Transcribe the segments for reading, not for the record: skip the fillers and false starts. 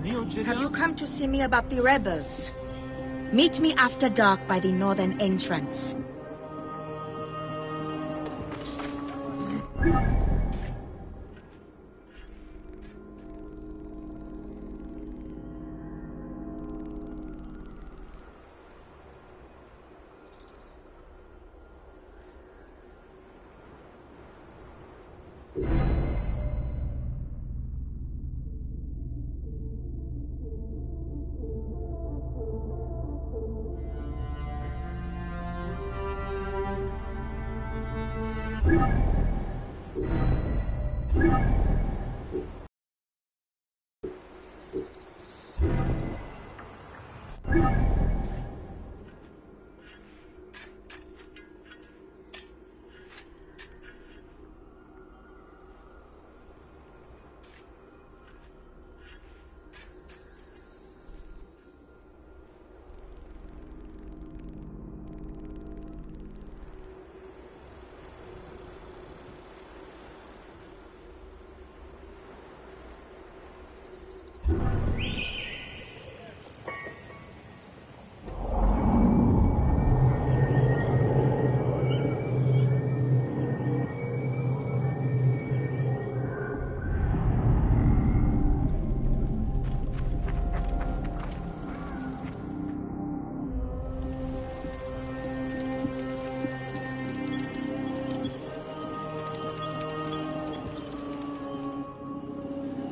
Have you come to see me about the rebels? Meet me after dark by the northern entrance.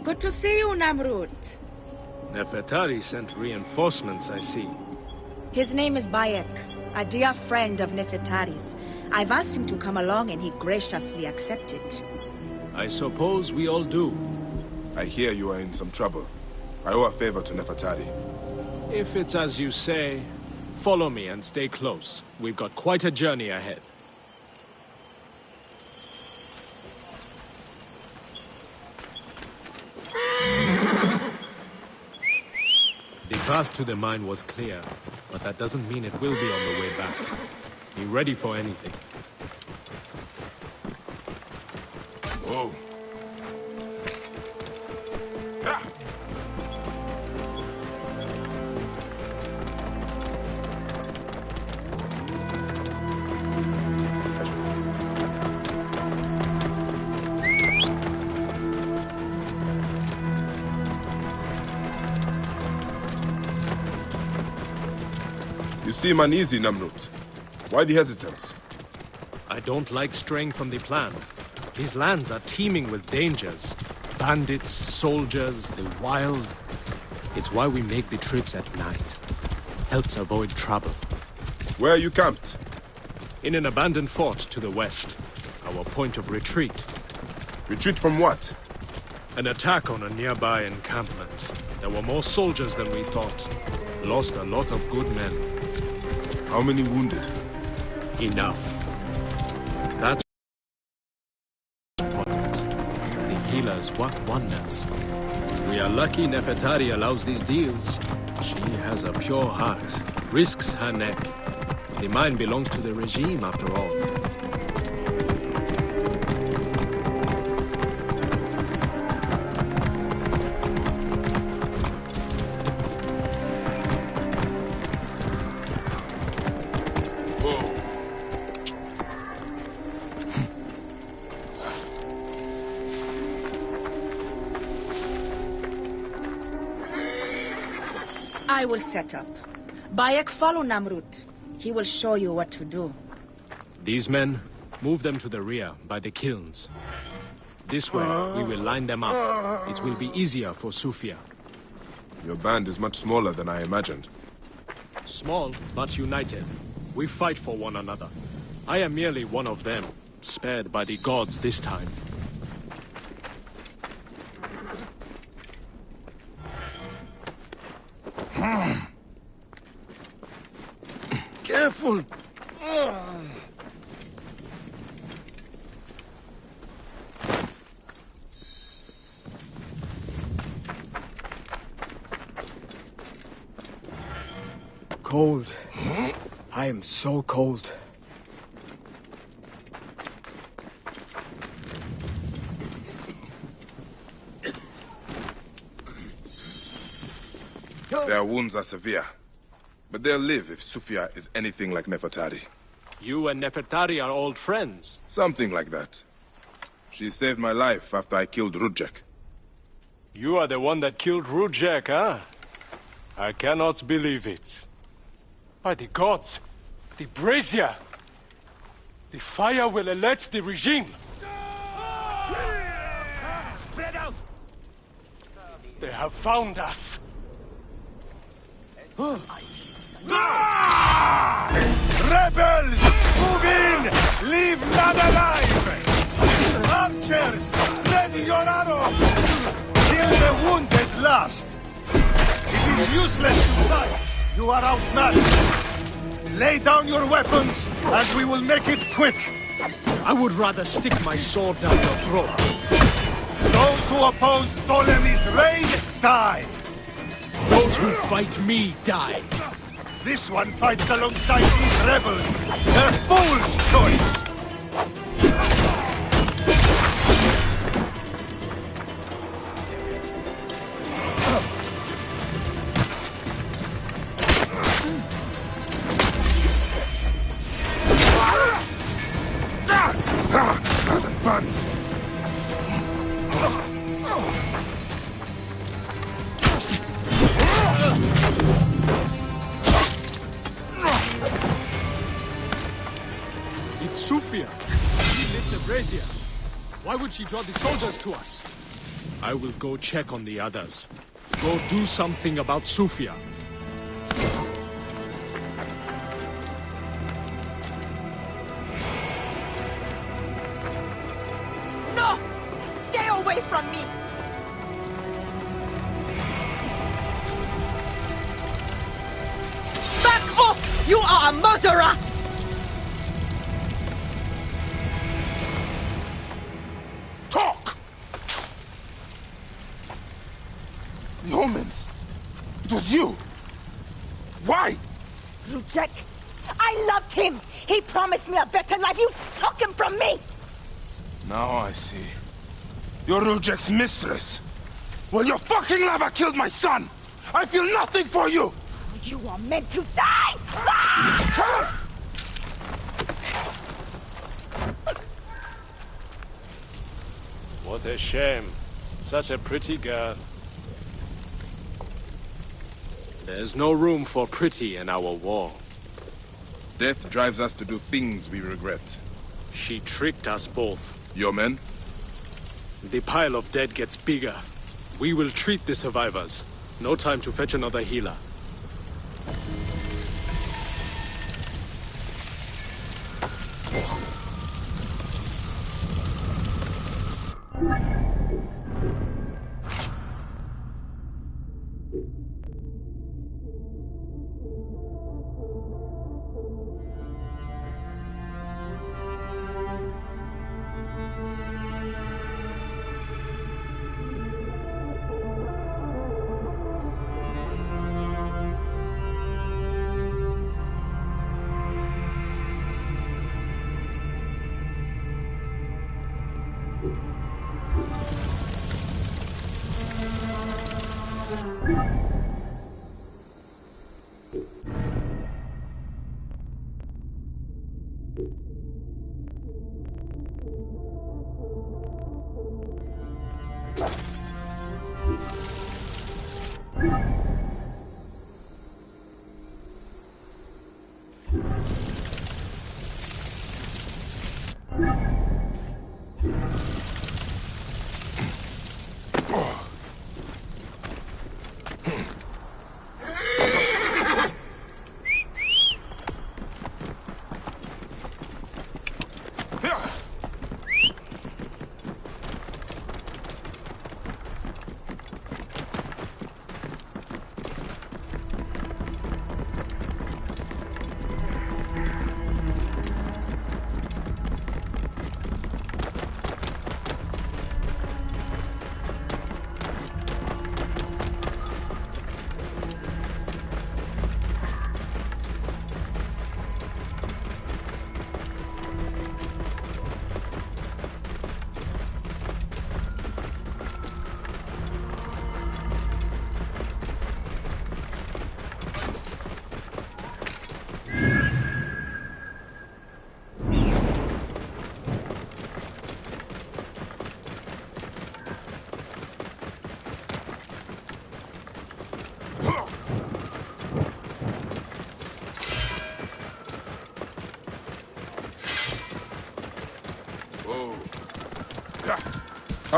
Good to see you, Namrud. Nefertari sent reinforcements, I see. His name is Bayek, a dear friend of Nefertari's. I've asked him to come along and he graciously accepted. I suppose we all do. I hear you are in some trouble. I owe a favor to Nefertari. If it's as you say, follow me and stay close. We've got quite a journey ahead. The path to the mine was clear, but that doesn't mean it will be on the way back. Be ready for anything. Whoa. You seem uneasy, Namrud. Why the hesitance? I don't like straying from the plan. These lands are teeming with dangers. Bandits, soldiers, the wild. It's why we make the trips at night. Helps avoid trouble. Where are you camped? In an abandoned fort to the west. Our point of retreat. Retreat from what? An attack on a nearby encampment. There were more soldiers than we thought. Lost a lot of good men. How many wounded? Enough. That's important. The healers work wonders. We are lucky Nefertari allows these deals. She has a pure heart, risks her neck. The mine belongs to the regime after all. I will set up. Bayek, follow Namrud. He will show you what to do. These men, move them to the rear, by the kilns. This way, we will line them up. It will be easier for Sufia. Your band is much smaller than I imagined. Small, but united. We fight for one another. I am merely one of them, spared by the gods this time. Careful! Cold. I am so cold. Their wounds are severe, but they'll live if Sufia is anything like Nefertari. You and Nefertari are old friends. Something like that. She saved my life after I killed Rudjek. You are the one that killed Rudjek, huh? I cannot believe it. By the gods, the brazier! The fire will alert the regime! Spread out! They have found us! Rebels! Move in! Leave none alive! Archers! Ready your arrows! Kill the wounded last! It is useless to fight! You are outmatched! Lay down your weapons, and we will make it quick! I would rather stick my sword down your throat. Those who oppose Ptolemy's reign, die! Those who fight me die. This one fights alongside these rebels! Their fool's choice! It's Sufia. She lit the brazier. Why would she draw the soldiers to us? I will go check on the others. Go do something about Sufia. No! Stay away from me! Back off! You are a murderer! Talk! The omens! It was you! Why? Rudjek, I loved him! He promised me a better life! You took him from me! Now I see. You're Rudjek's mistress. Well, your fucking lava killed my son! I feel nothing for you! You are meant to die! Ah! What a shame. Such a pretty girl. There's no room for pretty in our war. Death drives us to do things we regret. She tricked us both. Your men? The pile of dead gets bigger. We will treat the survivors. No time to fetch another healer.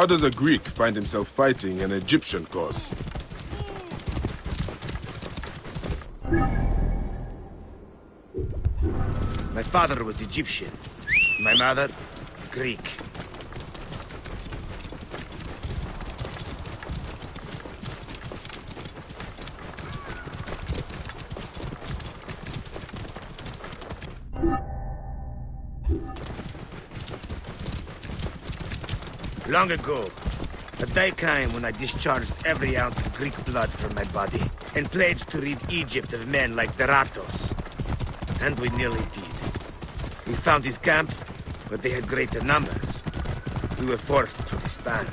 How does a Greek find himself fighting an Egyptian cause? My father was Egyptian. My mother, Greek. Long ago, a day came when I discharged every ounce of Greek blood from my body and pledged to rid Egypt of men like Deratos. And we nearly did. We found his camp, but they had greater numbers. We were forced to disband.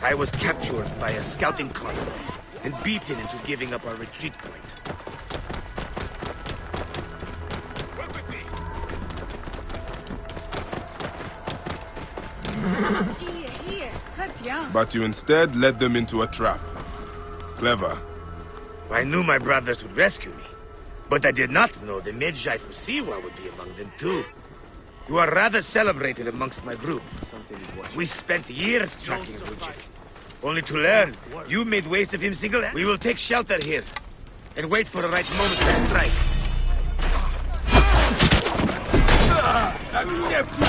I was captured by a scouting party and beaten into giving up our retreat point. But you instead led them into a trap. Clever. I knew my brothers would rescue me, but I did not know the Medjay from Siwa would be among them too. You are rather celebrated amongst my group. We spent years tracking Rujek, only to learn you made waste of him single-handedly. We will take shelter here and wait for the right moment to strike. Accept you!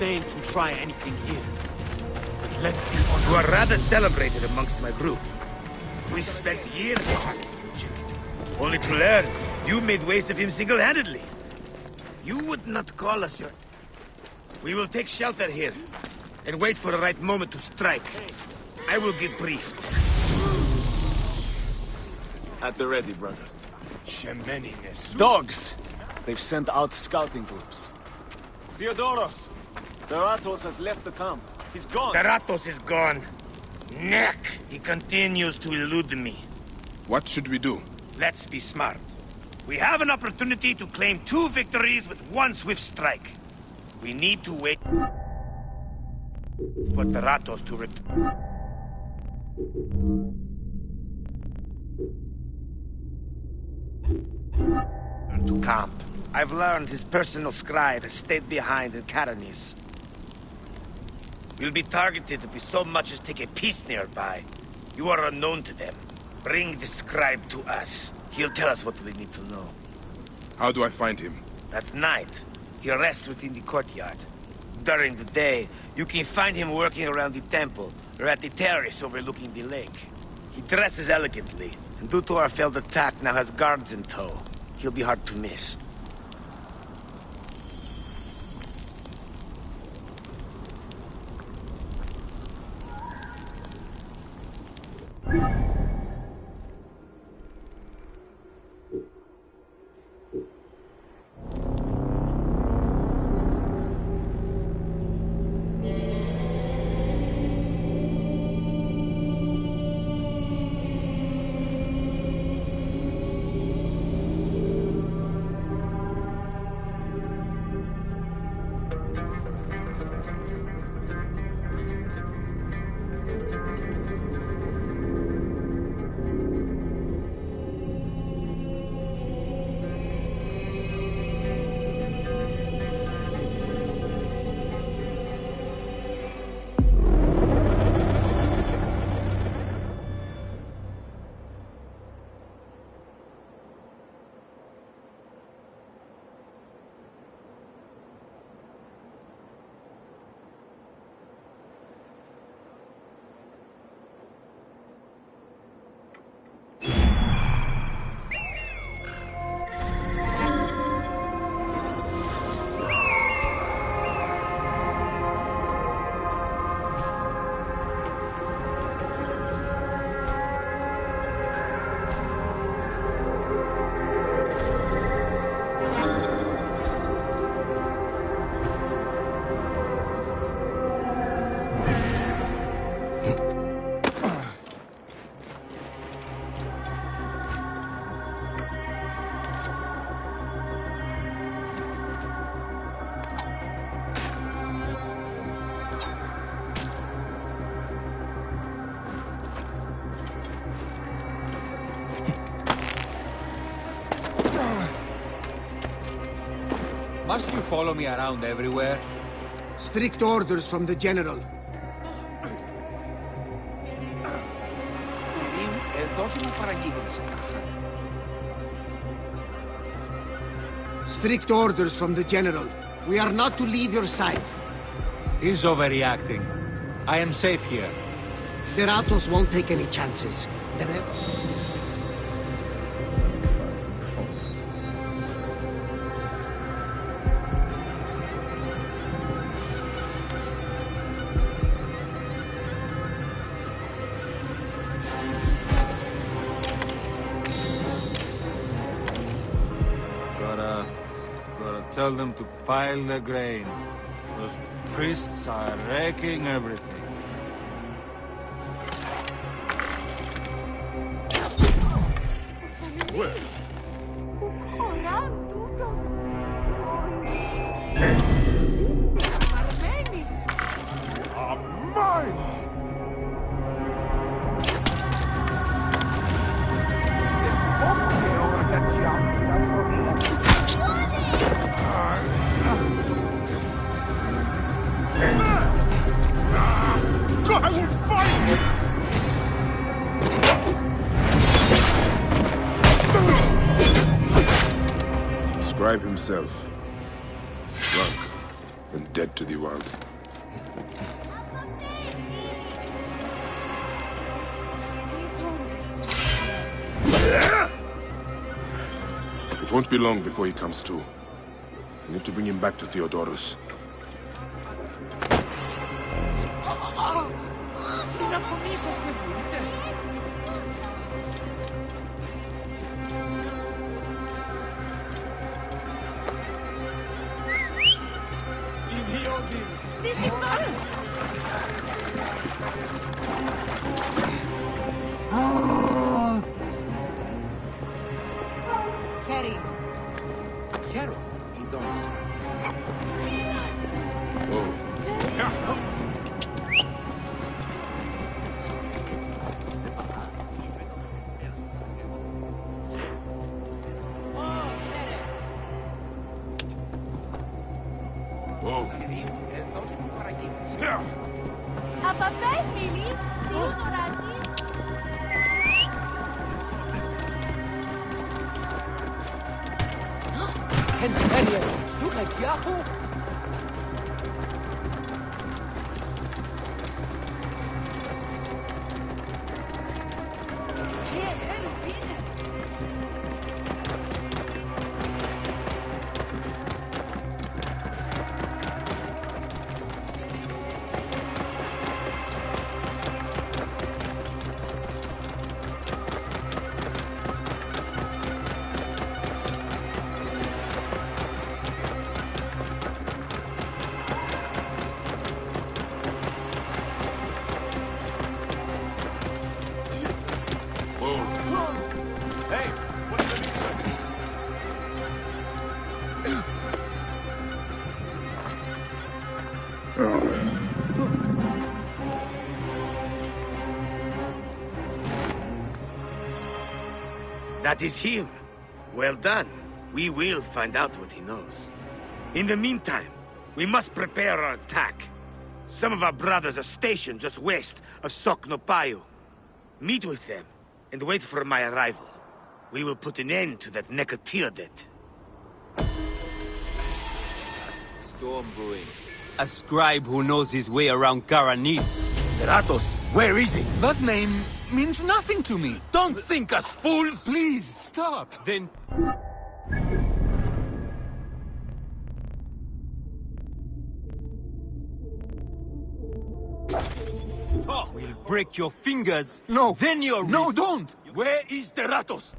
To try anything here. But let's be honest. You are rather celebrated amongst my group. We spent years tracking Rujek, only to learn you made waste of him single-handedly. You would not call us your... We will take shelter here and wait for the right moment to strike. I will get briefed. At the ready, brother. Dogs! They've sent out scouting groups. Theodoros! Deratos has left the camp. He's gone. Deratos is gone. Neck! He continues to elude me. What should we do? Let's be smart. We have an opportunity to claim 2 victories with 1 swift strike. We need to wait for Deratos to return to camp. I've learned his personal scribe has stayed behind in Karanis. We'll be targeted if we so much as take a piece nearby. You are unknown to them. Bring the scribe to us. He'll tell us what we need to know. How do I find him? At night, he rests within the courtyard. During the day, you can find him working around the temple or at the terrace overlooking the lake. He dresses elegantly, and due to our failed attack, now has guards in tow. He'll be hard to miss. Must you follow me around everywhere? Strict orders from the General. Strict orders from the General. We are not to leave your side. He's overreacting. I am safe here. The Ratos won't take any chances. The rebels... Gotta tell them to pile the grain. Those priests are wrecking everything. Scribe himself, drunk and dead to the world. It won't be long before he comes to. We need to bring him back to Theodorus. That is him. Well done. We will find out what he knows. In the meantime, we must prepare our attack. Some of our brothers are stationed just west of Soknopayu. Meet with them, and wait for my arrival. We will put an end to that Nekatiodet. Storm brewing. A scribe who knows his way around Karanis. Ratos, where is he? That name means nothing to me. Don't think us fools! Please, stop. Then... We'll break your fingers. No. Then your wrists. No, don't. Where is the Ratos?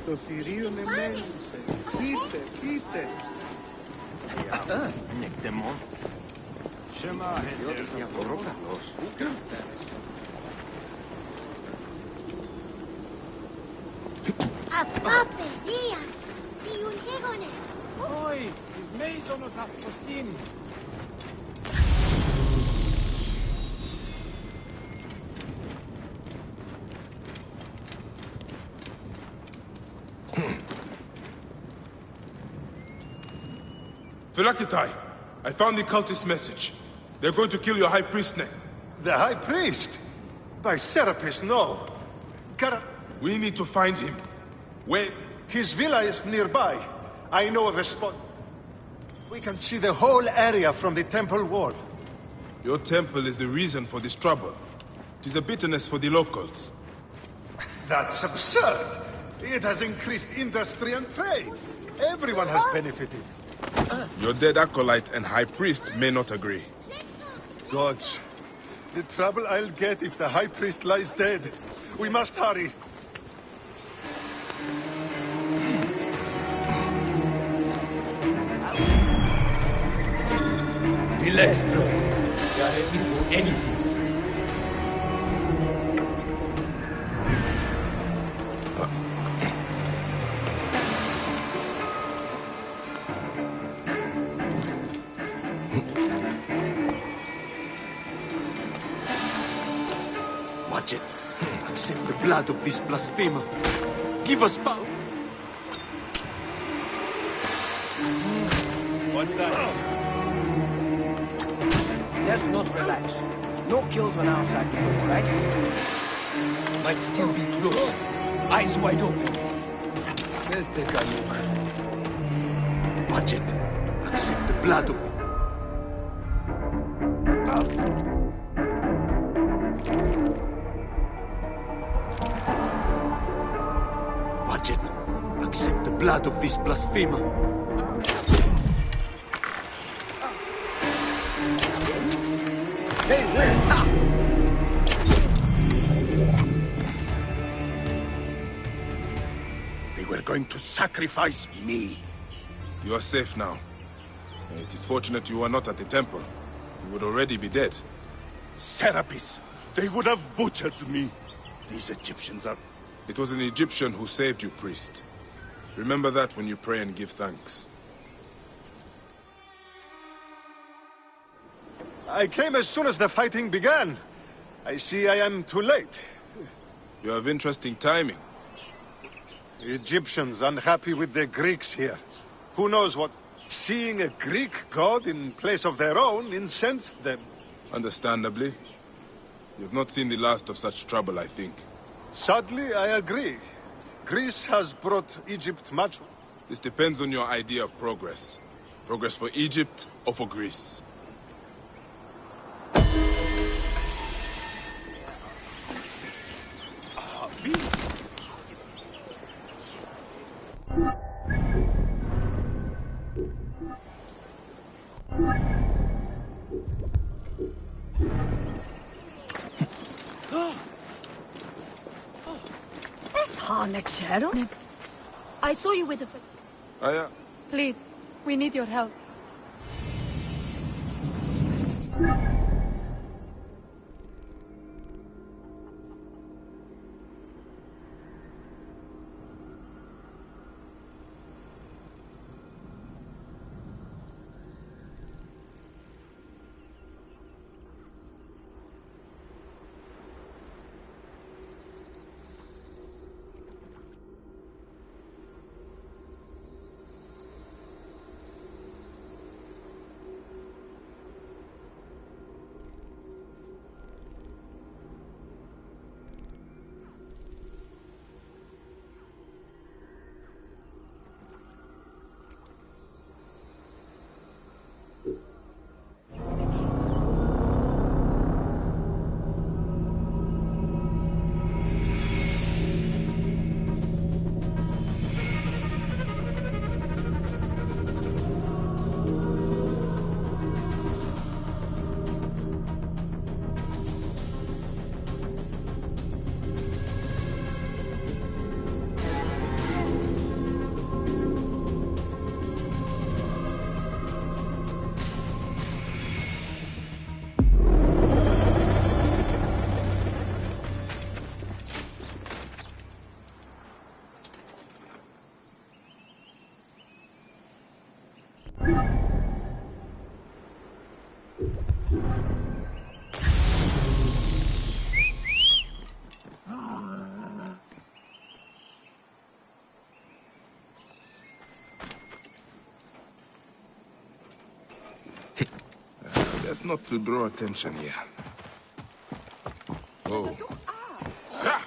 Το θηρίο εμέλησε. Πείτε, πείτε. Σέμα, Αυτά παιδεία! Διούν γέγονες! Oi, τις μέιζονος αυτοσύνης. Philakitai, I found the cultist message. They're going to kill your high priest next. The high priest? By Serapis, no. We need to find him. Where? His villa is nearby. I know of a spot. We can see the whole area from the temple wall. Your temple is the reason for this trouble. It is a bitterness for the locals. That's absurd. It has increased industry and trade. Everyone has benefited. Your dead acolyte and high priest may not agree. Gods, the trouble I'll get if the high priest lies dead. We must hurry. Relax, bro. We are ready for anything. Watch it. Accept the blood of this blasphemer. Give us power. What's that? Let's not relax. No kills on our side, right? Might still be close. Eyes wide open. Let's take a look. Watch it. Accept the blood of... Watch it. Accept the blood of this blasphemer. Hey, wait! They were going to sacrifice me. You are safe now. It is fortunate you are not at the temple. You would already be dead. Serapis, they would have butchered me. These Egyptians are... It was an Egyptian who saved you, priest. Remember that when you pray and give thanks. I came as soon as the fighting began. I see I am too late. You have interesting timing. Egyptians unhappy with the Greeks here. Who knows what? Seeing a Greek god in place of their own incensed them. Understandably. You have not seen the last of such trouble, I think. Sadly, I agree. Greece has brought Egypt much... This depends on your idea of progress. Progress for Egypt or for Greece. I saw you with the... Aya. Please, we need your help. Best not to draw attention here. Oh. Ah!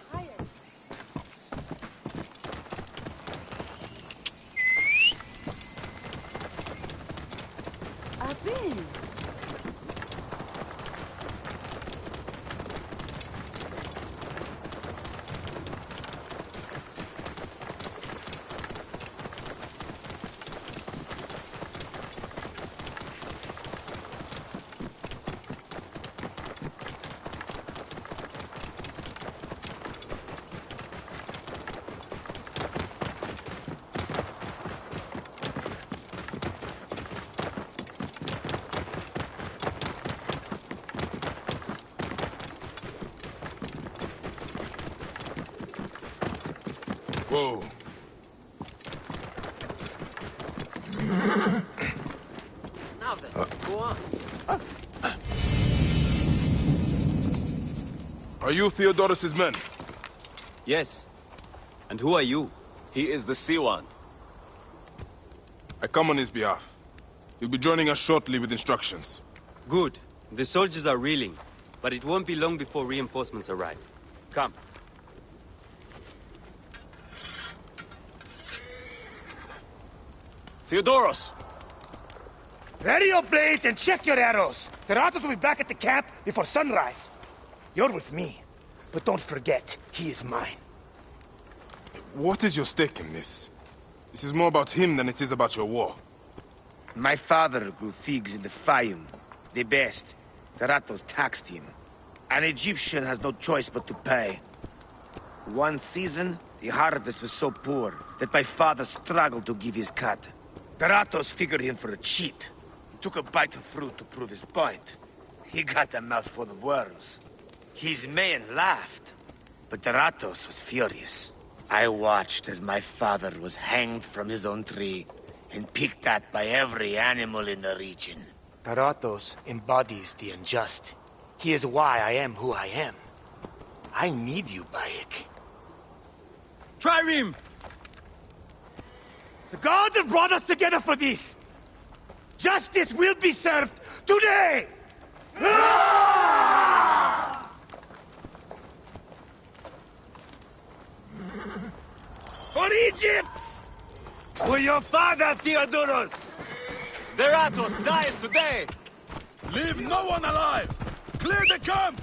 Whoa. Now then, go on. Are you Theodorus's men? Yes. And who are you? He is the Siwan. I come on his behalf. He'll be joining us shortly with instructions. Good. The soldiers are reeling, but it won't be long before reinforcements arrive. Come. Theodoros! Ready your blades and check your arrows. The Ratos will be back at the camp before sunrise. You're with me, but don't forget, he is mine. What is your stake in this? This is more about him than it is about your war. My father grew figs in the Fayum. The best. The Ratos taxed him. An Egyptian has no choice but to pay. One season, the harvest was so poor that my father struggled to give his cut. The Ratos figured him for a cheat. He took a bite of fruit to prove his point. He got a mouthful of worms. His men laughed, but the Ratos was furious. I watched as my father was hanged from his own tree and picked at by every animal in the region. The Ratos embodies the unjust. He is why I am who I am. I need you, Bayek. Trireme! The gods have brought us together for this! Justice will be served today! For Egypt! For your father, Theodoros! The Ratos dies today! Leave no one alive! Clear the camp!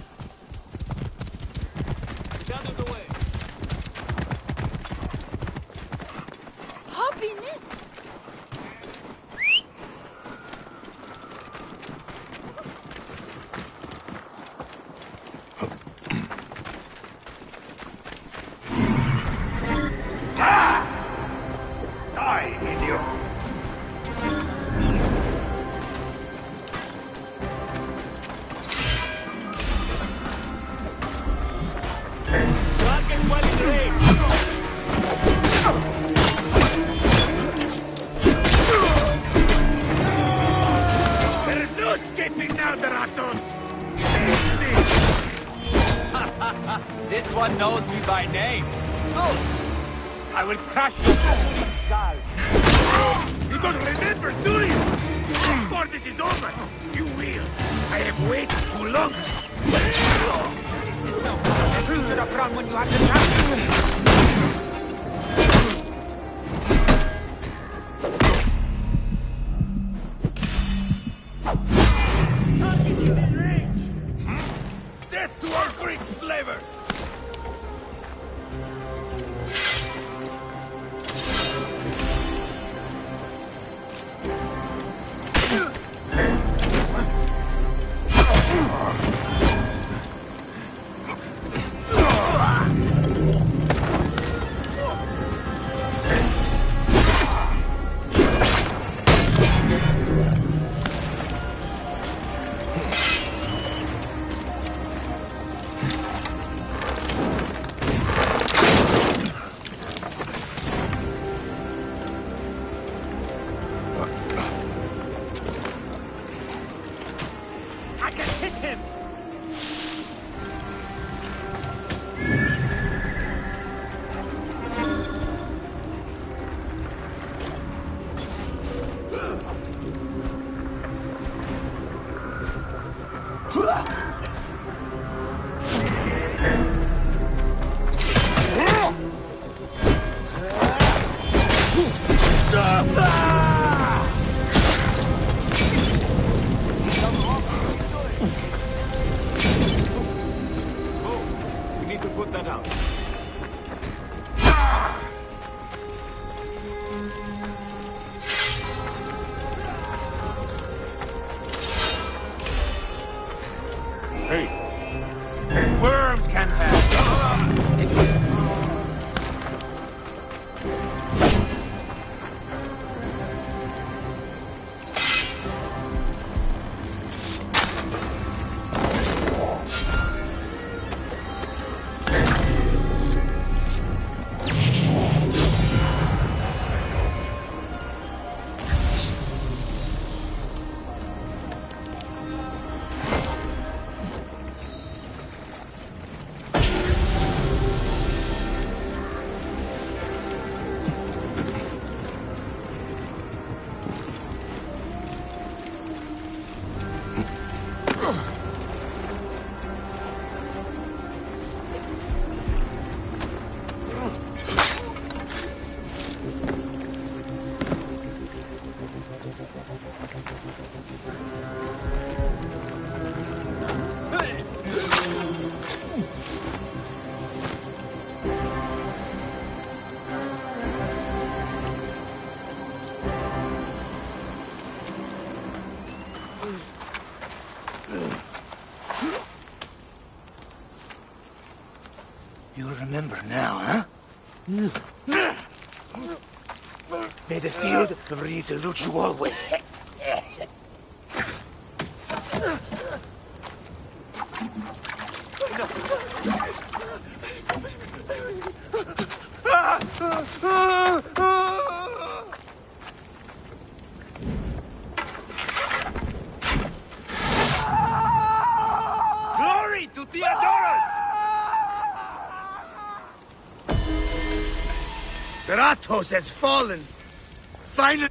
Get out of the way! Hop in it. Die, idiot! Target well in range! There is no escaping now, the Ratos! This one knows me by name. Oh! I will crush your skull! You don't remember, do you? Before this is over, you will. I have waited too long. You should have run when you had the chance. Target is in range! Death to our Greek slavers! We need to put that out. Hey, worms can have. You'll remember now, huh? May the field of ready to loot you always. Glory to Theodorus! Kratos has fallen. Finally.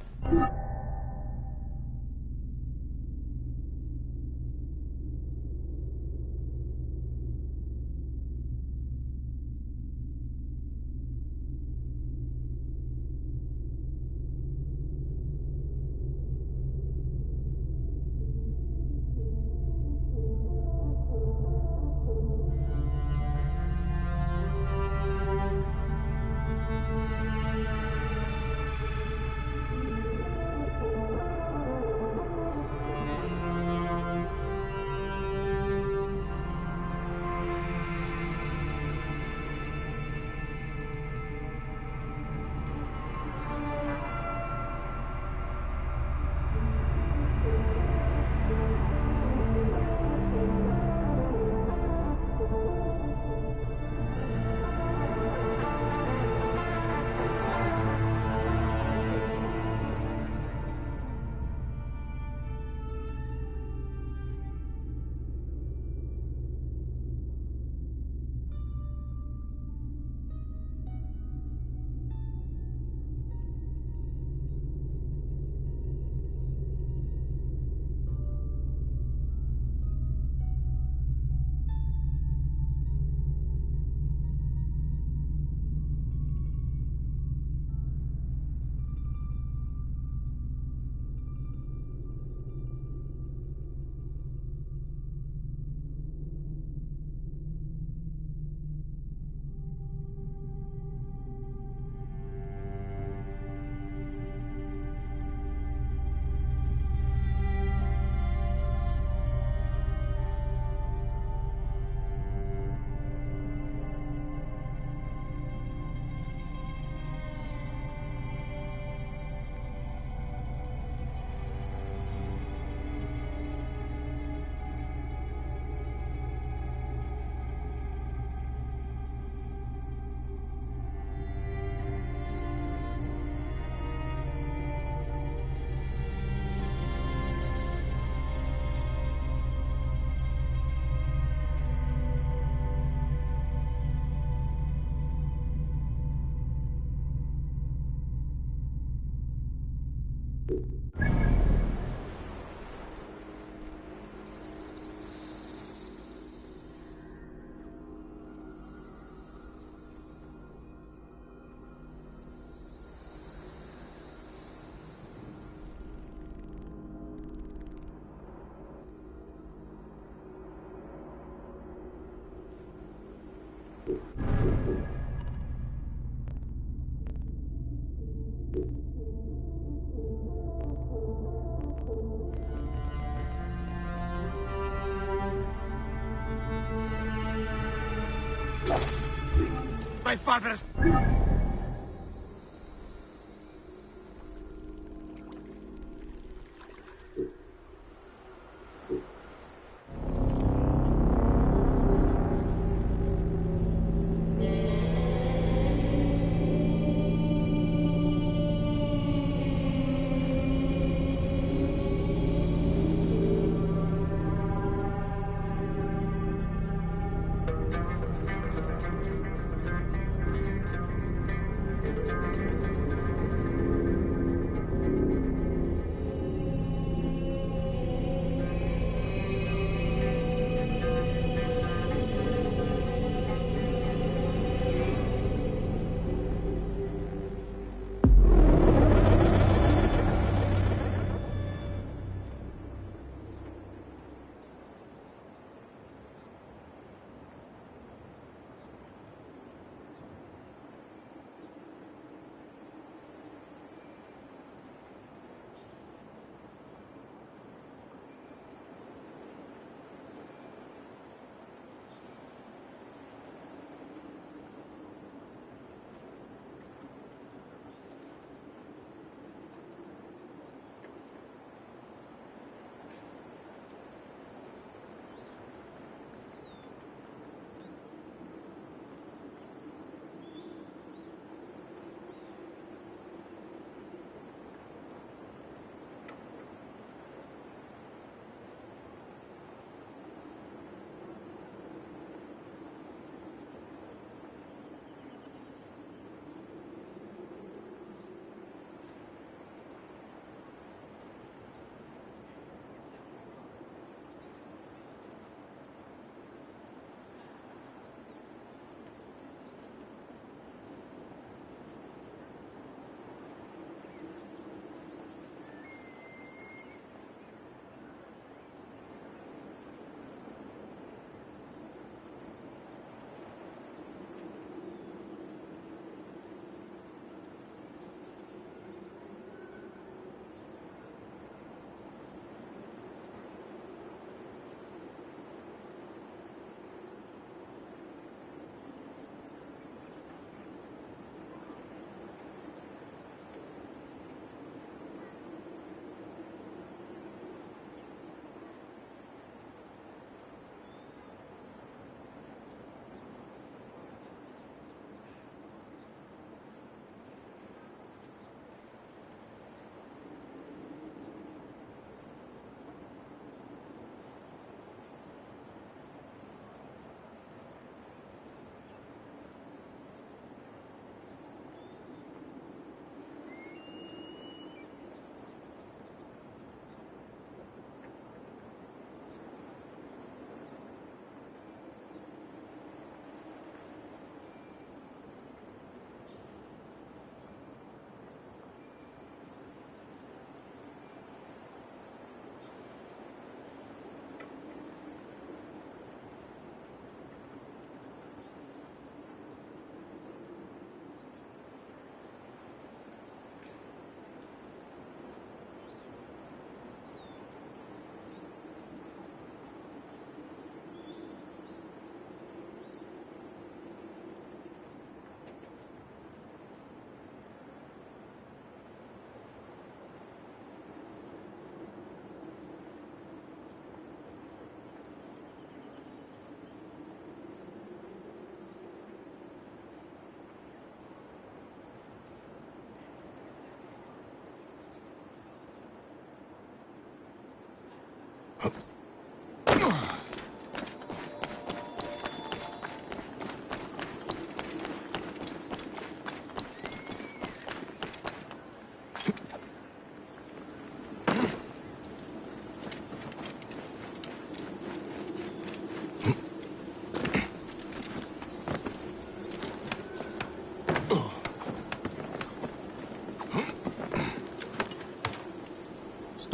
my father's...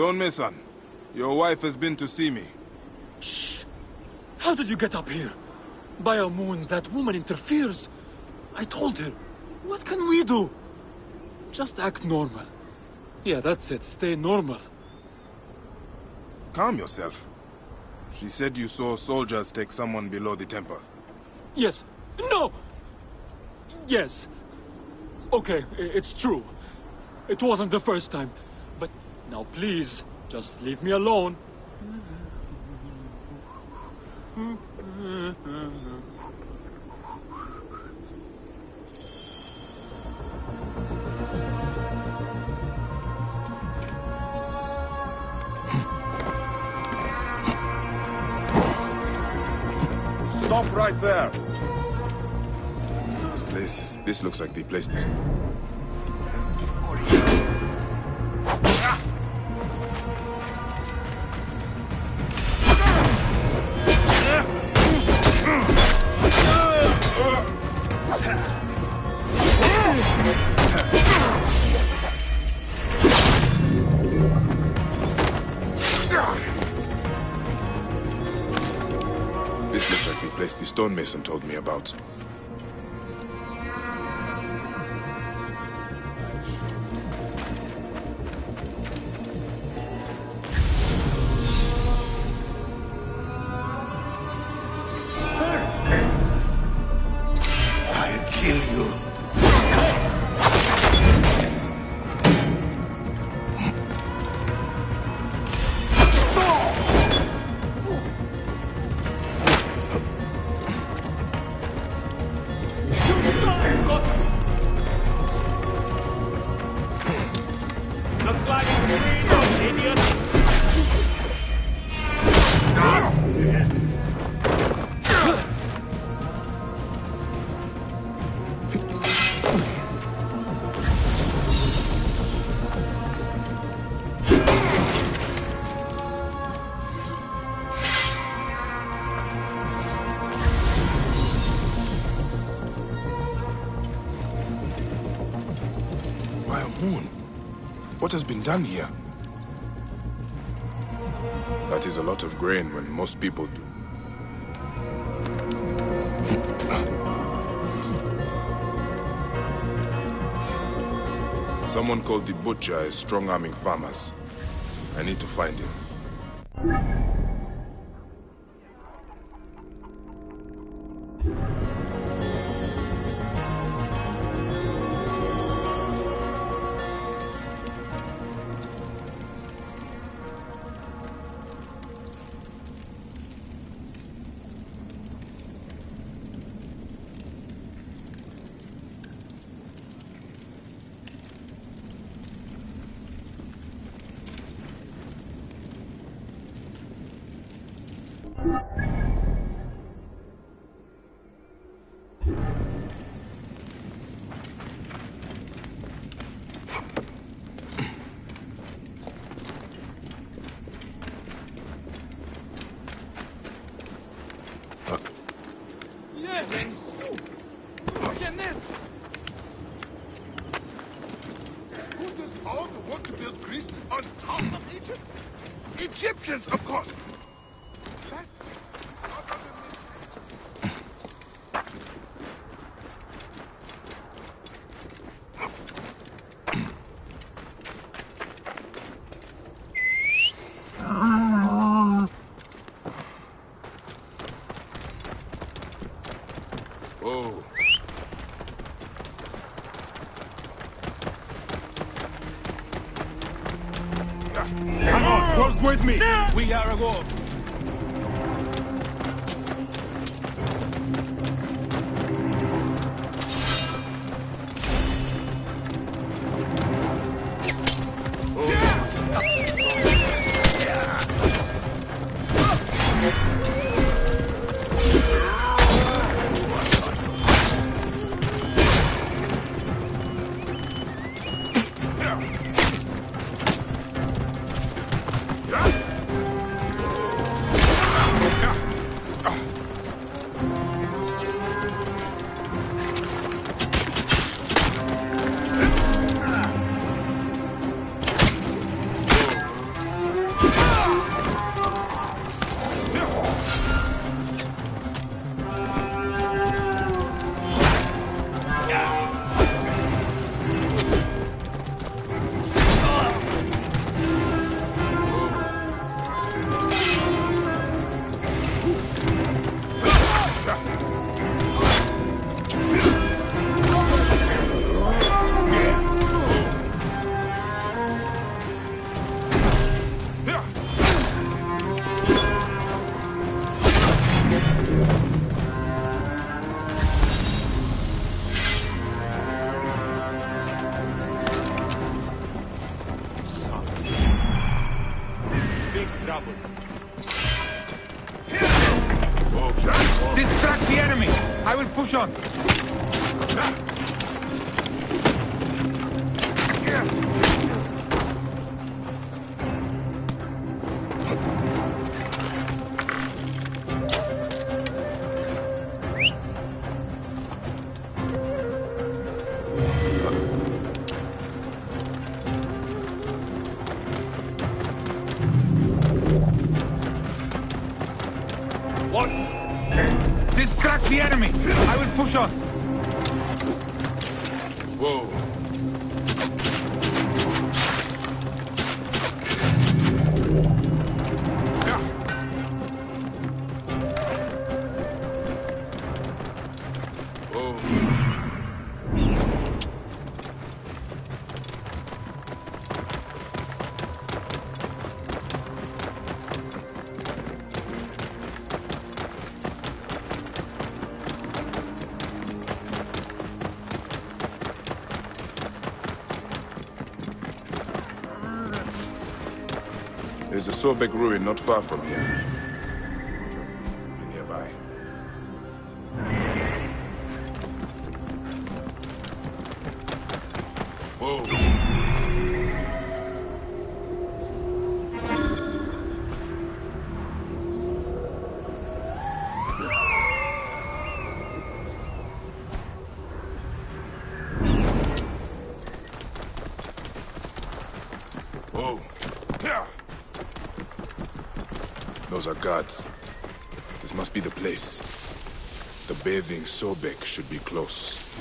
Stonemason, your wife has been to see me. Shh! How did you get up here? By a moon, that woman interferes. I told her. What can we do? Just act normal. Yeah, that's it. Stay normal. Calm yourself. She said you saw soldiers take someone below the temple. Yes. No! Yes. Okay, it's true. It wasn't the first time. But now please, just leave me alone. Stop right there! This looks like the place to... This looks like the place the stonemason told me about. I'll kill you. Moon. What has been done here? That is a lot of grain when most people do. Someone called the Butcher is strong-arming farmers. I need to find him. Who does all the work to build Greece on top of Egypt? Egyptians, of course. Oh. Come on, work with me. We are a go. Distract the enemy! I will push on! What? Distract the enemy! I will push on! Whoa. There's a Sobek ruin not far from here. Nearby. Whoa. Whoa. Yeah. Those are guards. This must be the place. The bathing Sobek should be close.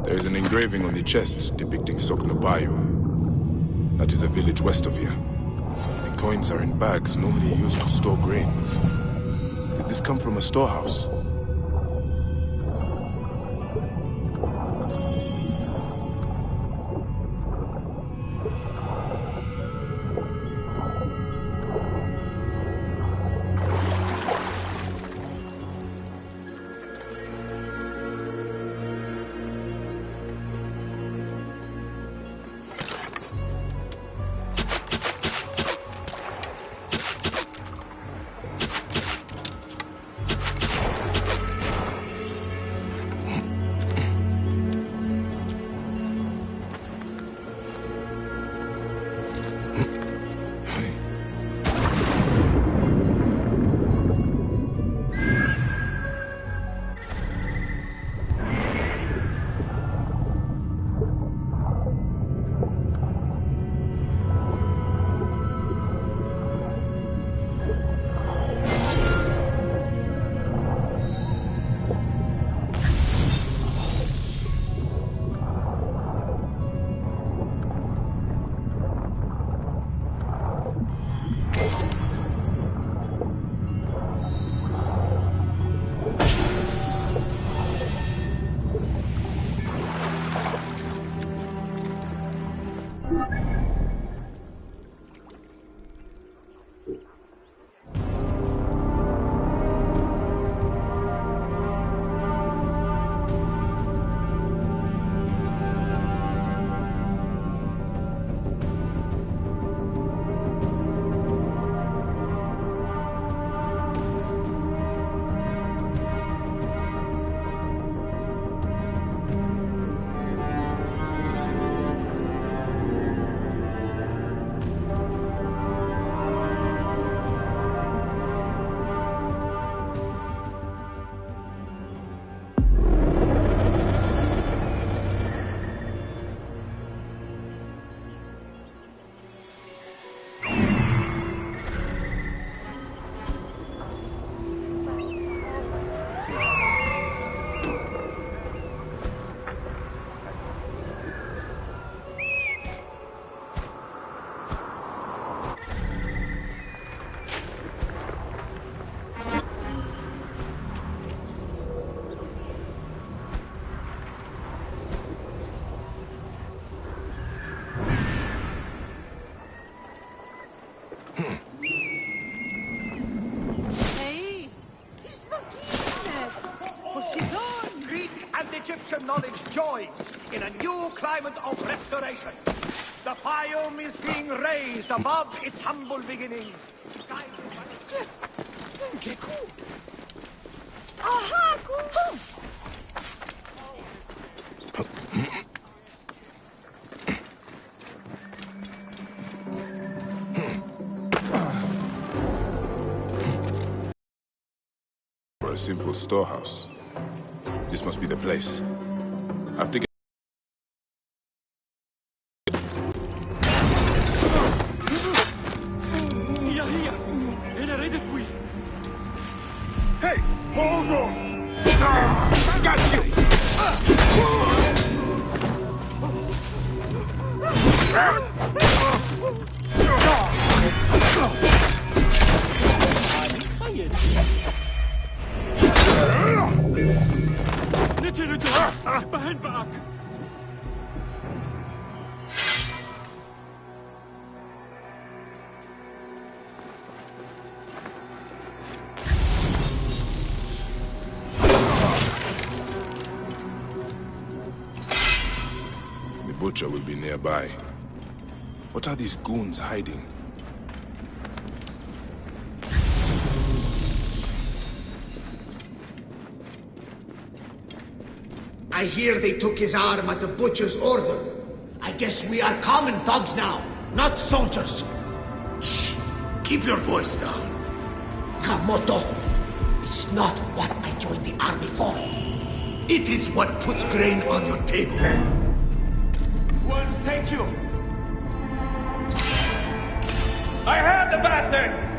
There is an engraving on the chest depicting Soknobayo. That is a village west of here. The coins are in bags normally used to store grain. Did this come from a storehouse? Hey, this Poseidon! Greek and Egyptian knowledge join in a new climate of restoration. The Fayum is being raised above its humble beginnings. Aha, cool! For a simple storehouse. This must be the place. I have to get... Hey, hold on! Got you! The butcher will be nearby. What are these goons hiding? I hear they took his arm at the butcher's order. I guess we are common thugs now, not soldiers. Shh! Keep your voice down. Kamoto, this is not what I joined the army for. It is what puts grain on your table. Worms take you! I have the bastard!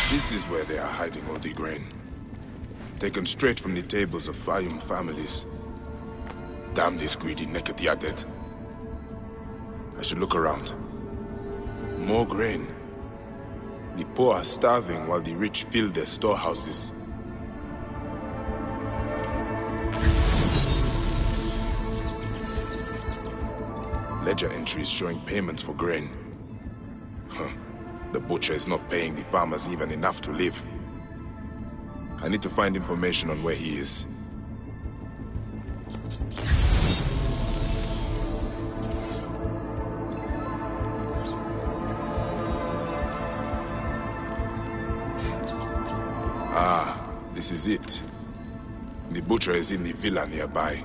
This is where they are hiding all the grain. Taken straight from the tables of Fayum families. Damn this greedy Neketiadet. I should look around. More grain. The poor are starving while the rich fill their storehouses. Ledger entries showing payments for grain. Huh. The butcher is not paying the farmers even enough to live. I need to find information on where he is. Ah, this is it. The butcher is in the villa nearby.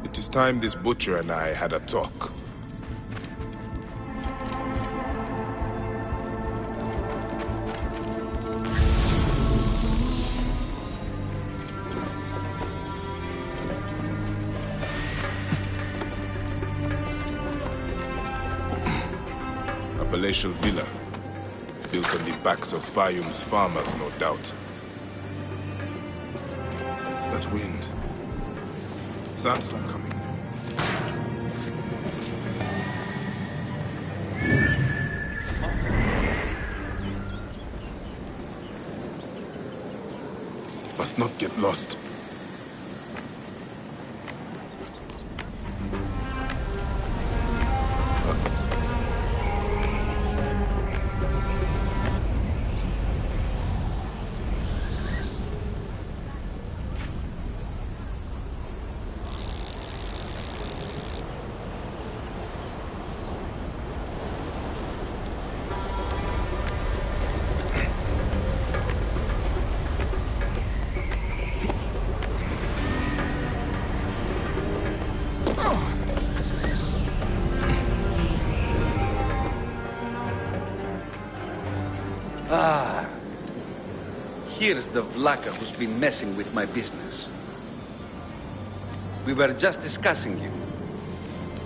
It is time this butcher and I had a talk. A palatial villa, built on the backs of Fayum's farmers, no doubt. That wind. Sandstorm coming. Must not get lost. Ah, here's the Vlaka who's been messing with my business. We were just discussing you.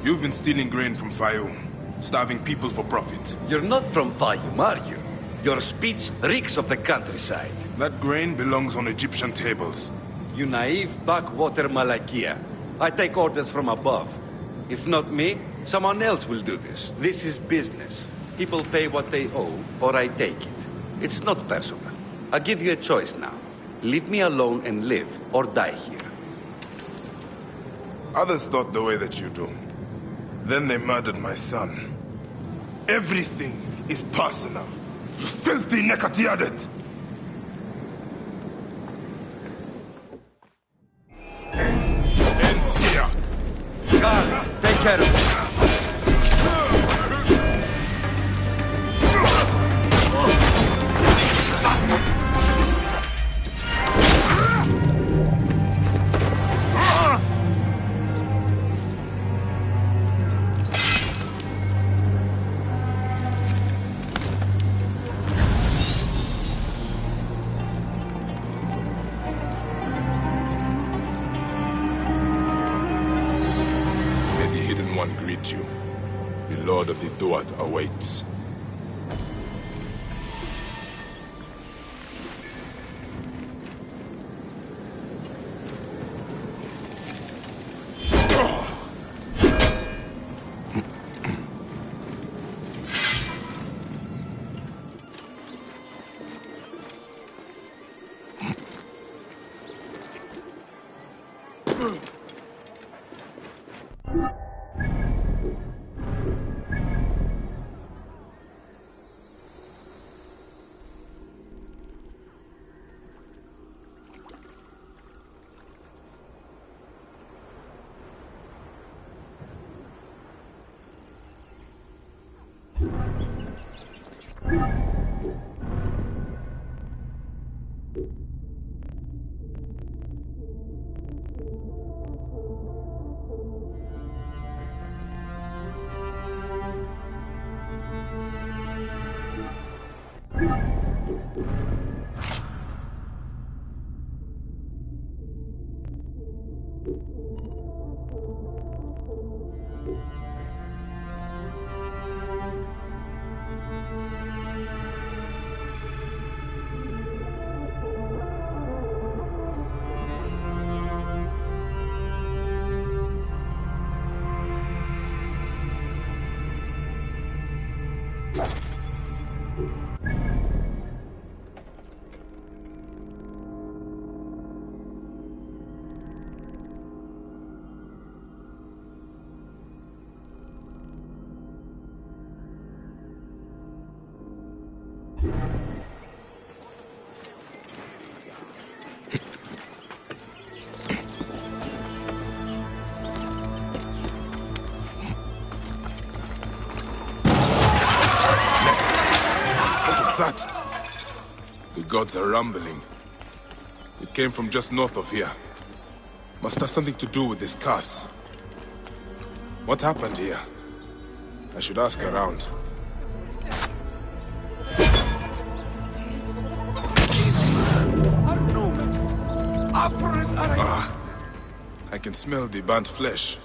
You've been stealing grain from Fayum. starving people for profit. You're not from Fayum, are you? Your speech reeks of the countryside. That grain belongs on Egyptian tables. You naive backwater Malakia. I take orders from above. If not me, someone else will do this. This is business. People pay what they owe, or I take it. It's not personal. I give you a choice now. Leave me alone and live, or die here. Others thought the way that you do. Then they murdered my son. Everything is personal. You filthy Nekatiadet! Ends here! Guards, take care of this. You. The Lord of the Duat awaits. That? The gods are rumbling. It came from just north of here. Must have something to do with this curse. What happened here? I should ask around. Ah, I can smell the burnt flesh.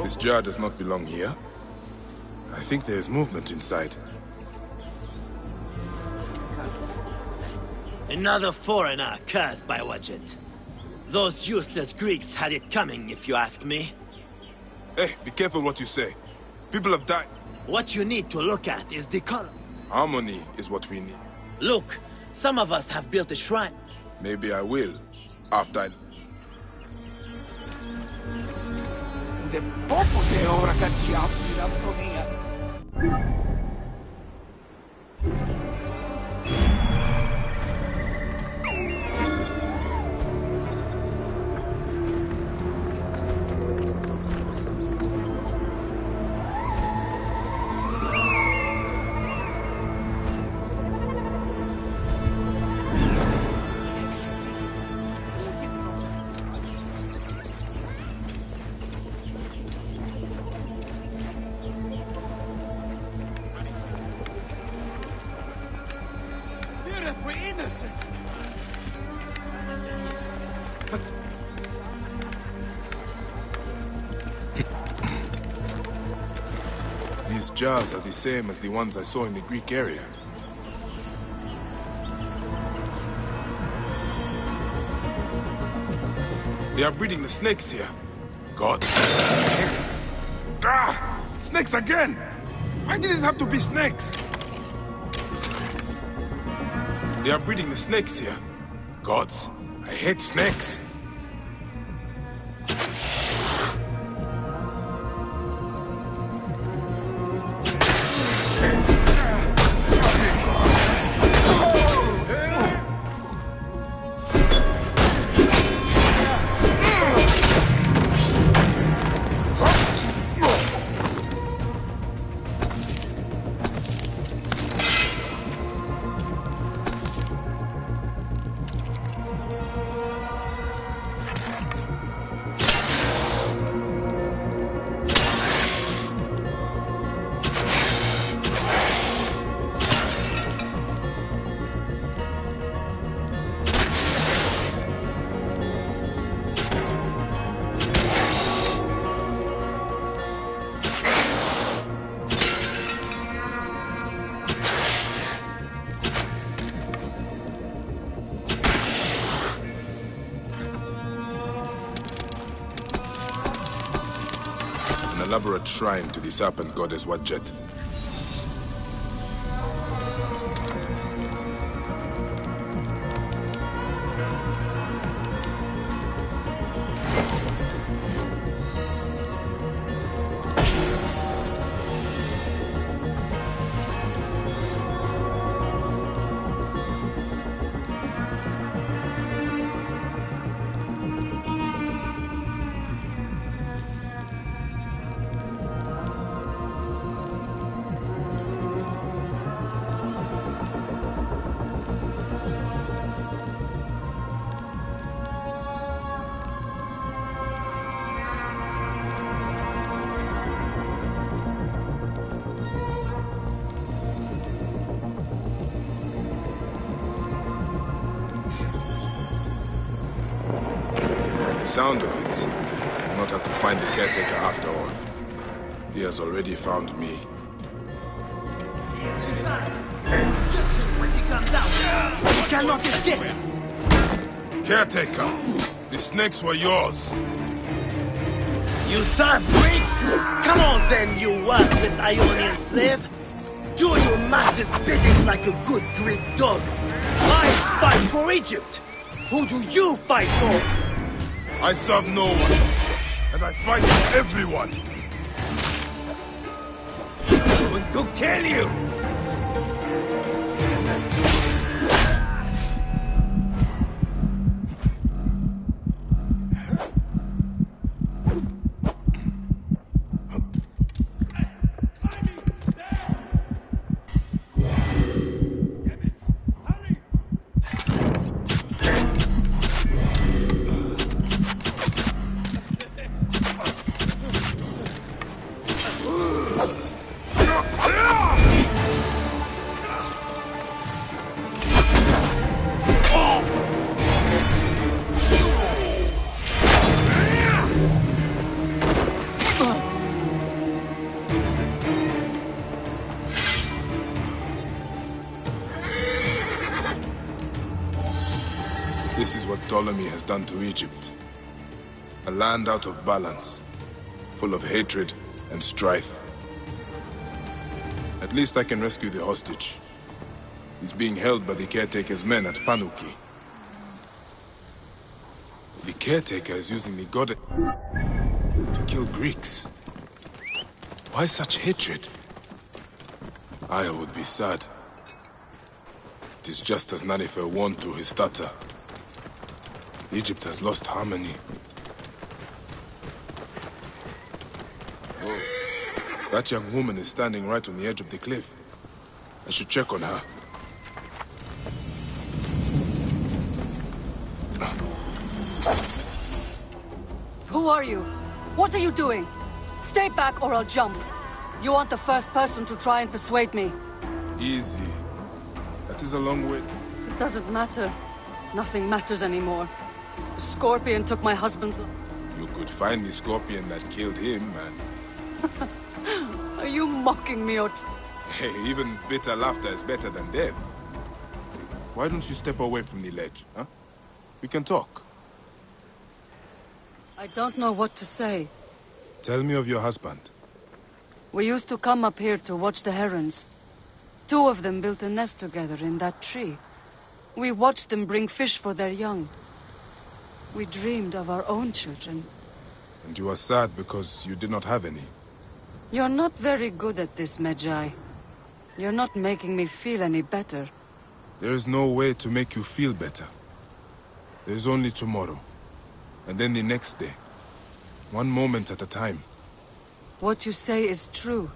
This jar does not belong here. I think there is movement inside. Another foreigner cursed by Wadjet. Those useless Greeks had it coming, if you ask me. Hey, be careful what you say. People have died. What you need to look at is the color. Harmony is what we need. Look, some of us have built a shrine. Maybe I will, after I... The popote ora cacciati la fronia. These jars are the same as the ones I saw in the Greek area. They are breeding the snakes here. God. Ah! Snakes again! Why did it have to be snakes? They are breeding the snakes here. Gods, I hate snakes. Elaborate shrine to the serpent goddess Wadjet. Sound of it. I'll not have to find the caretaker after all. He has already found me. When he comes out, he cannot escape! Caretaker, the snakes were yours. You serve Greeks? Come on then, you worthless Ionian slave! Do your master's bidding like a good Greek dog. I fight for Egypt! Who do you fight for? I serve no one, and I fight for everyone. I'm going to kill you! This is what Ptolemy has done to Egypt. A land out of balance, full of hatred and strife. At least I can rescue the hostage. He's being held by the caretaker's men at Panuki. The caretaker is using the goddess to kill Greeks. Why such hatred? I would be sad. It is just as Nanifer warned through his stutter. Egypt has lost harmony. Oh, that young woman is standing right on the edge of the cliff. I should check on her. Who are you? What are you doing? Stay back or I'll jump. You aren't the first person to try and persuade me. Easy. That is a long way. It doesn't matter. Nothing matters anymore. The Scorpion took my husband's life. You could find the Scorpion that killed him, man. Are you mocking me or... Hey, even bitter laughter is better than death. Why don't you step away from the ledge, huh? We can talk. I don't know what to say. Tell me of your husband. We used to come up here to watch the herons. 2 of them built a nest together in that tree. We watched them bring fish for their young. We dreamed of our own children. And you are sad because you did not have any. You're not very good at this, Medjay. You're not making me feel any better. There is no way to make you feel better. There is only tomorrow. And then the next day. One moment at a time. What you say is true.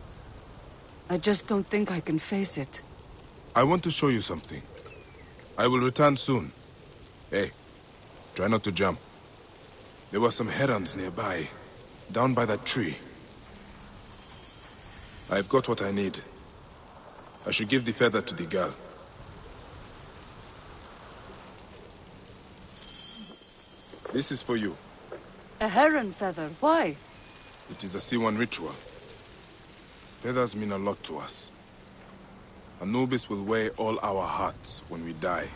I just don't think I can face it. I want to show you something. I will return soon. Hey, try not to jump. There were some herons nearby, down by that tree. I've got what I need. I should give the feather to the girl. This is for you. A heron feather? Why? It is a Siwan ritual. Feathers mean a lot to us. Anubis will weigh all our hearts when we die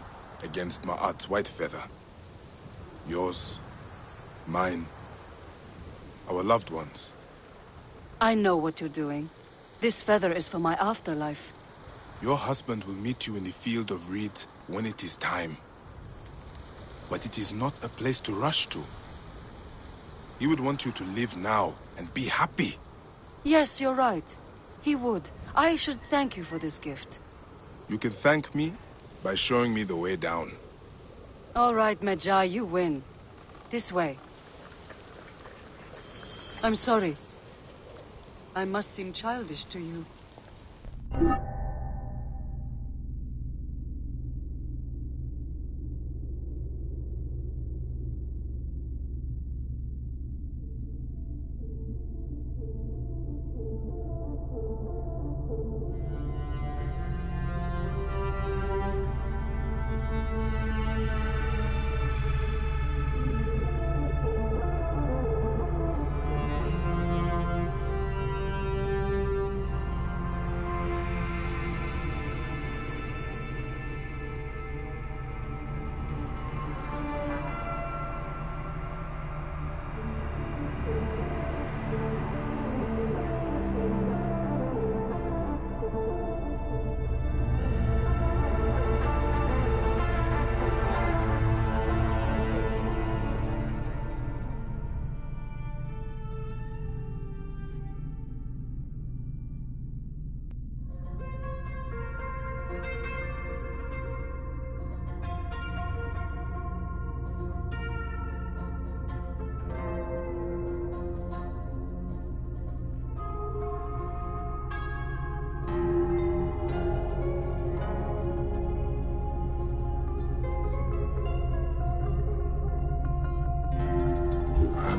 against Ma'at's white feather. Yours, mine, our loved ones. I know what you're doing. This feather is for my afterlife. Your husband will meet you in the field of reeds when it is time. But it is not a place to rush to. He would want you to live now and be happy. Yes, you're right. He would. I should thank you for this gift. You can thank me by showing me the way down. All right, Medjay, you win. This way. I'm sorry. I must seem childish to you.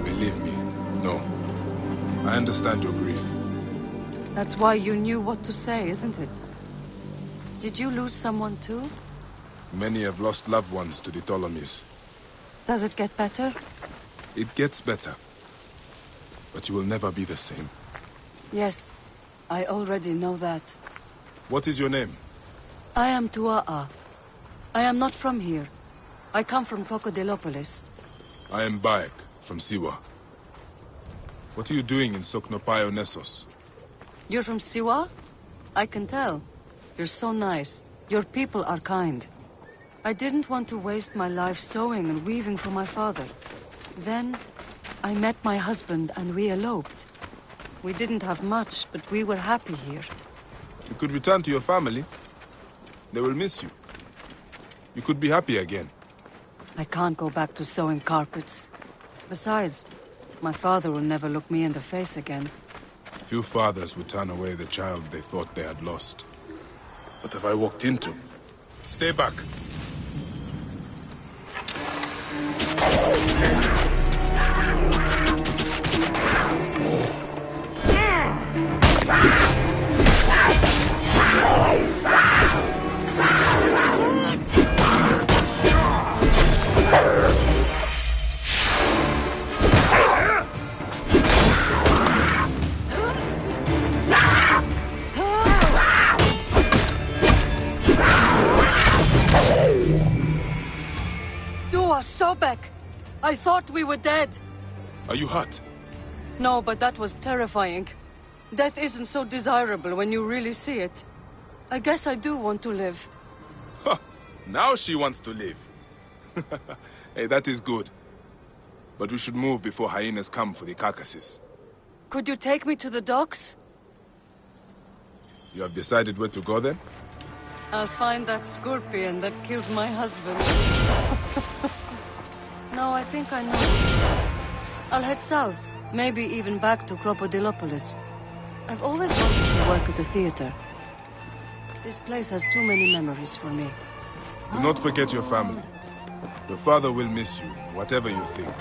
Believe me, no. I understand your grief. That's why you knew what to say, isn't it? Did you lose someone too? Many have lost loved ones to the Ptolemies. Does it get better? It gets better. But you will never be the same. Yes, I already know that. What is your name? I am Tua'a. I am not from here. I come from Crocodilopolis. I am Bayek, from Siwa. What are you doing in Soknopaio Nessos? You're from Siwa? I can tell. You're so nice. Your people are kind. I didn't want to waste my life sewing and weaving for my father. Then, I met my husband and we eloped. We didn't have much, but we were happy here. You could return to your family. They will miss you. You could be happy again. I can't go back to sewing carpets. Besides, my father will never look me in the face again. Few fathers would turn away the child they thought they had lost. What have I walked into? Stay back. Dua, Sobek! I thought we were dead. Are you hurt? No, but that was terrifying. Death isn't so desirable when you really see it. I guess I do want to live. Now she wants to live. Hey, that is good. But we should move before hyenas come for the carcasses. Could you take me to the docks? You have decided where to go then? I'll find that scorpion that killed my husband. No, I think I know. I'll head south, maybe even back to Crocodilopolis. I've always wanted to work at the theater. This place has too many memories for me. Do not forget your family. Your father will miss you, whatever you think.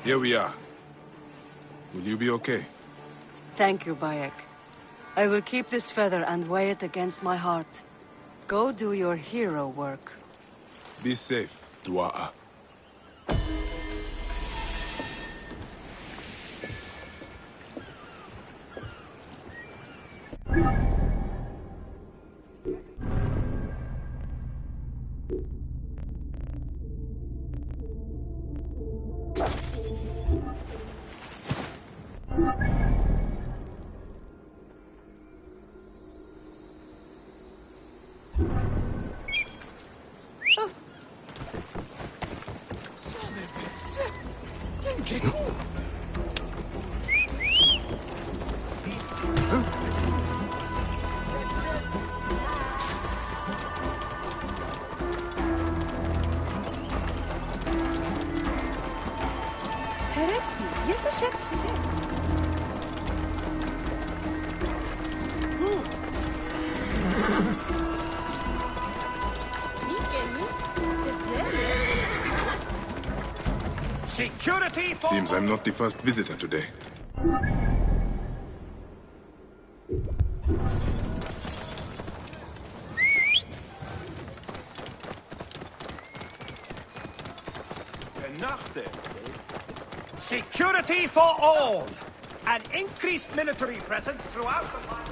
Here we are. Will you be okay? Thank you, Bayek. I will keep this feather and weigh it against my heart. Go do your hero work. Be safe, Dua'a. Security for... Seems I'm not the first visitor today. Security for all! An increased military presence throughout the land.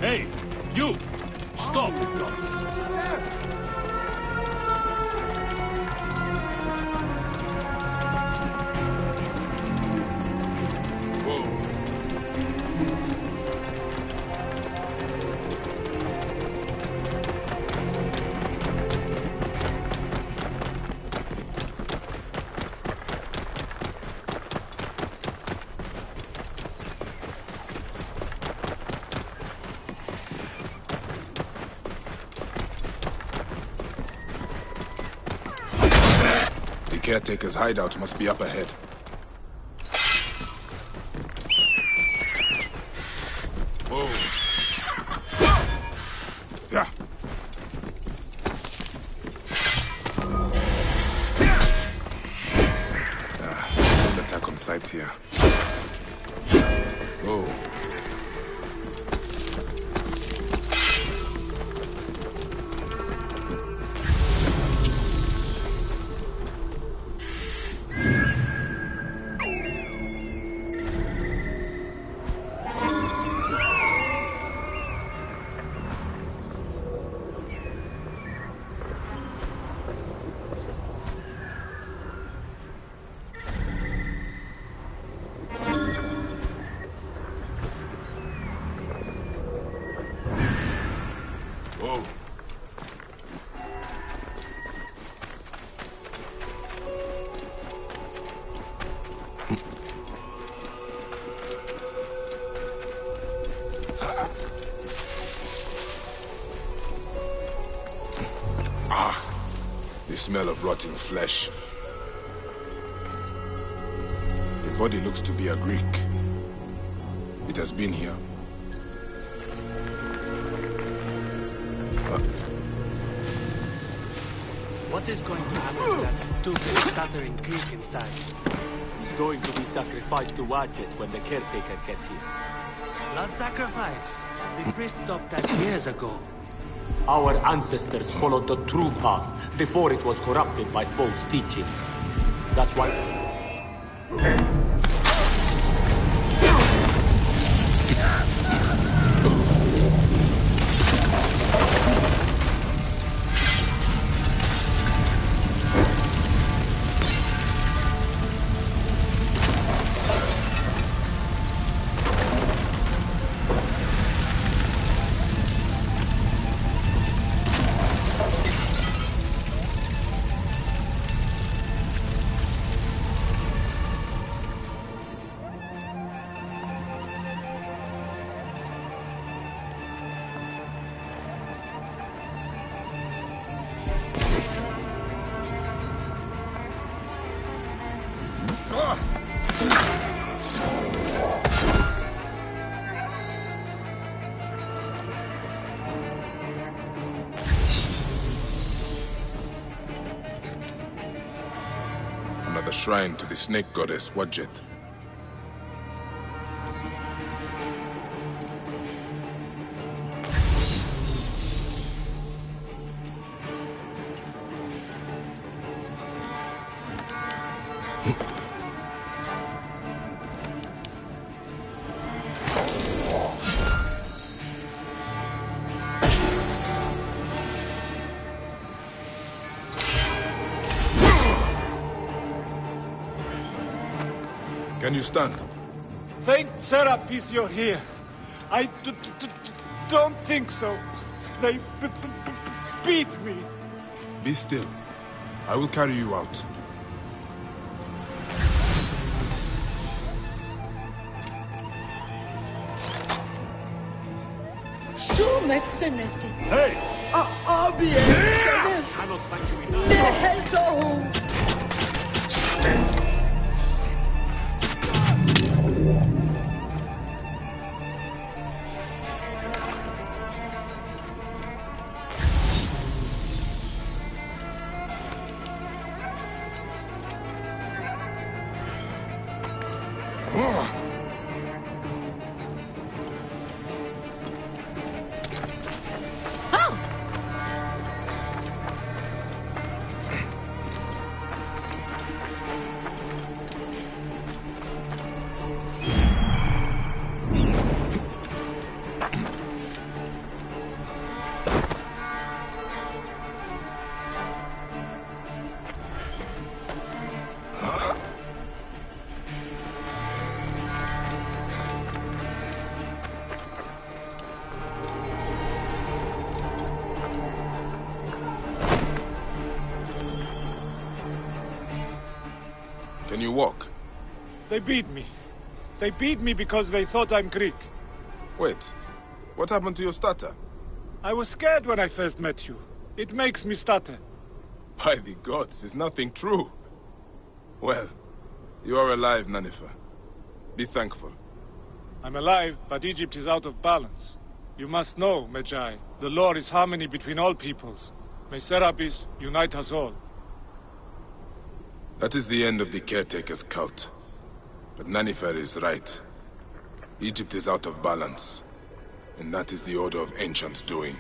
Hey, you! Stop! The caretaker's hideout must be up ahead. Whoa. Yeah. Attack on sight here. Whoa. The smell of rotting flesh. body looks to be a Greek. It has been here. What is going to happen to that stupid, stuttering Greek inside? He's going to be sacrificed to Wadjet when the caretaker gets here. Blood sacrifice? The priest stopped that years ago. Our ancestors followed the true path before it was corrupted by false teaching. That's why... Another shrine to the snake goddess Wadjet. Can you stand? Thank Serapis you're here. I don't think so. They beat me. Be still. I will carry you out. Hey! Cannot thank you enough. Can you walk? They beat me. They beat me because they thought I'm Greek. Wait, what happened to your stutter? I was scared when I first met you. It makes me stutter. By the gods, it's nothing true. Well, you are alive, Nanifer. Be thankful. I'm alive, but Egypt is out of balance. You must know, Medjay, the law is harmony between all peoples. May Serapis unite us all. That is the end of the caretaker's cult. But Nanifer is right. Egypt is out of balance. And that is the order of ancients' doing.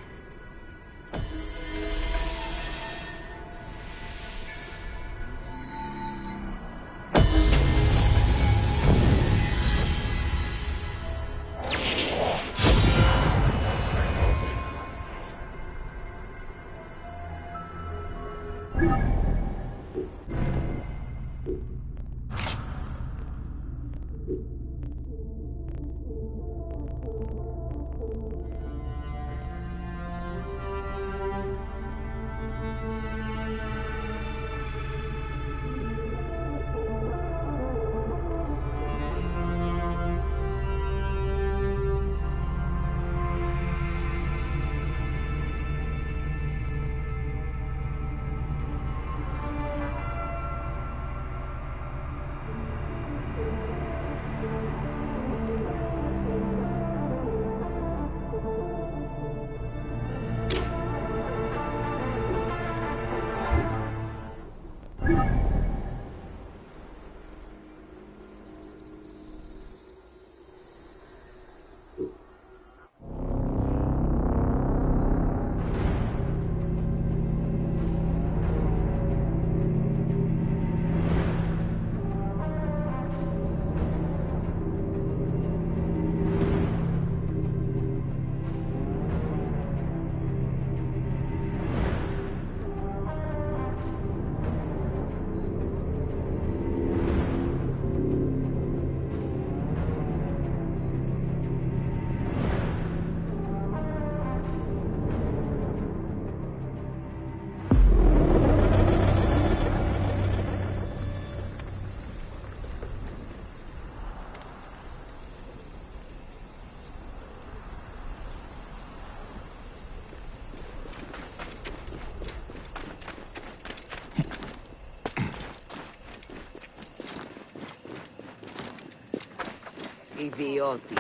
idioti.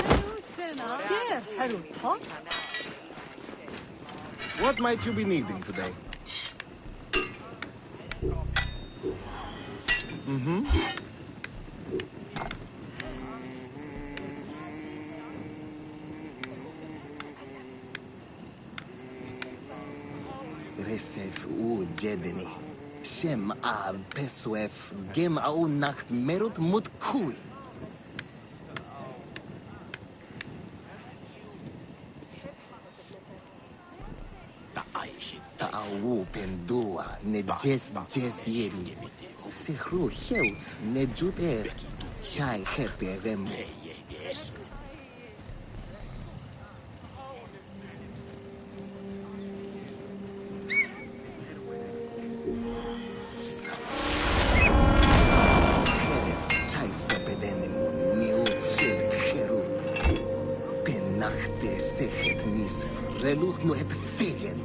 What might you be needing today? Mm-hmm. Resef u jedeni. Shem a peswef gem au nacht merut mut kui. Ta'awu pendua ne jes yeri. Sehru heut ne juter. Chai hepe remu. Reluch no het fegen.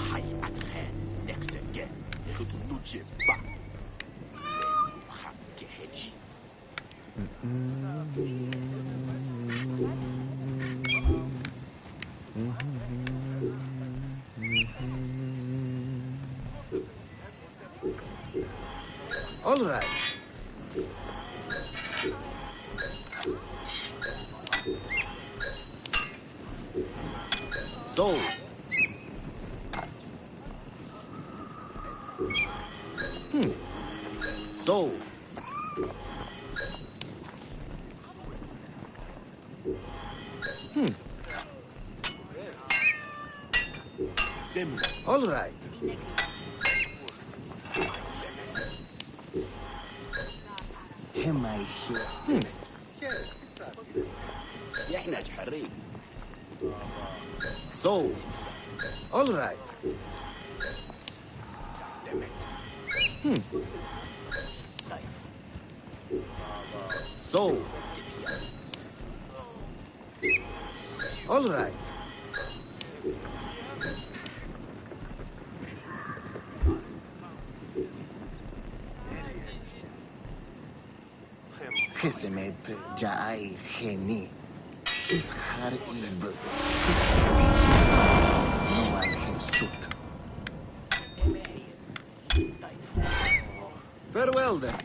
Hai atre nexege. Goed nutje ba. Hakke hedge. All right. So. So. All right. Hemai يحتاج حريق. So. All right. So. All right. Kesemet Jai Heni. Is har ib. No one can shoot. Farewell then.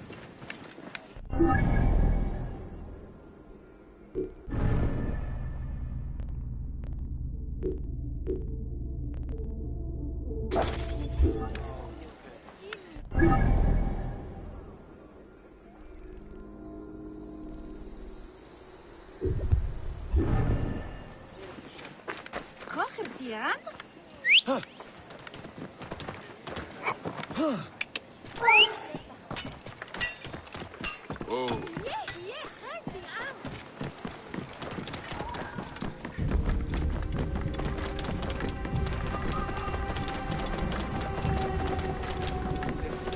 Kocher, Dian? Oh.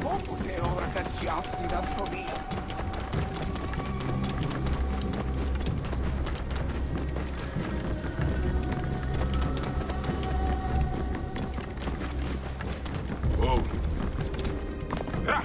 Dopo te ora cacciati da Tobi. Oh. Ah.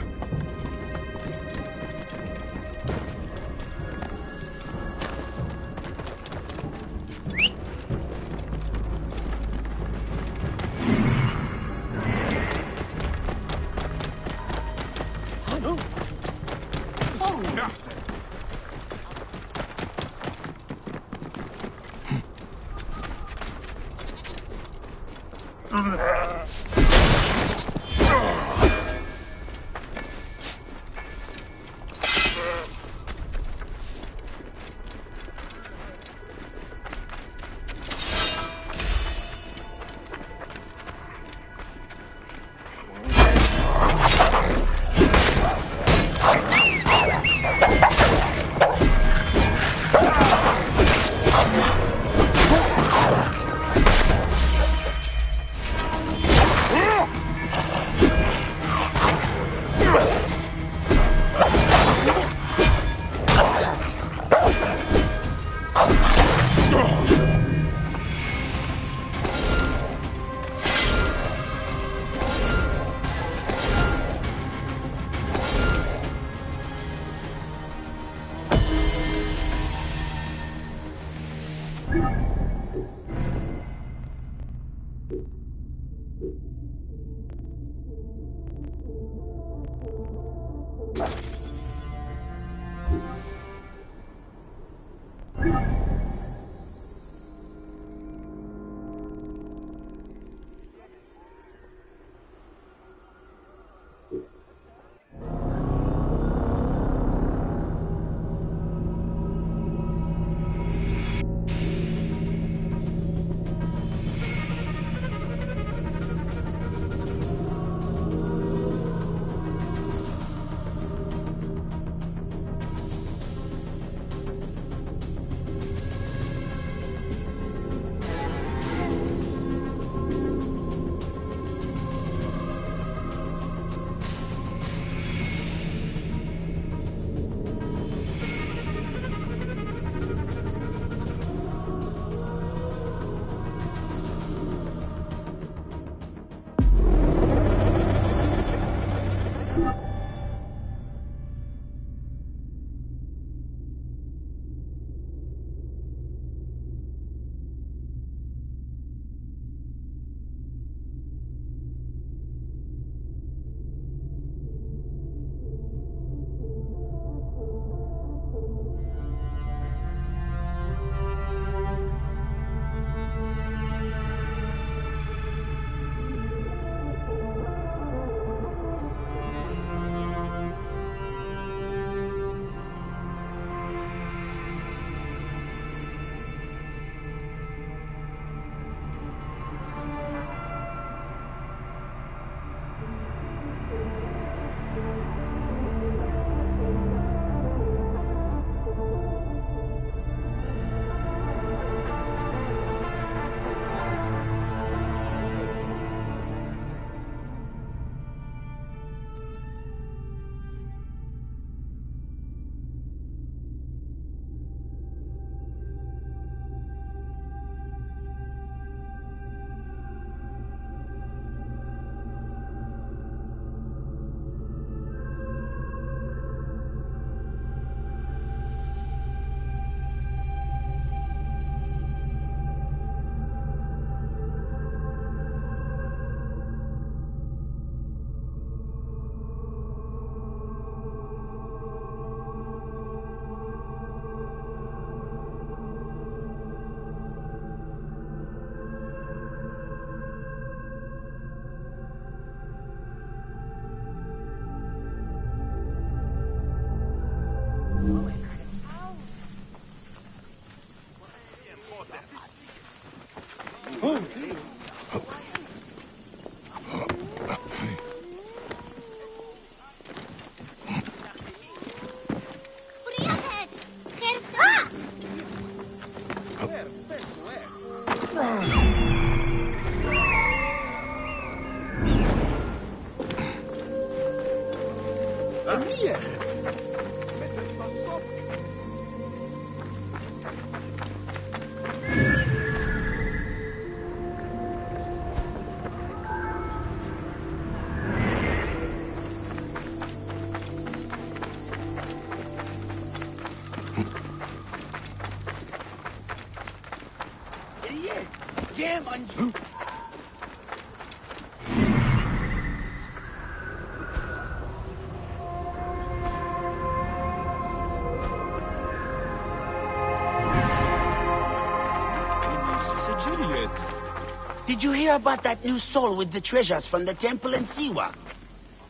Did you hear about that new stall with the treasures from the temple in Siwa?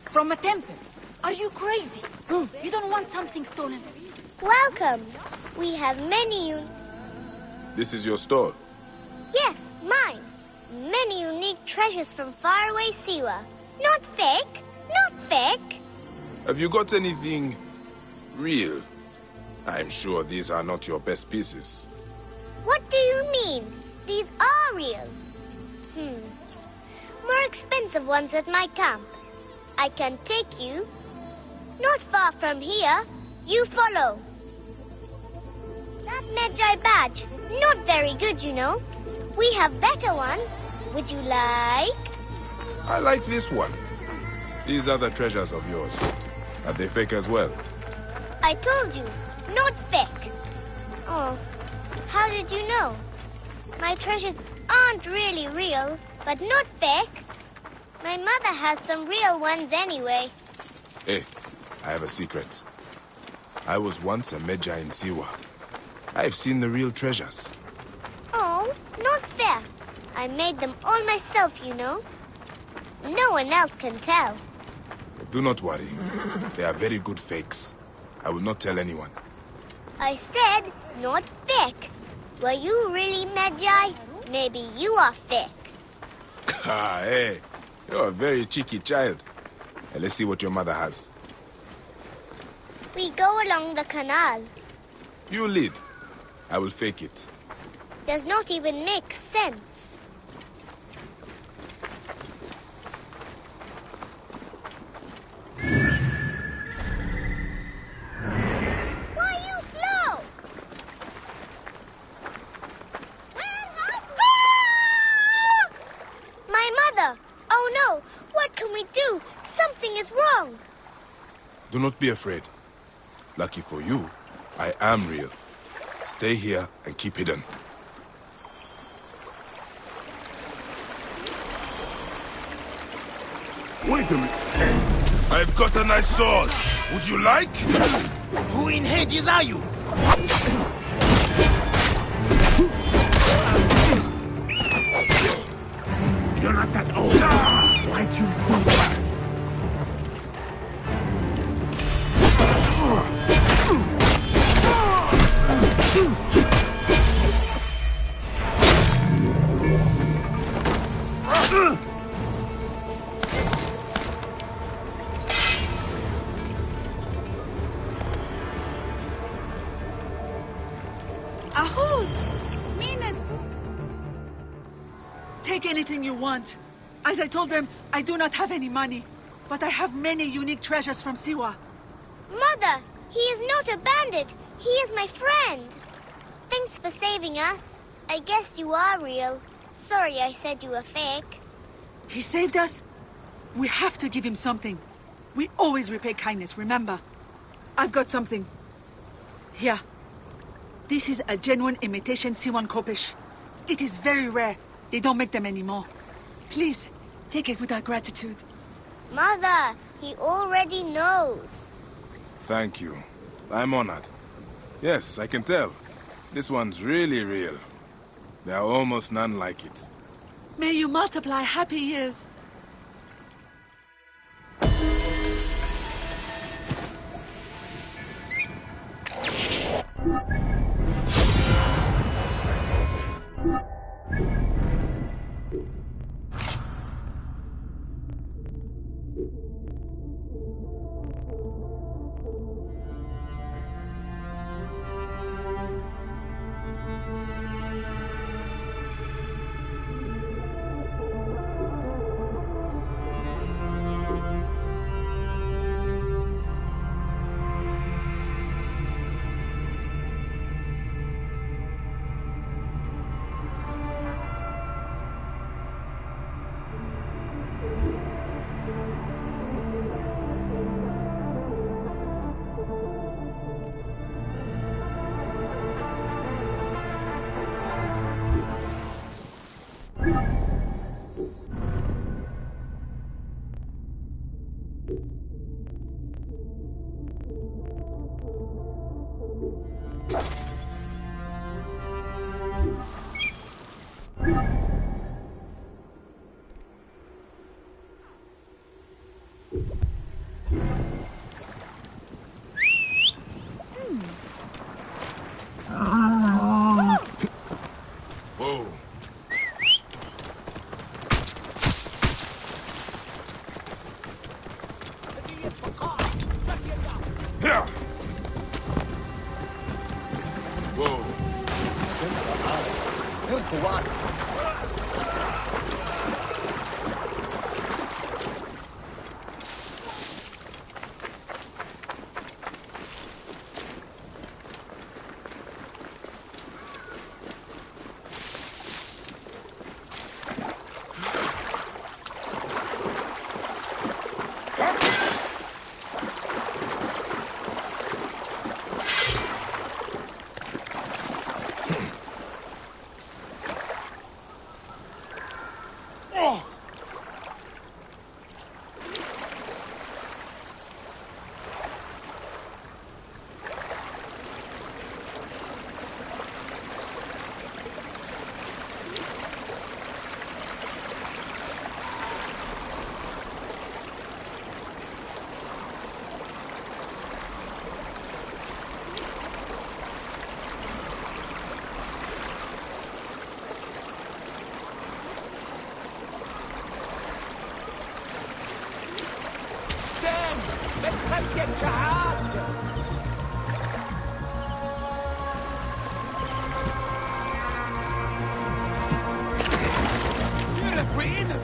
From a temple? Are you crazy? You don't want something stolen. Welcome. We have many This is your store? Yes, mine. Many unique treasures from faraway Siwa. Not fake. Not fake. Have you got anything real? I'm sure these are not your best pieces. What do you mean? These are real. More expensive ones at my camp. I can take you. Not far from here. You follow. That Medjay badge. Not very good, you know. We have better ones. Would you like? I like this one. These are the treasures of yours. Are they fake as well? I told you. Not fake. Oh, how did you know? My treasures aren't really real, but not fake. My mother has some real ones anyway. Hey, I have a secret. I was once a Medjay in Siwa. I've seen the real treasures. Oh, not fair. I made them all myself, you know. No one else can tell. Do not worry. They are very good fakes. I will not tell anyone. I said not fake. Were you really Medjay? Maybe you are fake. Ah, hey. You're a very cheeky child. Hey, let's see what your mother has. We go along the canal. You lead. I will fake it. Does not even make sense. Why are you slow? My mother! Oh no! What can we do? Something is wrong. Do not be afraid. Lucky for you, I am real. Stay here and keep hidden. Wait a minute. I've got a nice sword. Would you like? Who in Hades are you? You're not that old. Why'd you think that? Ahud! Mean take anything you want. As I told them, I do not have any money, but I have many unique treasures from Siwa. Mother, he is not a bandit. He is my friend. Thanks for saving us. I guess you are real. Sorry I said you were fake. He saved us? We have to give him something. We always repay kindness, remember? I've got something. Here. This is a genuine imitation Siwan Kopish. It is very rare. They don't make them anymore. Please, take it with our gratitude. Mother, he already knows. Thank you. I'm honored. Yes, I can tell. This one's really real. There are almost none like it. May you multiply happy years. Whoa. Here. Whoa.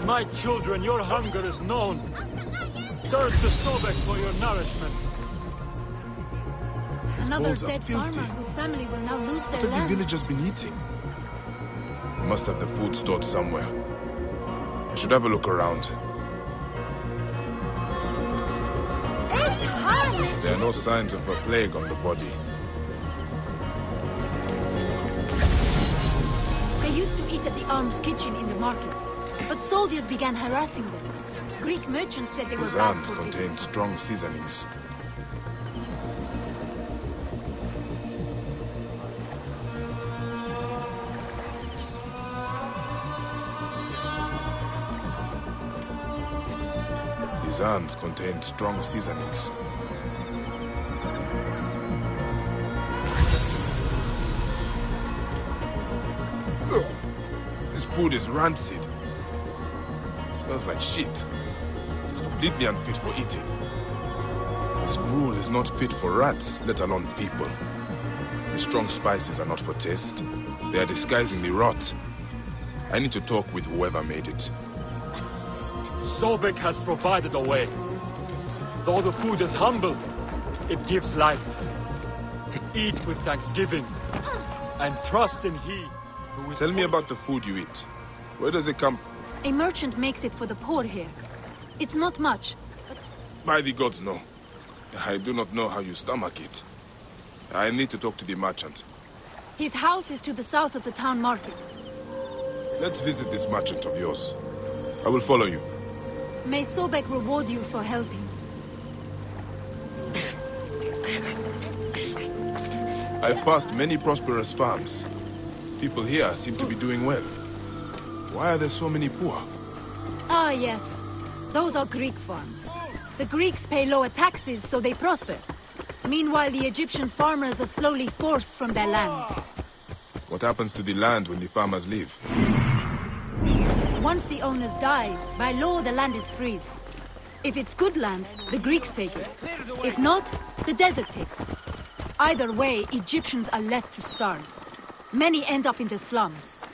My children, your hunger is known. Turn to Sobek for your nourishment. Another Another dead farmer whose family will now lose their What have the land. villagers been eating? We must have the food stored somewhere. I should have a look around. There are no signs of a plague on the body. They used to eat at the arms kitchen in the market, but soldiers began harassing them. Greek merchants said they were These bad ants for contain business. strong seasonings. These ants contain strong seasonings. Ugh. This food is rancid. It smells like shit. It's completely unfit for eating. This gruel is not fit for rats, let alone people. The strong spices are not for taste. They are disguising the rot. I need to talk with whoever made it. Sobek has provided a way. Though the food is humble, it gives life. Eat with thanksgiving, and trust in He who is... Tell me about the food you eat. Where does it come from? A merchant makes it for the poor here. It's not much. By the gods, no. I do not know how you stomach it. I need to talk to the merchant. His house is to the south of the town market. Let's visit this merchant of yours. I will follow you. May Sobek reward you for helping. I've passed many prosperous farms. People here seem to be doing well. Why are there so many poor? Ah, yes. Those are Greek farms. The Greeks pay lower taxes, so they prosper. Meanwhile, the Egyptian farmers are slowly forced from their lands. What happens to the land when the farmers leave? Once the owners die, by law the land is freed. If it's good land, the Greeks take it. If not, the desert takes it. Either way, Egyptians are left to starve. Many end up in the slums.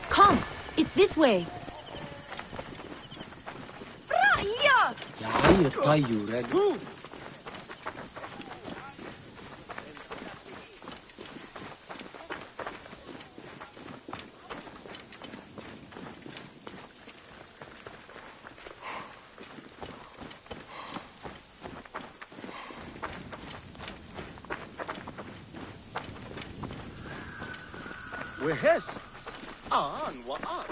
Come, it's this way. وهس وآن.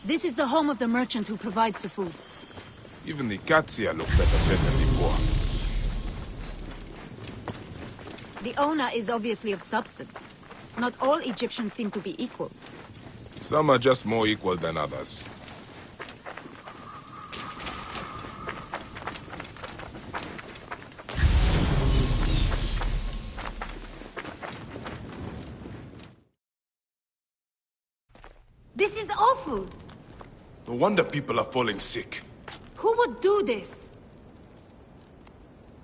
This is the home of the merchant who provides the food. Even the cats here look better fed than the poor. The owner is obviously of substance. Not all Egyptians seem to be equal. Some are just more equal than others. This is awful! No wonder people are falling sick. Who would do this?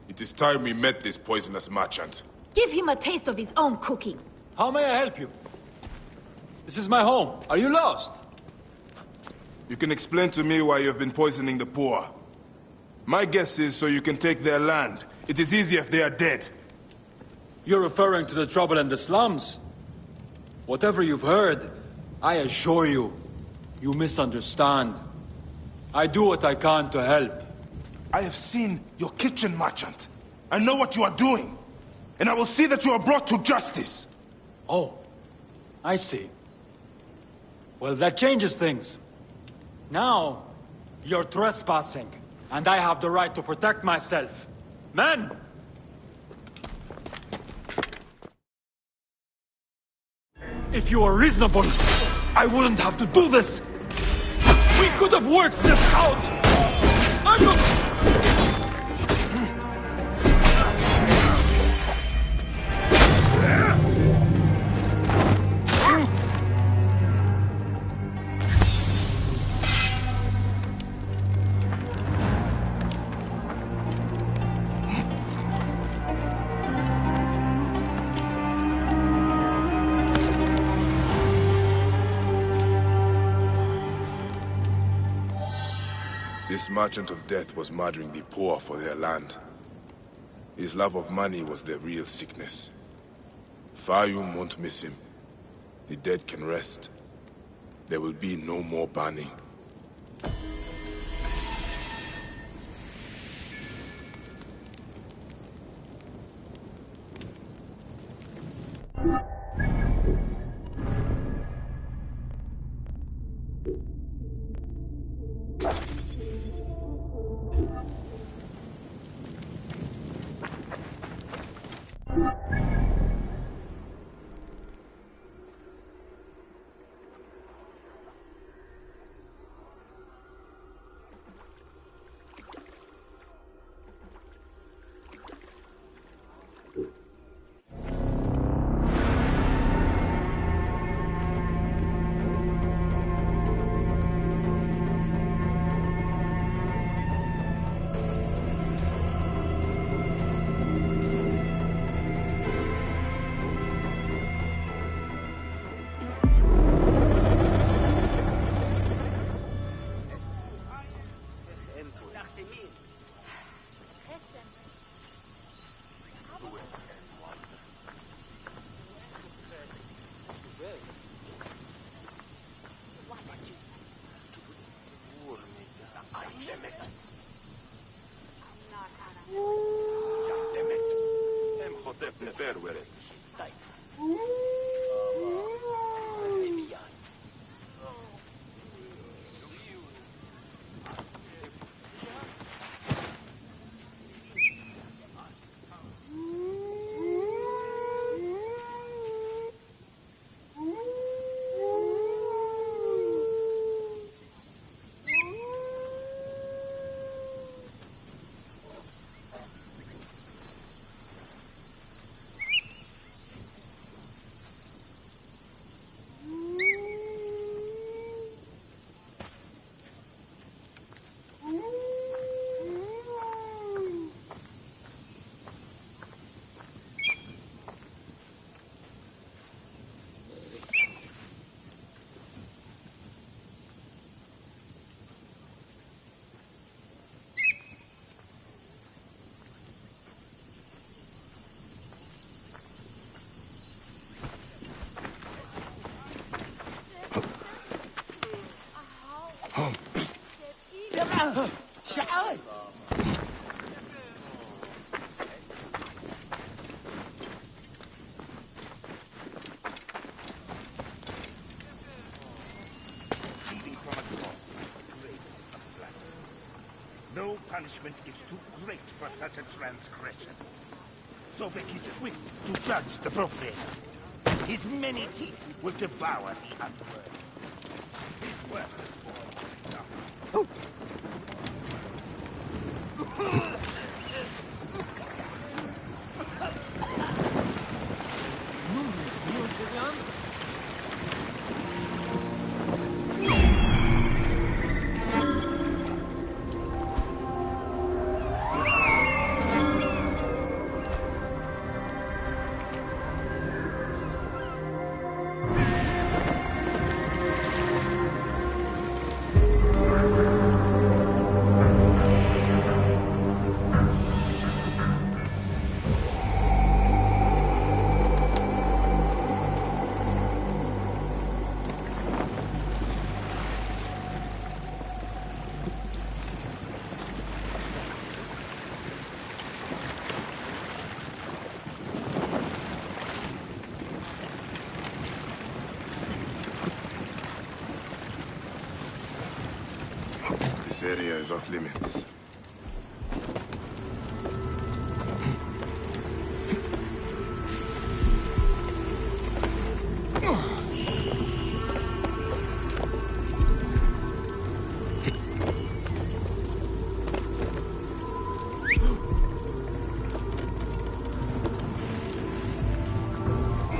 It is time we met this poisonous merchant. Give him a taste of his own cooking. How may I help you? This is my home. Are you lost? You can explain to me why you have been poisoning the poor. My guess is so you can take their land. It is easier if they are dead. You're referring to the trouble in the slums? Whatever you've heard, I assure you, you misunderstand. I do what I can to help. I have seen your kitchen, merchant. I know what you are doing. And I will see that you are brought to justice. Oh, I see. Well, that changes things. Now, you're trespassing, and I have the right to protect myself. Men! If you were reasonable, I wouldn't have to do this! We could have worked this out! I'm not... This merchant of death was murdering the poor for their land. His love of money was their real sickness. Fayum won't miss him. The dead can rest. There will be no more burning. شعال No punishment is too great for such a transgression. Sobek is swift to judge the profaners. His many teeth will devour the unworthy. His work is for This area is off limits.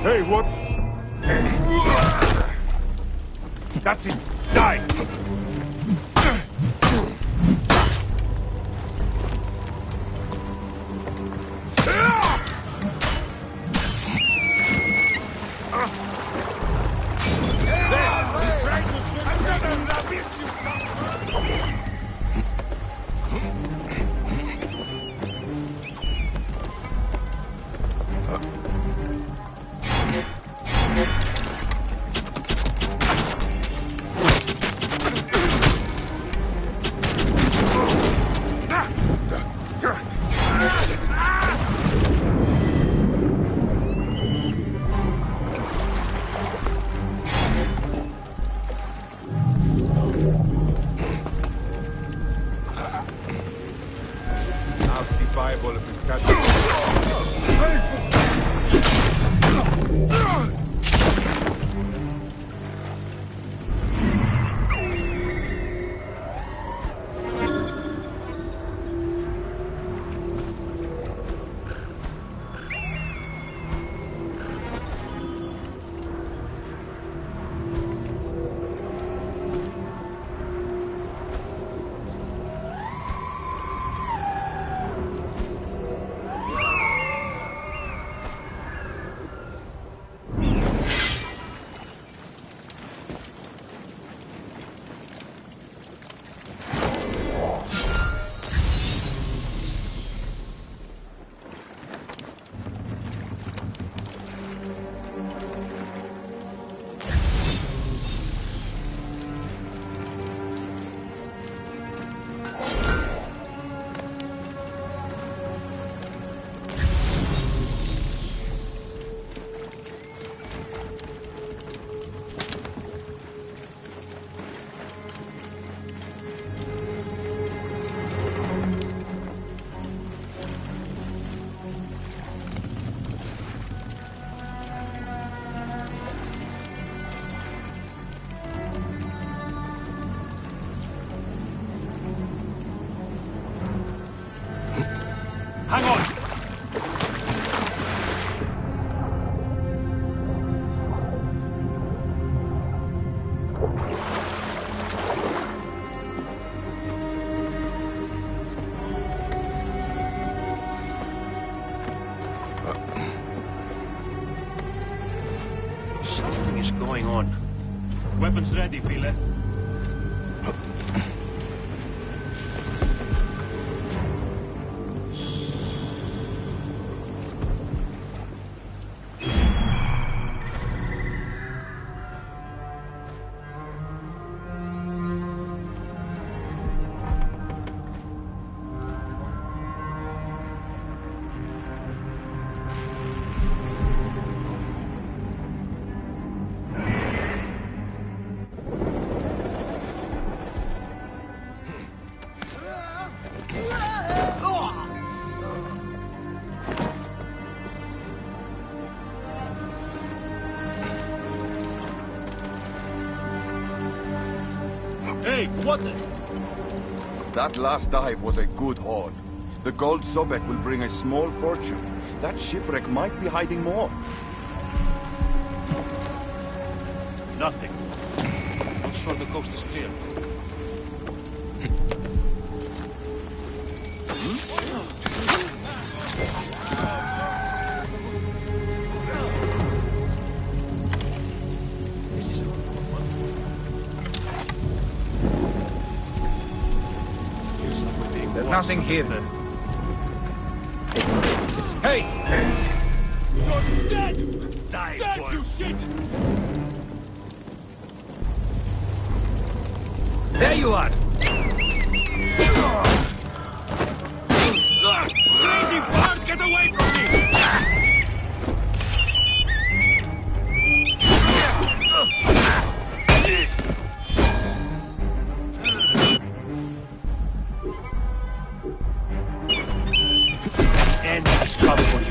Hey, what? That's it. Die! Bible if it catches. Hang on! Something is going on. Weapons ready, File. Hey, what the? That last dive was a good haul. The gold Sobek will bring a small fortune. That shipwreck might be hiding more. Nothing. Not sure the coast is clear. There's nothing here. Hey! You're dead! Die, dead, boy. You shit! There you are! Crazy bird, get away from me! And it's come for you.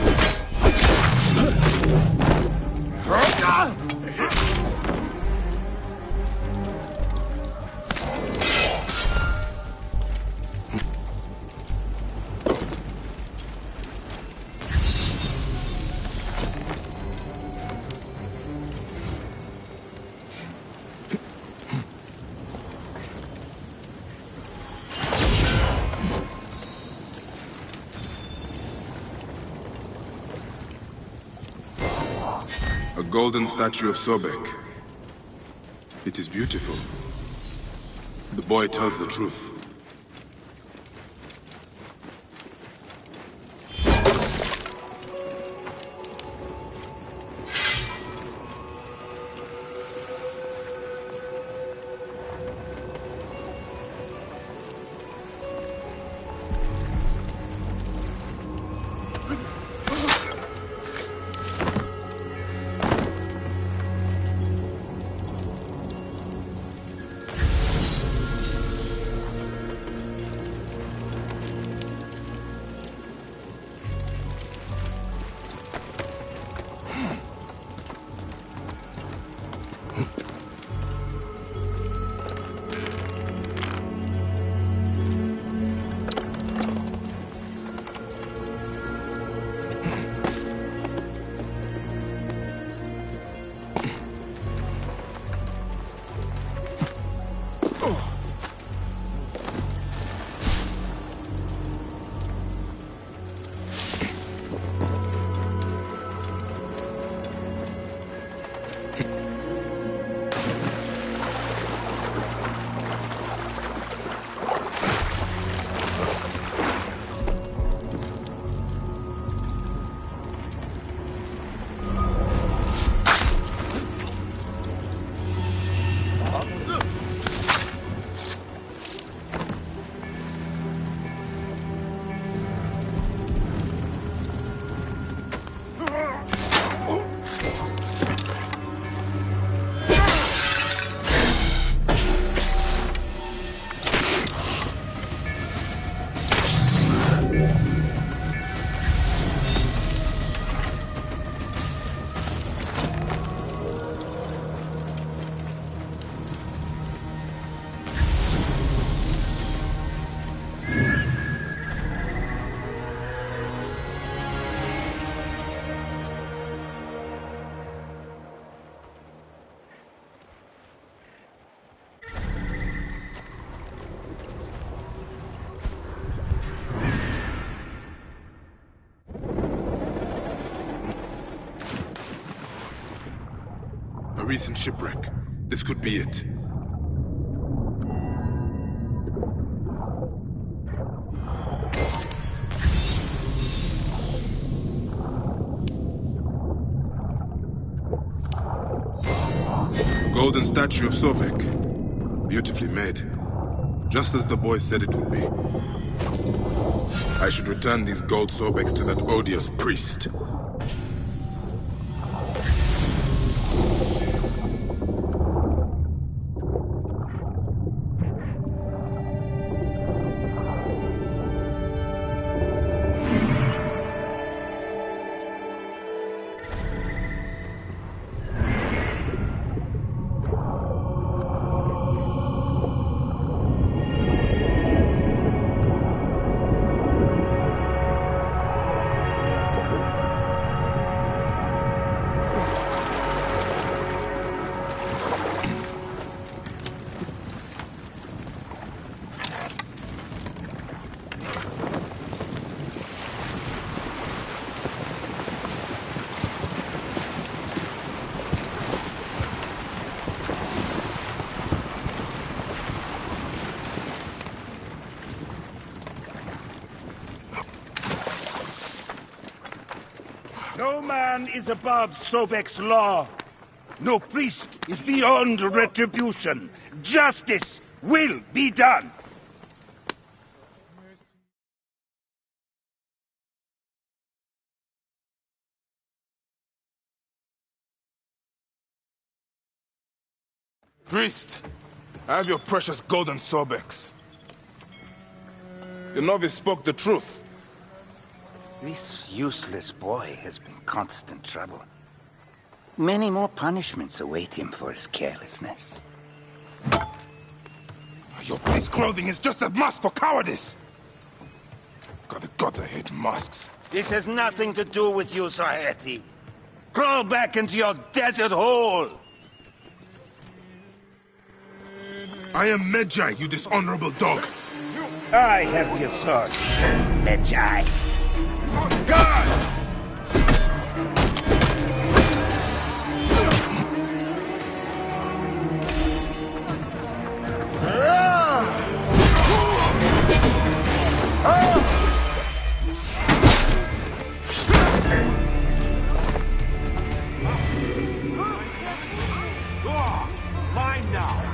A golden statue of Sobek. It is beautiful. The boy tells the truth. recent shipwreck. This could be it. Golden statue of Sobek. Beautifully made. Just as the boy said it would be. I should return these gold Sobeks to that odious priest. No man is above Sobek's law. No priest is beyond retribution. Justice will be done. Priest, I have your precious golden Sobeks. The novice spoke the truth. This useless boy has been constant trouble. Many more punishments await him for his carelessness. Your priest clothing is just a mask for cowardice! God, the gods, I hate masks. This has nothing to do with you, Saheti. Crawl back into your desert hole! I am Medjay, you dishonorable dog. I have your sword, Medjay. God! Mine now.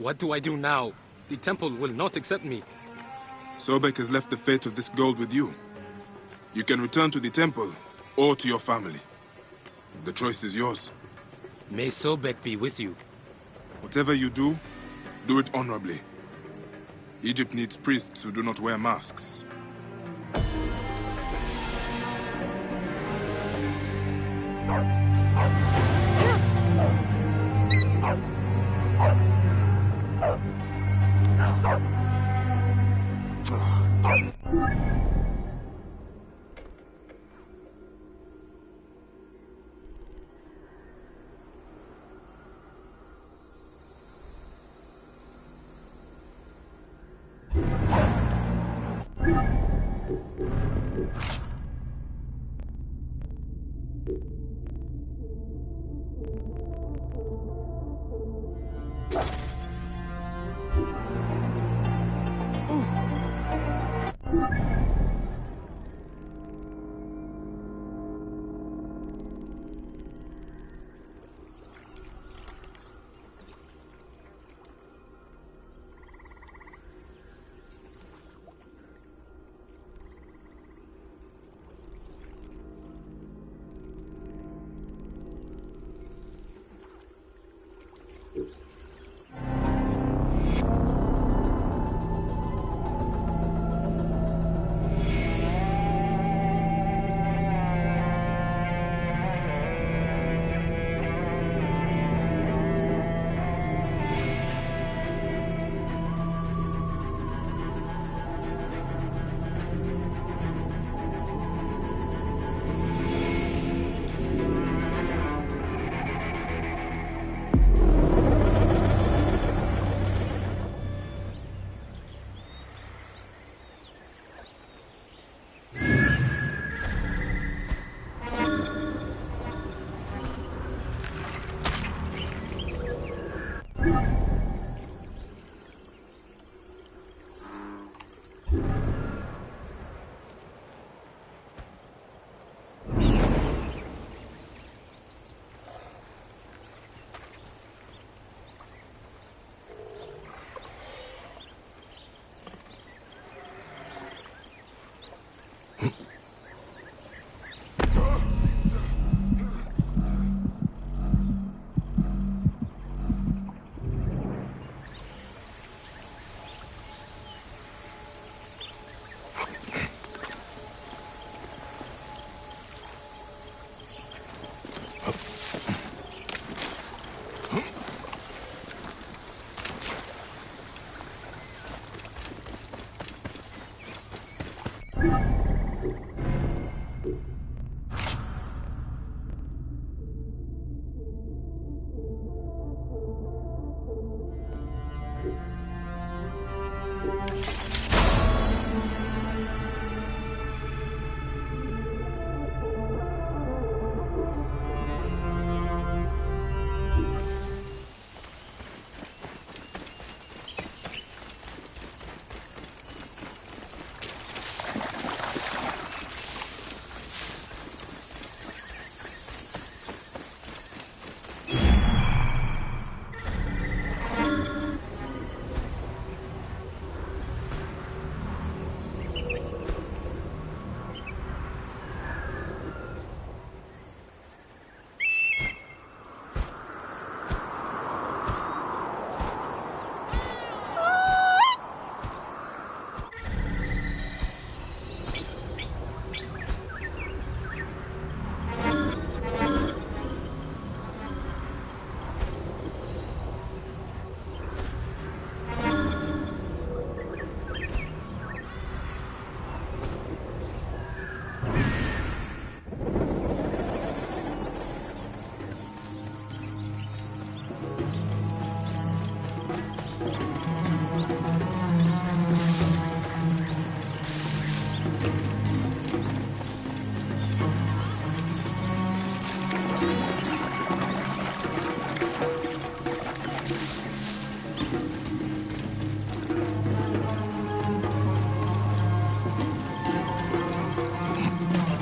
What do I do now? The temple will not accept me. Sobek has left the fate of this gold with you. You can return to the temple, or to your family. The choice is yours. May Sobek be with you. Whatever you do, do it honorably. Egypt needs priests who do not wear masks.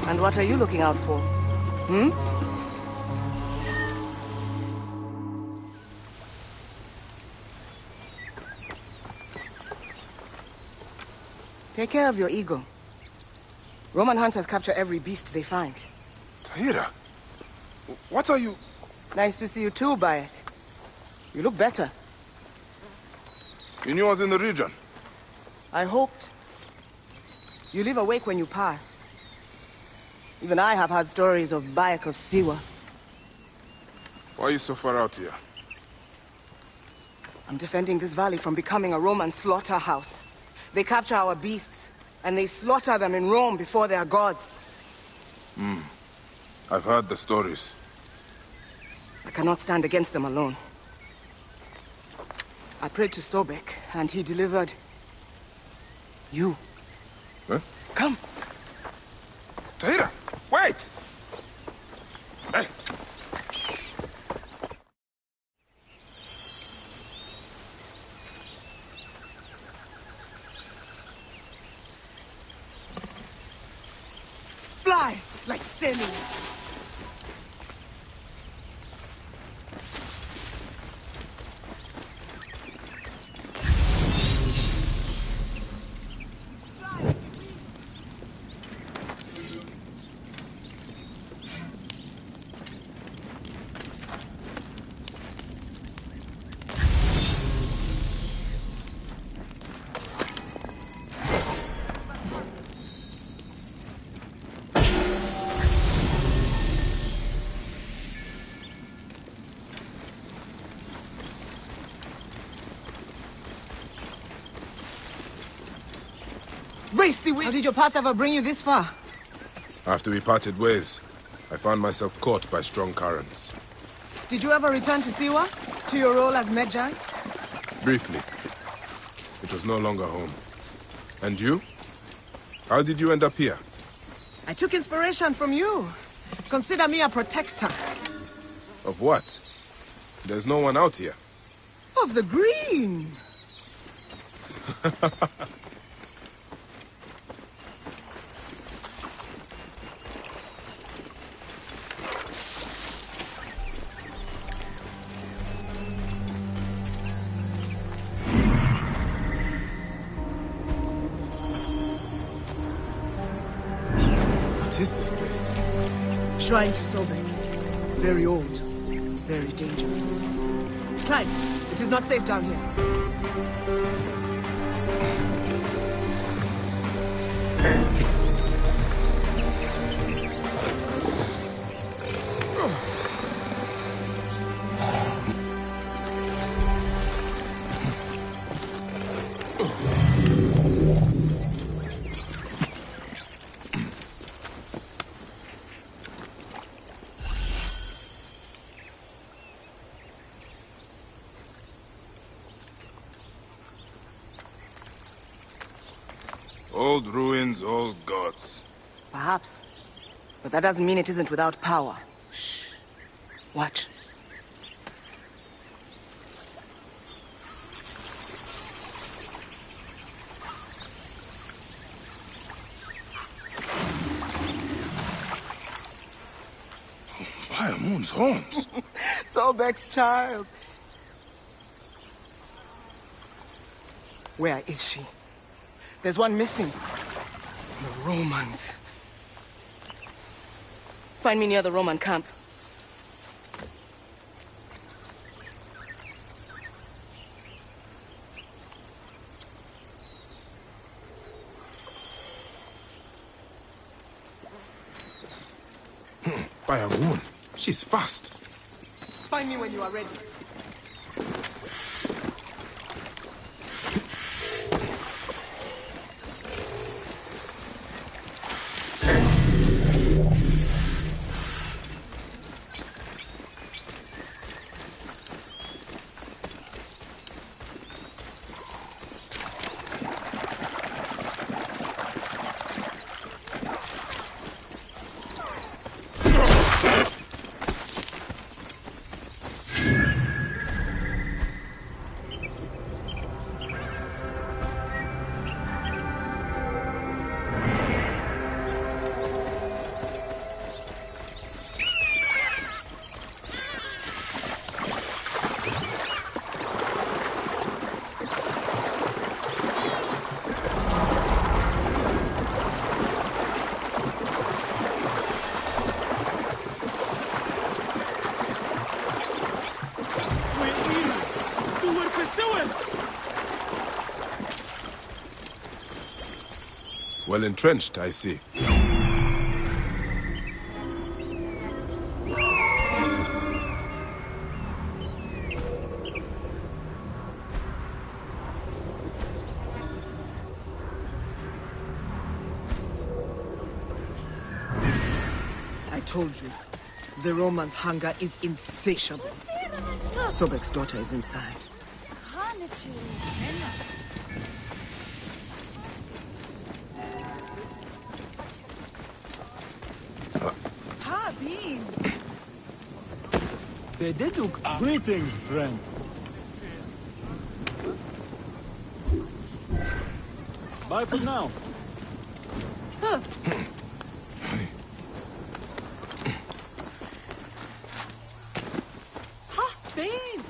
And what are you looking out for? Hmm? Take care of your ego. Roman hunters capture every beast they find. Tahira, what are you... Nice to see you too, Bayek. You look better. You knew I was in the region? I hoped. You live awake when you pass. Even I have heard stories of Bayek of Siwa. Why are you so far out here? I'm defending this valley from becoming a Roman slaughterhouse. They capture our beasts, and they slaughter them in Rome before their gods. I've heard the stories. I cannot stand against them alone. I prayed to Sobek, and he delivered... you. Huh? Come. Tahira, wait! Hey! Fly like sailing. How did your path ever bring you this far? After we parted ways, I found myself caught by strong currents. Did you ever return to Siwa? To your role as Medjay? Briefly. It was no longer home. And you? How did you end up here? I took inspiration from you. Consider me a protector. Of what? There's no one out here. Of the green. What is this place? Shrine to Sobek. Very old. Very dangerous. Climb. It is not safe down here. Old ruins, old gods. Perhaps. But that doesn't mean it isn't without power. Shh. Watch. Bayamun's horns. Sobek's child. Where is she? There's one missing. The Romans. Find me near the Roman camp. Bayamun, she's fast. Find me when you are ready. Well entrenched, I see. I told you, the Romans' hunger is insatiable. Sobek's daughter is inside. Greetings, friend. Bye for now. Bane!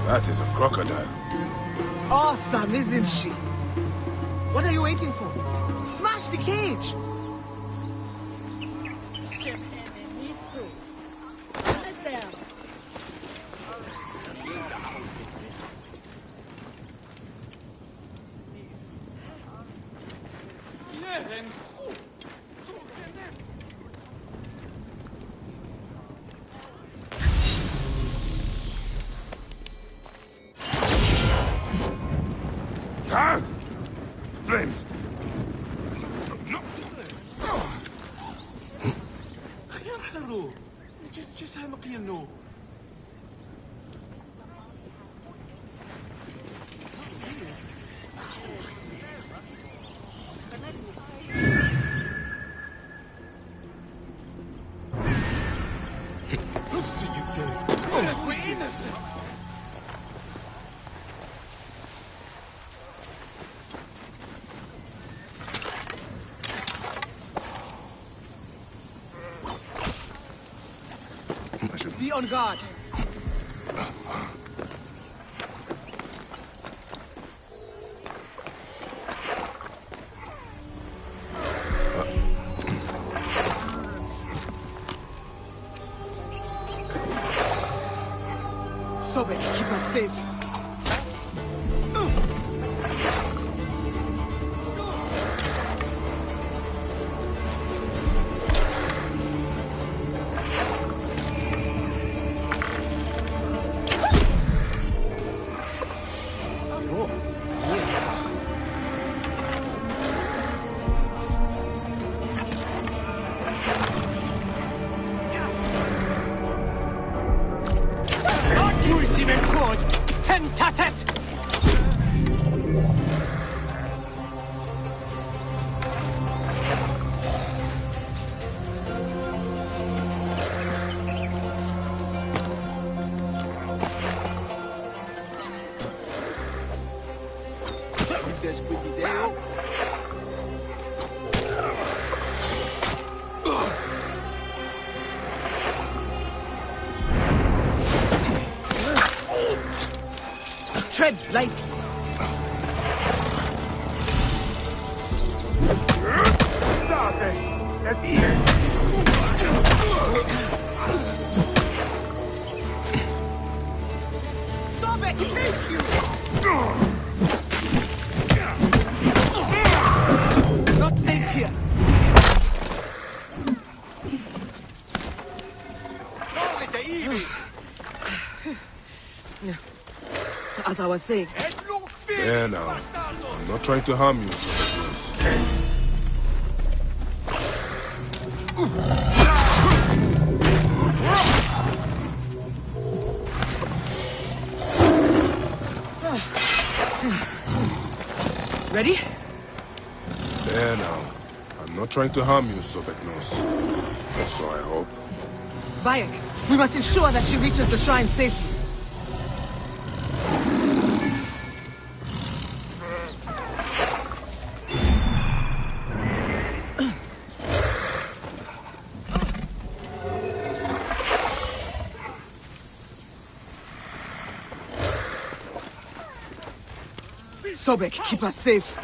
That is a crocodile. Awesome, isn't she? What are you waiting for? Smash the cage! Flames! Just how much you know. Let's see you get it. We're innocent. Be on guard. Sobek, keep us safe. Ultimate code! Tentaset! Tread lightly. Stop it! At the end. Sobek, thank you! Not safe here. As I was saying. There now. I'm not trying to harm you, Sobek. Ready? There now. I'm not trying to harm you, Sobeknos. So I hope. Bayek, we must ensure that she reaches the shrine safely. Sobek, keep us safe.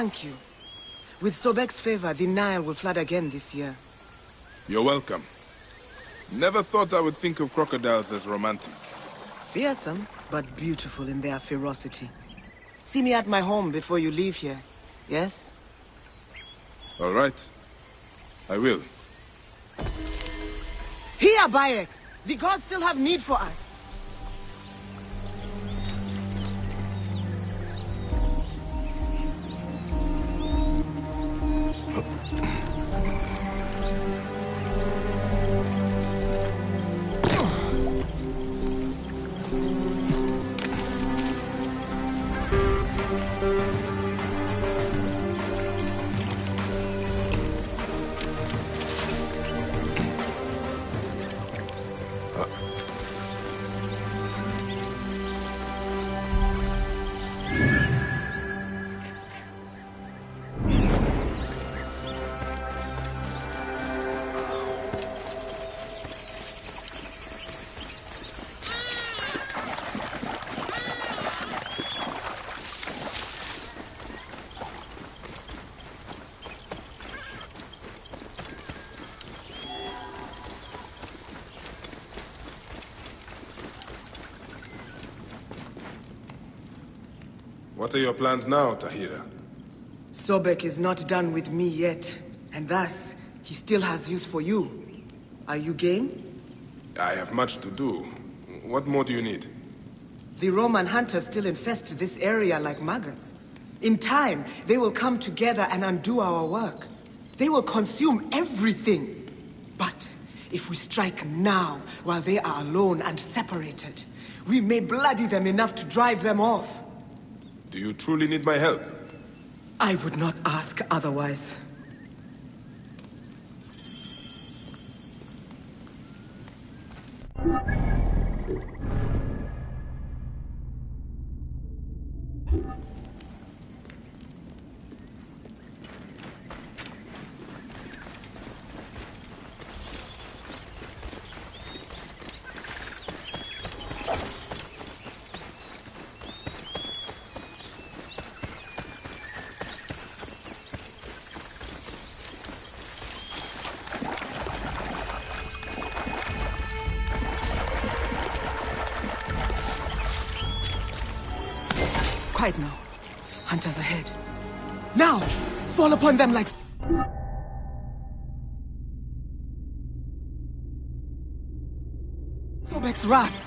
Thank you. With Sobek's favor, the Nile will flood again this year. You're welcome. Never thought I would think of crocodiles as romantic. Fearsome, but beautiful in their ferocity. See me at my home before you leave here, yes? All right. I will. Here, Bayek! The gods still have need for us. What are your plans now, Tahira? Sobek is not done with me yet, and thus, he still has use for you. Are you game? I have much to do. What more do you need? The Roman hunters still infest this area like maggots. In time, they will come together and undo our work. They will consume everything. But if we strike now, while they are alone and separated, we may bloody them enough to drive them off. Do you truly need my help? I would not ask otherwise. Quiet now. Hunters ahead. Now! Fall upon them like... Sobek's wrath!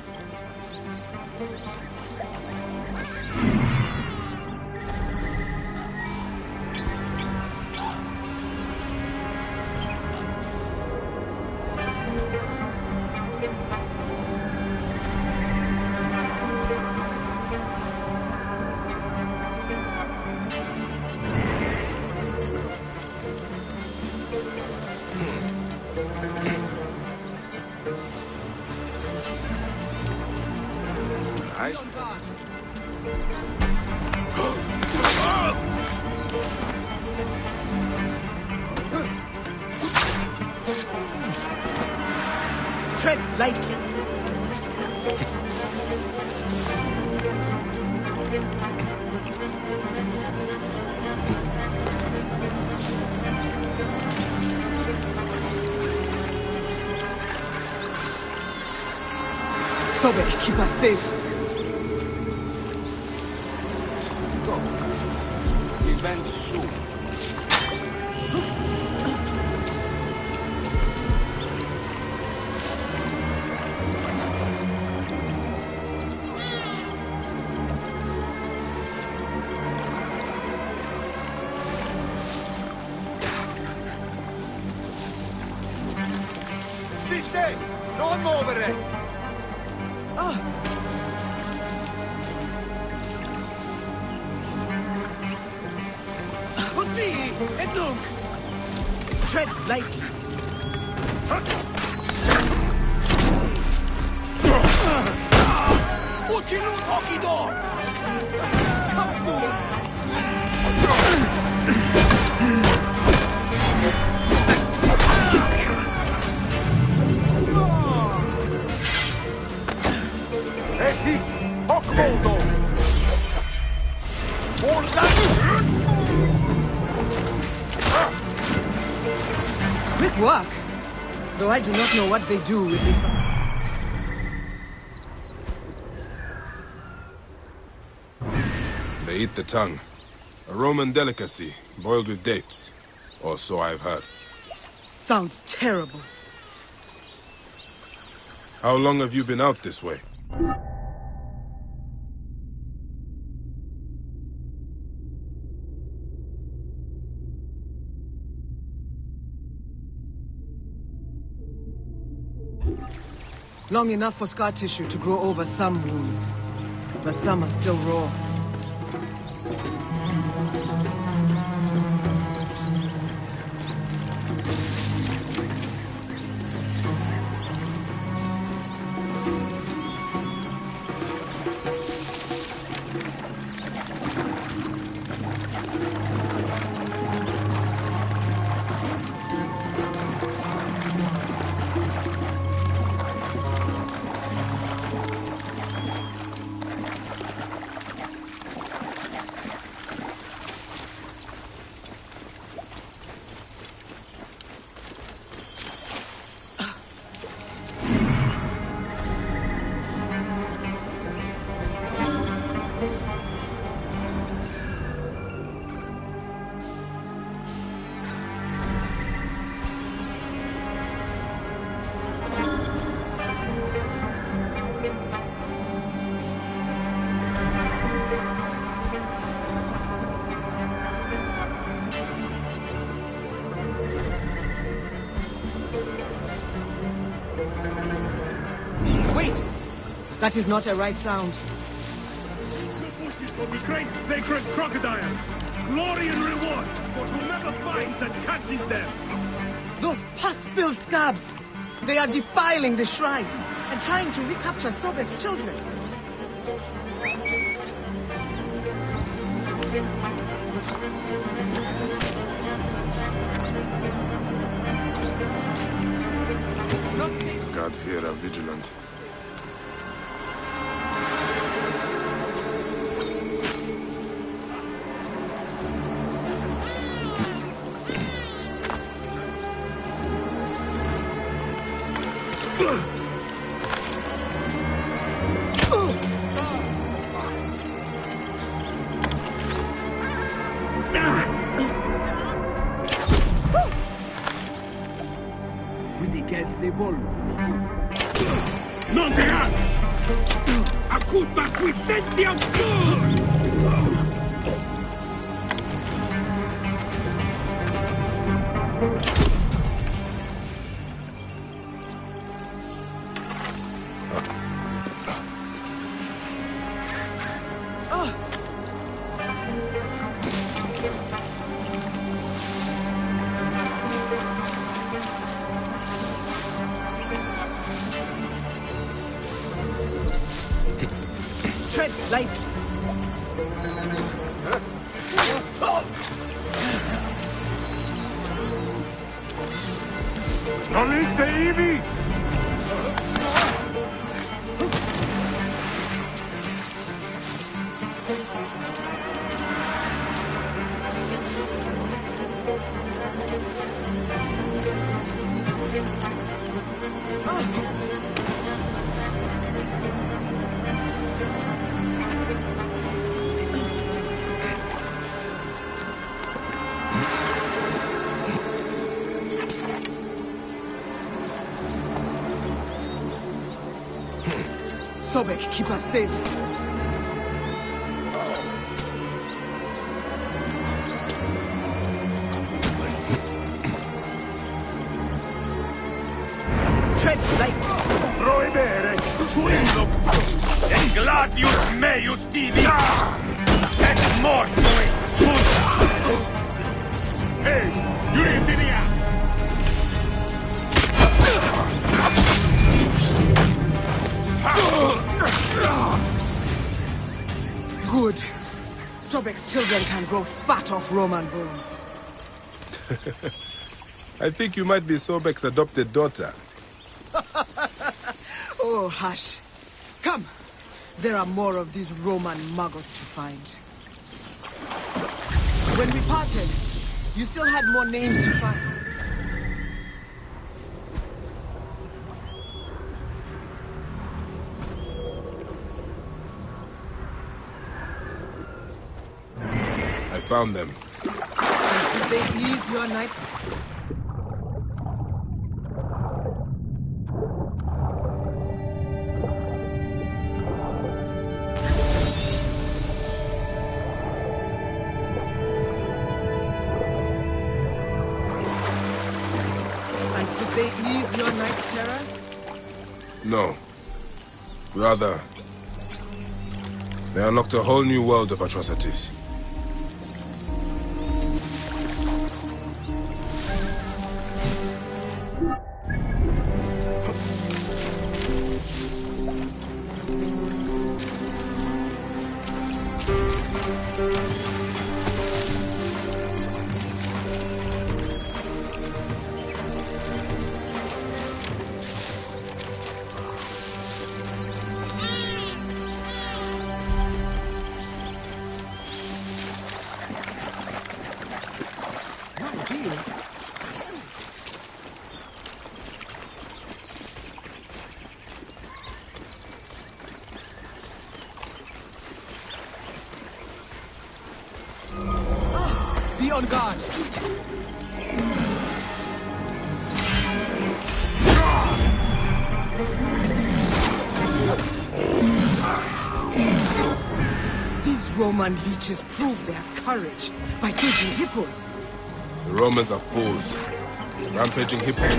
Tread lightly. Sobek, keep us safe. Go. Revenge soon. Stay! Non muovere! Così! E dunque! Tread lightly. Uccido Tokido! Come forward! Eti! Okmodo! Quick work! Though I do not know what they do with the... They eat the tongue. A Roman delicacy, boiled with dates. Or so I've heard. Sounds terrible. How long have you been out this way? Long enough for scar tissue to grow over some wounds. But some are still raw. That is not a right sound. For the great sacred crocodile, glory and reward for whomever finds and catches them. Those pus-filled scabs! They are defiling the shrine and trying to recapture Sobek's children. Guards here are vigilant. Non te ha! Acuta qui senti ancora! Tread light. Non li sei. Sobek, keep us safe. Tread light. Proibere, quello, e gladius meius divi, et morso e sulta. Ehi, Giuridinia! Good. Sobek's children can grow fat off Roman bones. I think you might be Sobek's adopted daughter. Oh, hush. Come. There are more of these Roman maggots to find. When we parted, you still had more names to find. I found them. Did they ease your night? And did they ease your night terrors? No. Rather, they unlocked a whole new world of atrocities. Be on guard. These Roman leeches prove their courage by taking hippos. The Romans are fools. Rampaging hippos.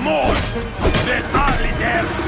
more! They're hardly there!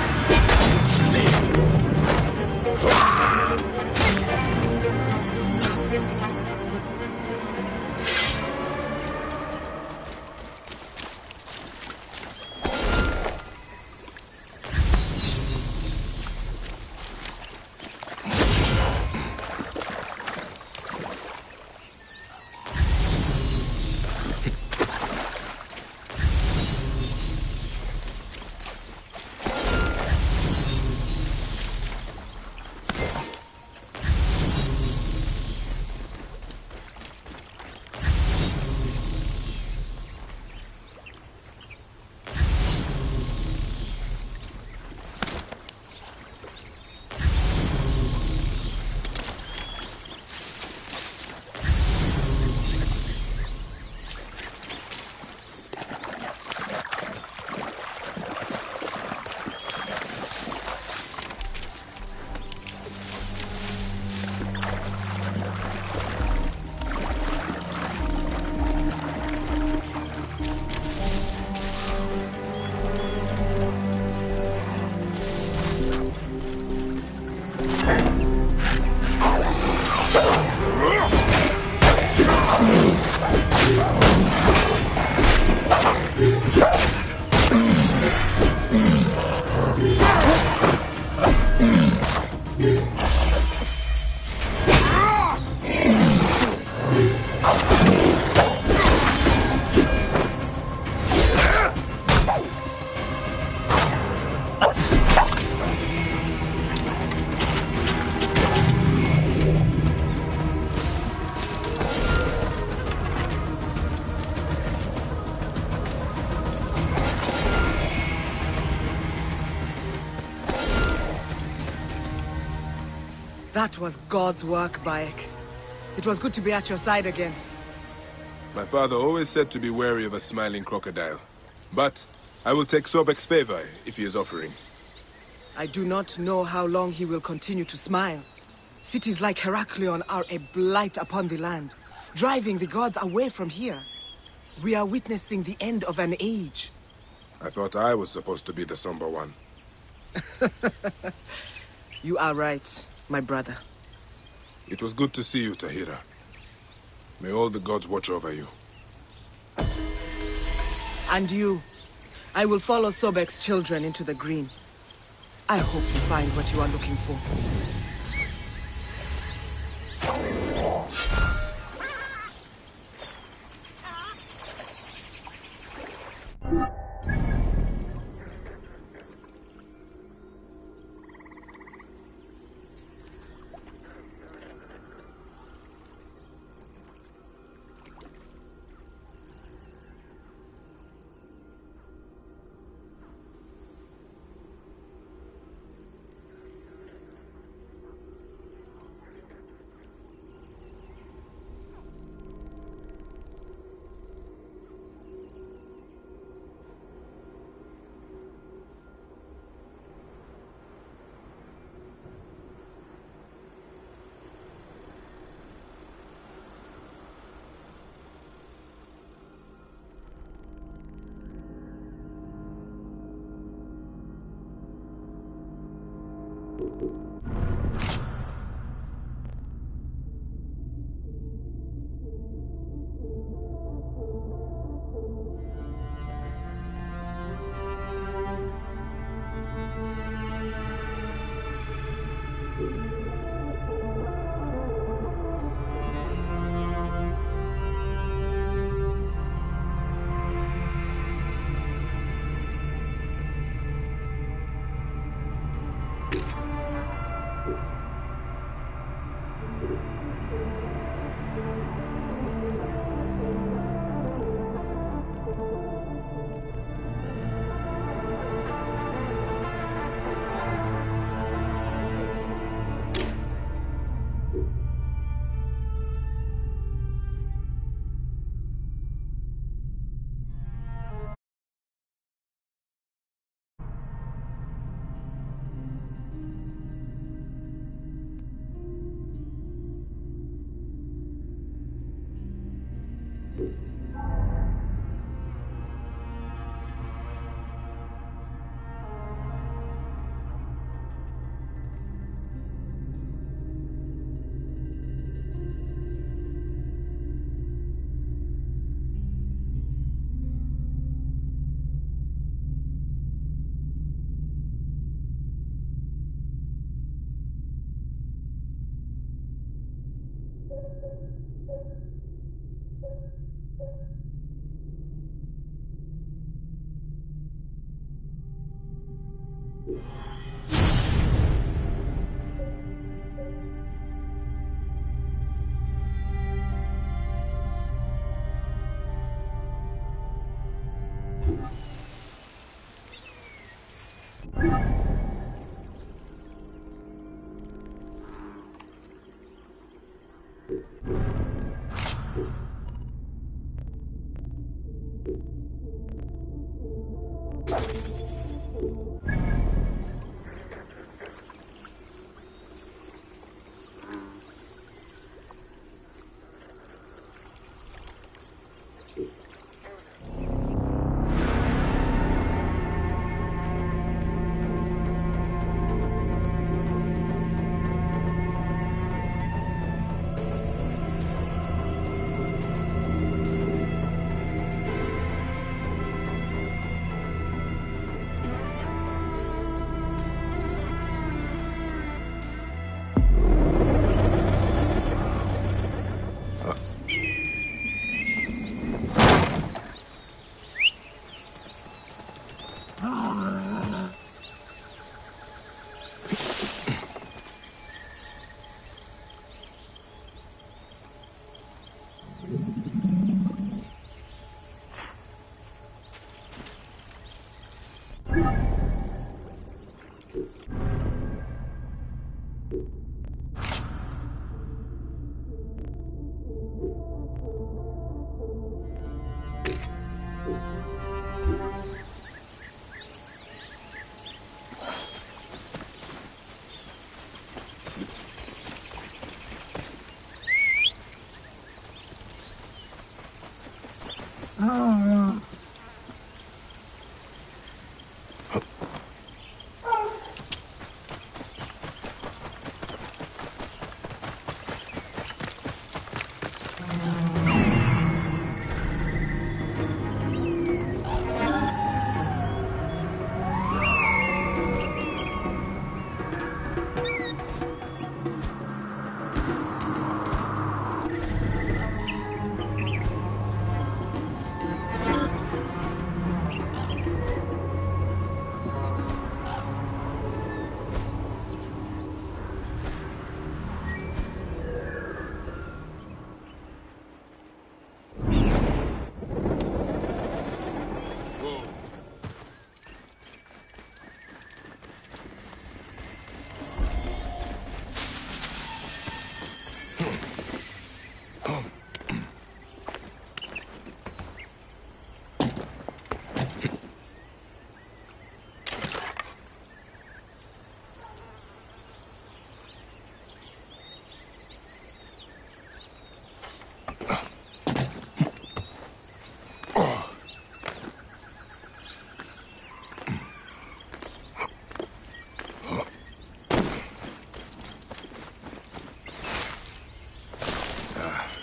That was God's work, Bayek. It was good to be at your side again. My father always said to be wary of a smiling crocodile. But I will take Sobek's favor if he is offering. I do not know how long he will continue to smile. Cities like Heraklion are a blight upon the land, driving the gods away from here. We are witnessing the end of an age. I thought I was supposed to be the somber one. You are right, my brother. It was good to see you, Tahira. May all the gods watch over you. And you. I will follow Sobek's children into the green. I hope you find what you are looking for.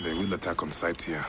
They will attack on sight here.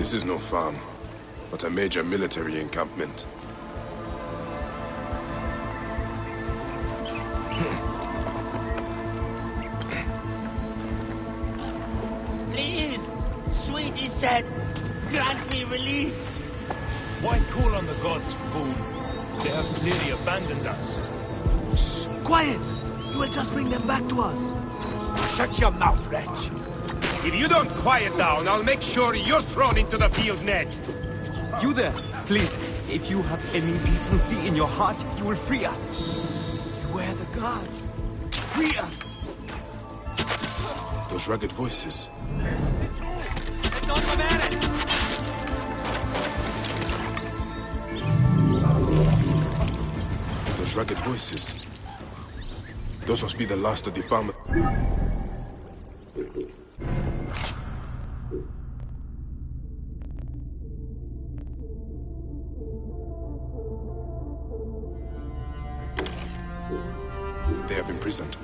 This is no farm, but a major military encampment. said, grant me release. Why call on the gods, fool? They have clearly abandoned us. Shh! Quiet! You will just bring them back to us. Shut your mouth, wretch. If you don't quiet down, I'll make sure you're thrown into the field next. You there, please. If you have any decency in your heart, you will free us. Beware the gods. Free us. Those ragged voices. Those ragged voices. Those must be the last of the farmer. They have imprisoned.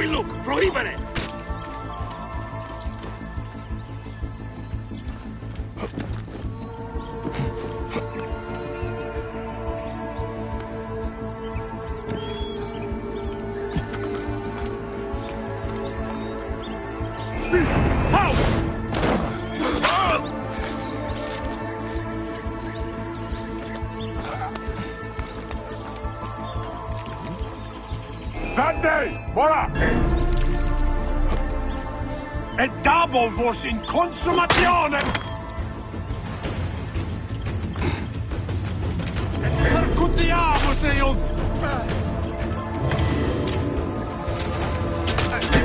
Look, prohibere! E dabo vos in consumationem! Et percutiamus eum!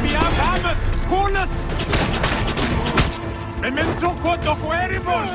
Viam hamus, hunus! Memento quod doqueribus!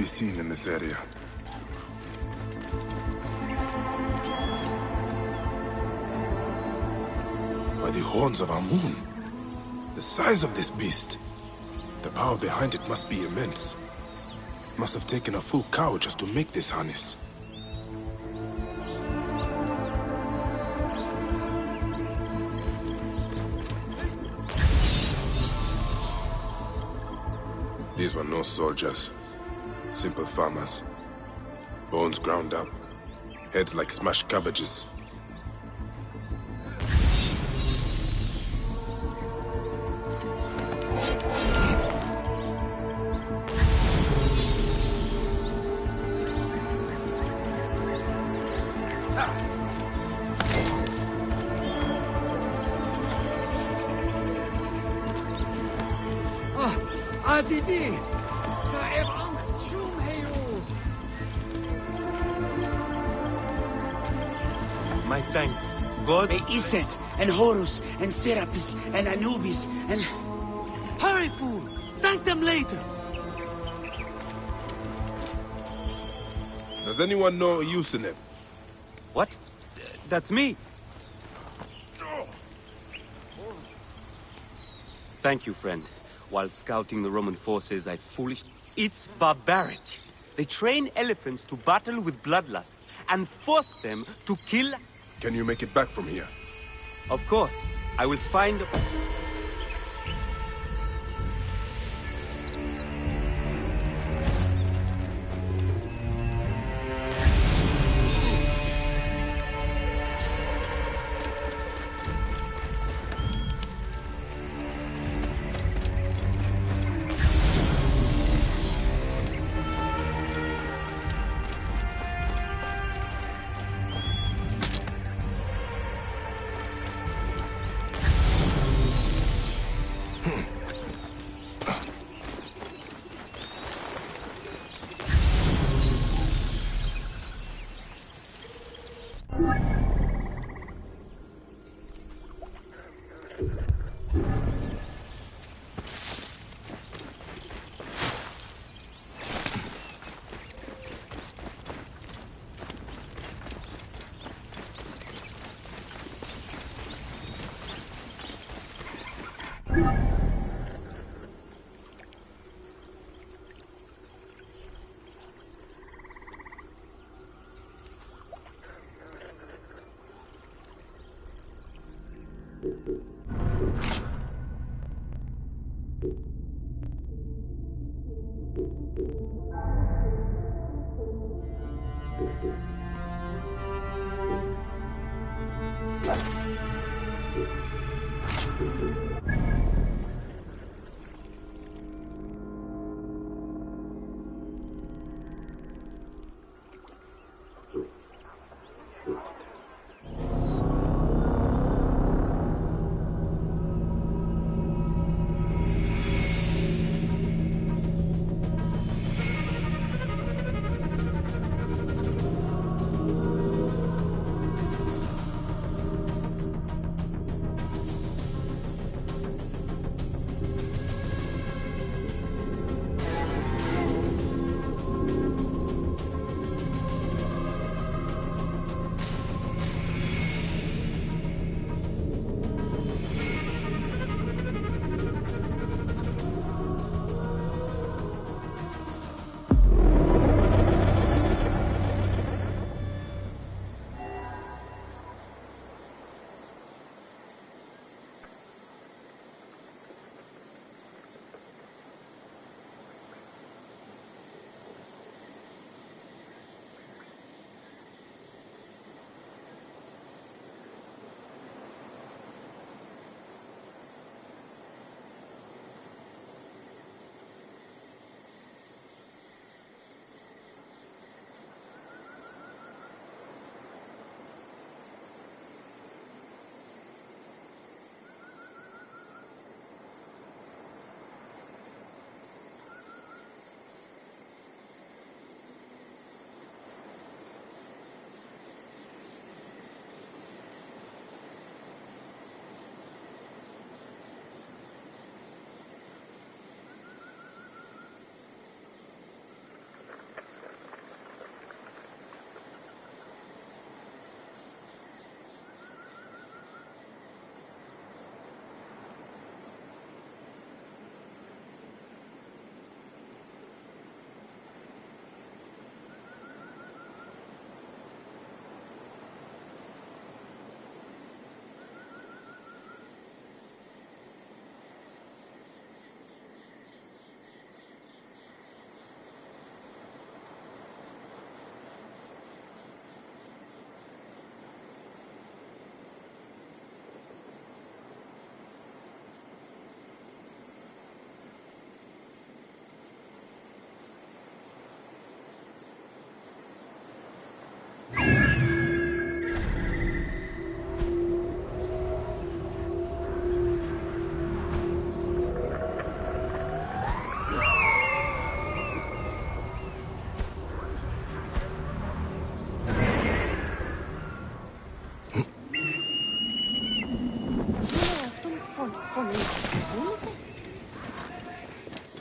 Seen in this area. By the horns of Amun. The size of this beast. The power behind it must be immense. It must have taken a full cow just to make this harness. These were no soldiers. Simple farmers. Bones ground up. Heads like smashed cabbages. Adidi! My thanks. God? Iset, and Horus, and Serapis, and Anubis, and... Hurry, fool! Thank them later! Does anyone know Yusunem? What? That's me. Thank you, friend. While scouting the Roman forces, I foolish... It's barbaric. They train elephants to battle with bloodlust and force them to kill... Can you make it back from here? Of course. I will find...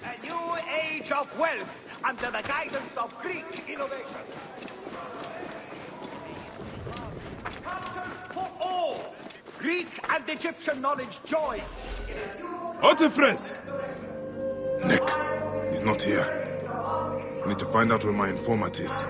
A new age of wealth under the guidance of Greek innovation. and Egyptian knowledge join. Hotephres! Nick, he's not here. I need to find out where my informant is.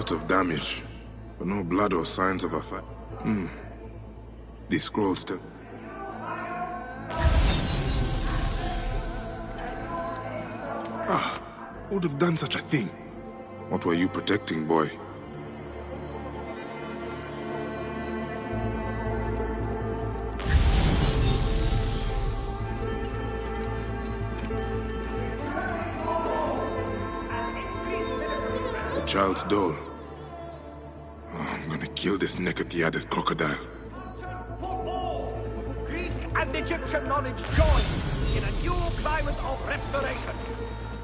Of damage, but no blood or signs of a fight. These scrolls still. Who would have done such a thing? What were you protecting, boy? The child's doll. I'm gonna kill this Nekatiades crocodile. Greek and Egyptian knowledge join in a new climate of restoration.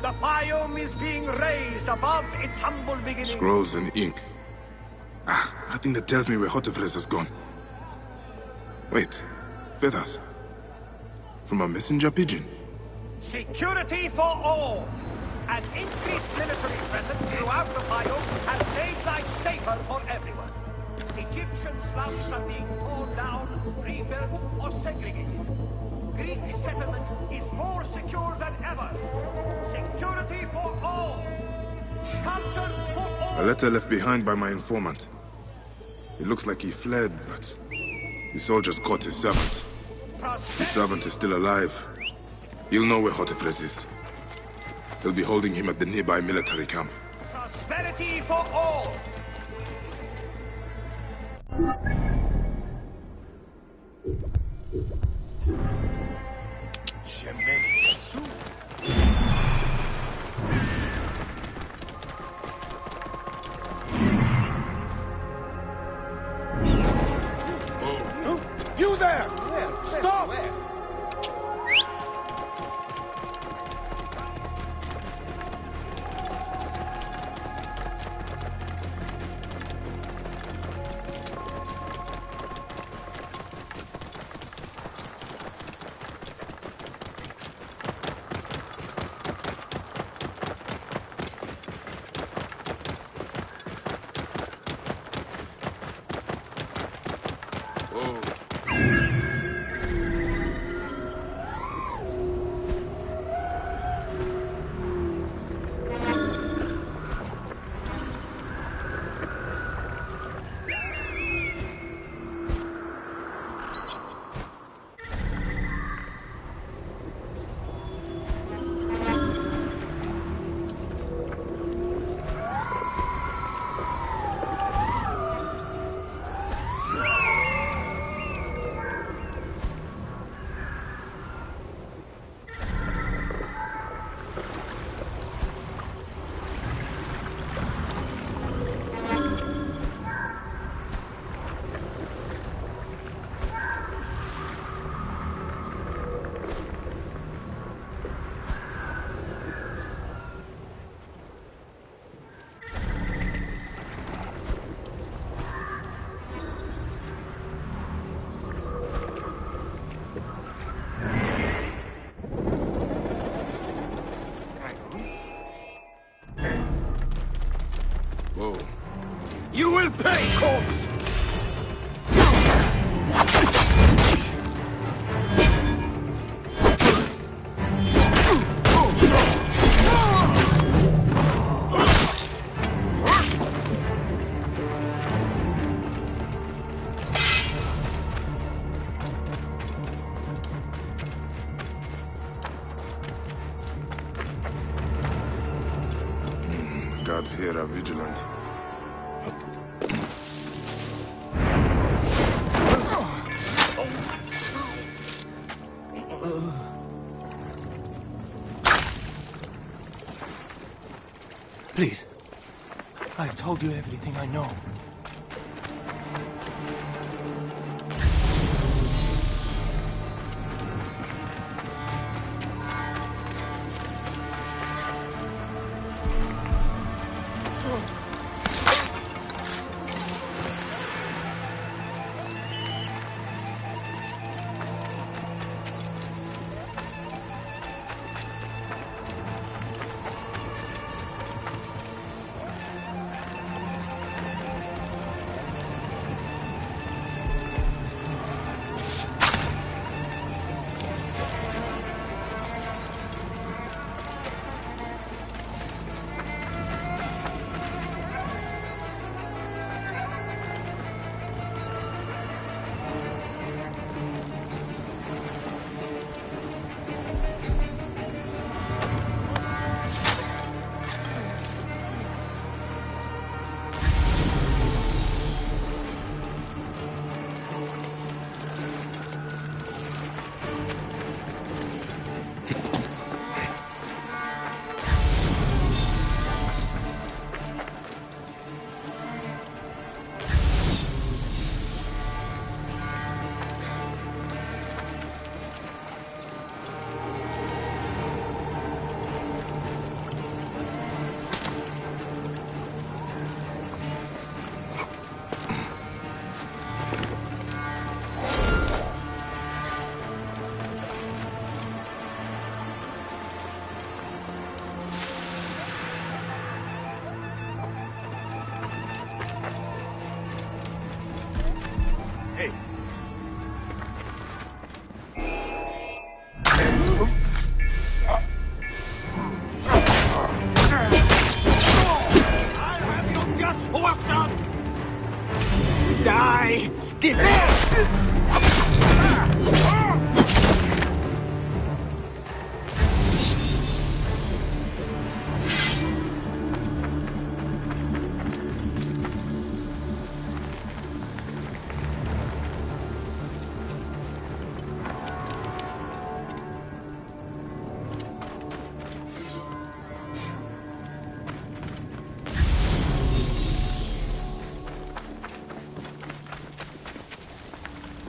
The biome is being raised above its humble beginning. Scrolls and ink. Nothing that tells me where Hotephres has gone. Wait, feathers. From a messenger pigeon. Security for all. An increased military presence throughout the biome has made life safer for everyone. Egyptian slums are being torn down, rebuilt, or segregated. Greek settlement is more secure than ever. Security for all. Culture for all. A letter left behind by my informant. It looks like he fled, but the soldiers caught his servant. His servant is still alive. He'll know where Hotephres is. They'll be holding him at the nearby military camp. Prosperity for all. You there! Stop! guards here are vigilant. Please. I've told you everything I know.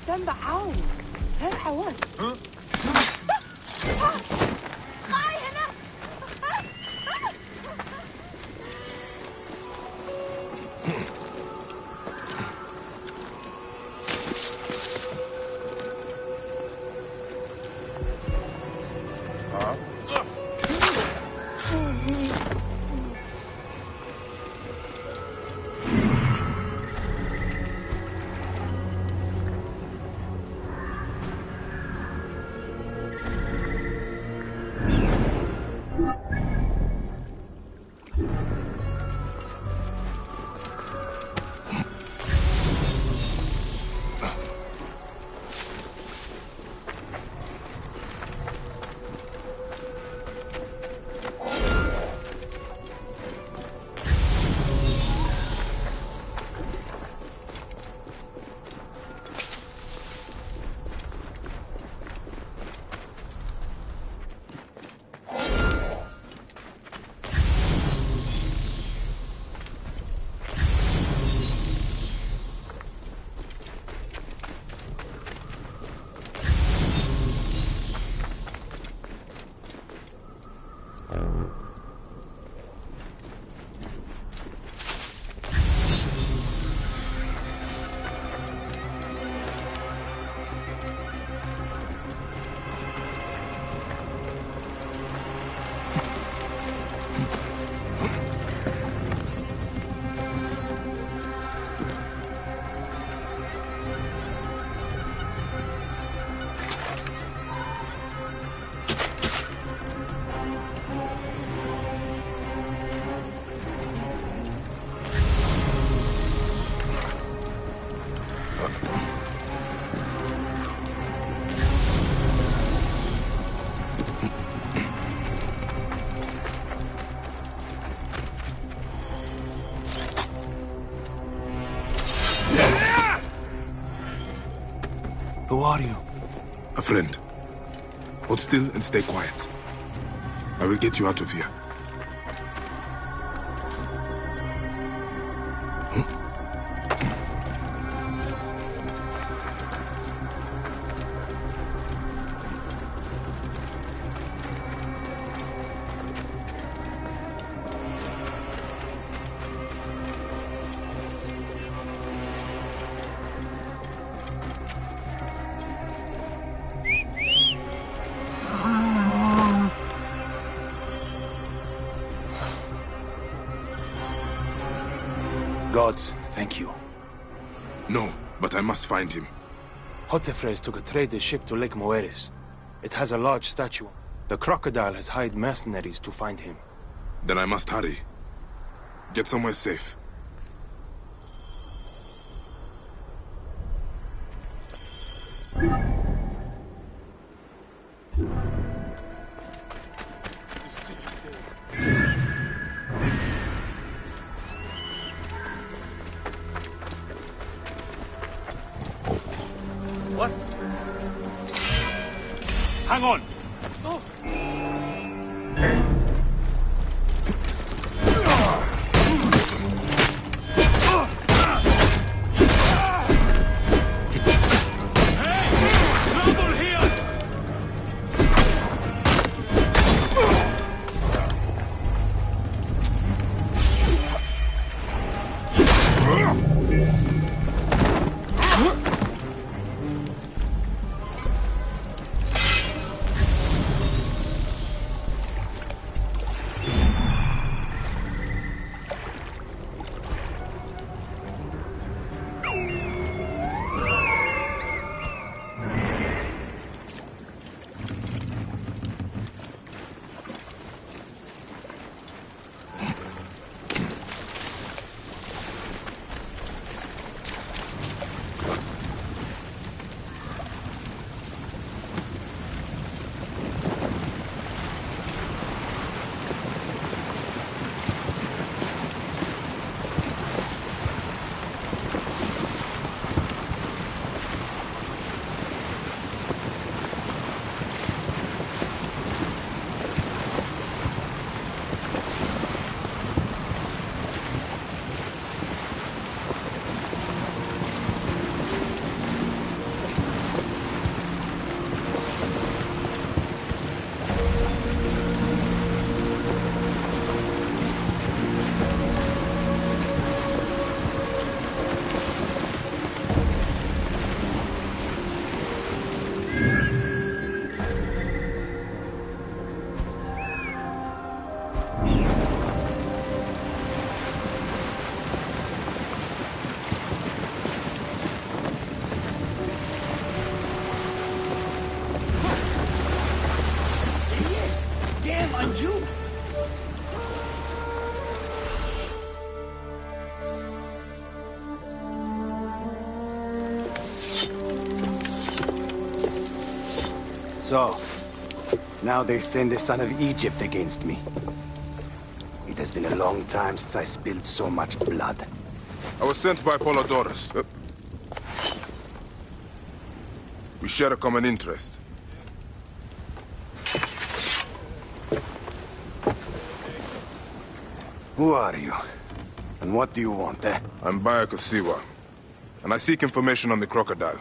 استنى عاون هات حوالي Who are you? A friend. Hold still and stay quiet. I will get you out of here. Gods, thank you. No, but I must find him. Hotefres took a trader ship to Lake Moeris. It has a large statue. The crocodile has hired mercenaries to find him. Then I must hurry. Get somewhere safe. What? Hang on! Damn, Anju! So, now they send the son of Egypt against me. It has been a long time since I spilled so much blood. I was sent by Polydorus. We share a common interest. Who are you? And what do you want, eh? I'm Bayek of Siwa, and I seek information on the crocodile.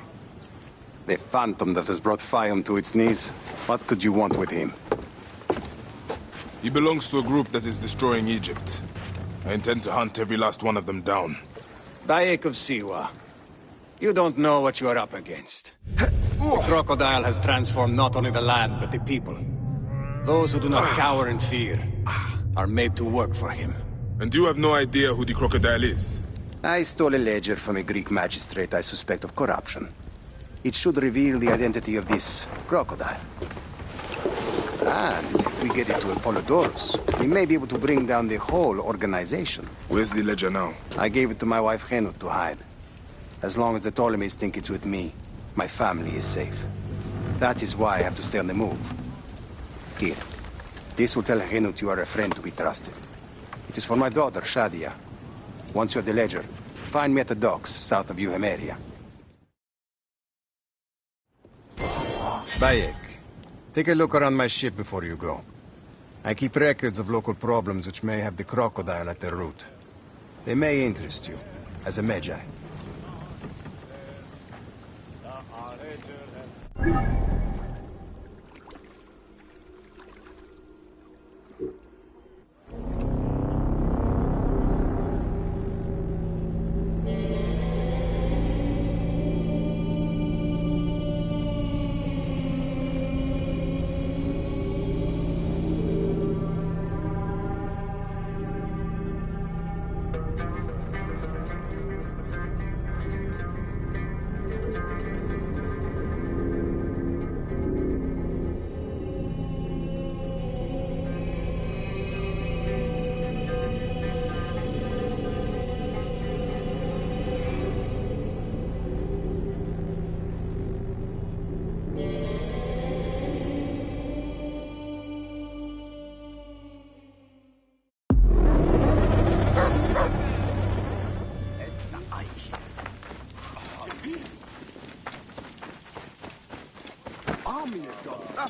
The phantom that has brought Fiam to its knees. What could you want with him? He belongs to a group that is destroying Egypt. I intend to hunt every last one of them down. Bayek of Siwa. You don't know what you are up against. The crocodile has transformed not only the land, but the people. Those who do not cower in fear are made to work for him. And you have no idea who the crocodile is? I stole a ledger from a Greek magistrate I suspect of corruption. It should reveal the identity of this crocodile. And if we get it to Apollodorus, we may be able to bring down the whole organization. Where's the ledger now? I gave it to my wife Henut to hide. As long as the Ptolemies think it's with me, my family is safe. That is why I have to stay on the move. Here. This will tell Henut you are a friend to be trusted. It is for my daughter, Shadia. Once you have the ledger, find me at the docks south of Euhemeria. Bayek, take a look around my ship before you go. I keep records of local problems which may have the crocodile at their root. They may interest you, as a Medjay.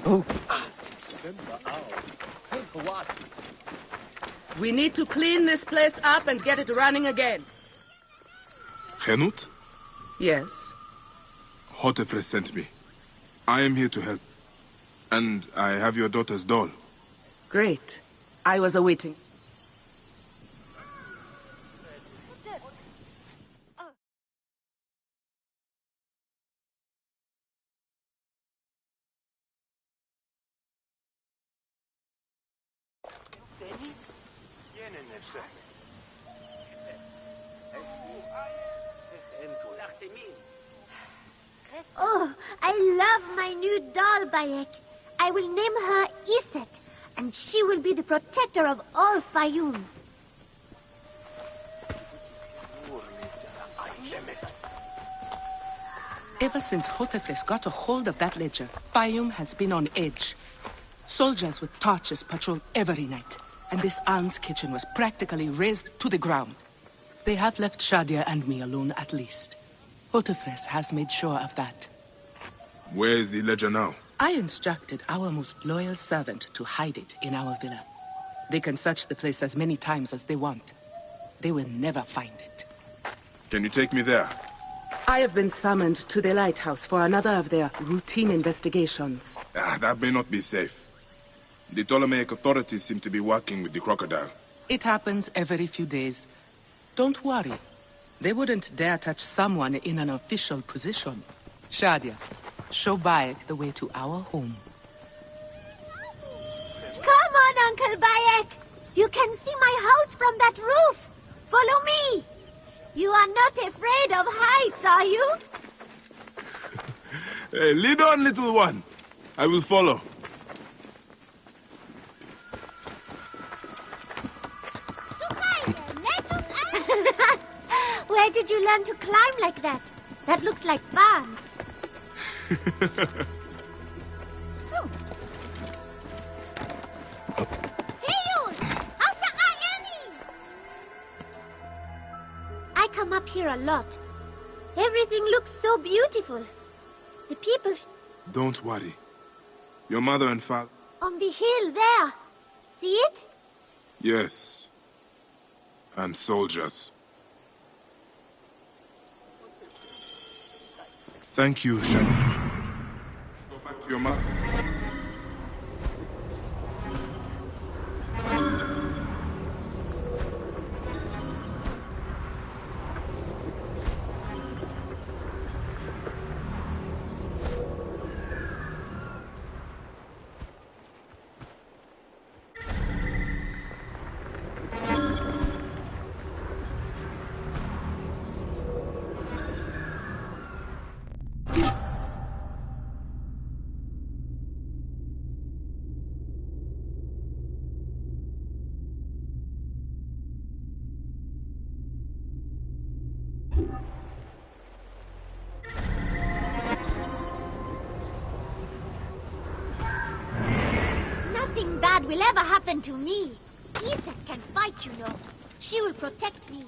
Oh. We need to clean this place up and get it running again. Henut? Yes? Hotefres sent me. I am here to help. And I have your daughter's doll. Great. I was awaiting. Oh, I love my new doll, Bayek. I will name her Iset, and she will be the protector of all Fayum. Ever since Hotefres got a hold of that ledger, Fayum has been on edge. Soldiers with torches patrol every night, and this alms kitchen was practically razed to the ground. They have left Shadia and me alone at least. Hotefres has made sure of that. Where is the ledger now? I instructed our most loyal servant to hide it in our villa. They can search the place as many times as they want. They will never find it. Can you take me there? I have been summoned to the lighthouse for another of their routine investigations. That may not be safe. The Ptolemaic authorities seem to be working with the crocodile. It happens every few days. Don't worry. They wouldn't dare touch someone in an official position. Shadia, show Bayek the way to our home. Come on, Uncle Bayek. You can see my house from that roof. Follow me. You are not afraid of heights, are you? Hey, lead on, little one. I will follow. Where did you learn to climb like that? That looks like fun. I come up here a lot. Everything looks so beautiful. The people... Don't worry. Your mother and father... On the hill there. See it? Yes. And soldiers. Thank you, Shadia. Go back to your mother. Nothing bad will ever happen to me. Iset can fight, you know. She will protect me.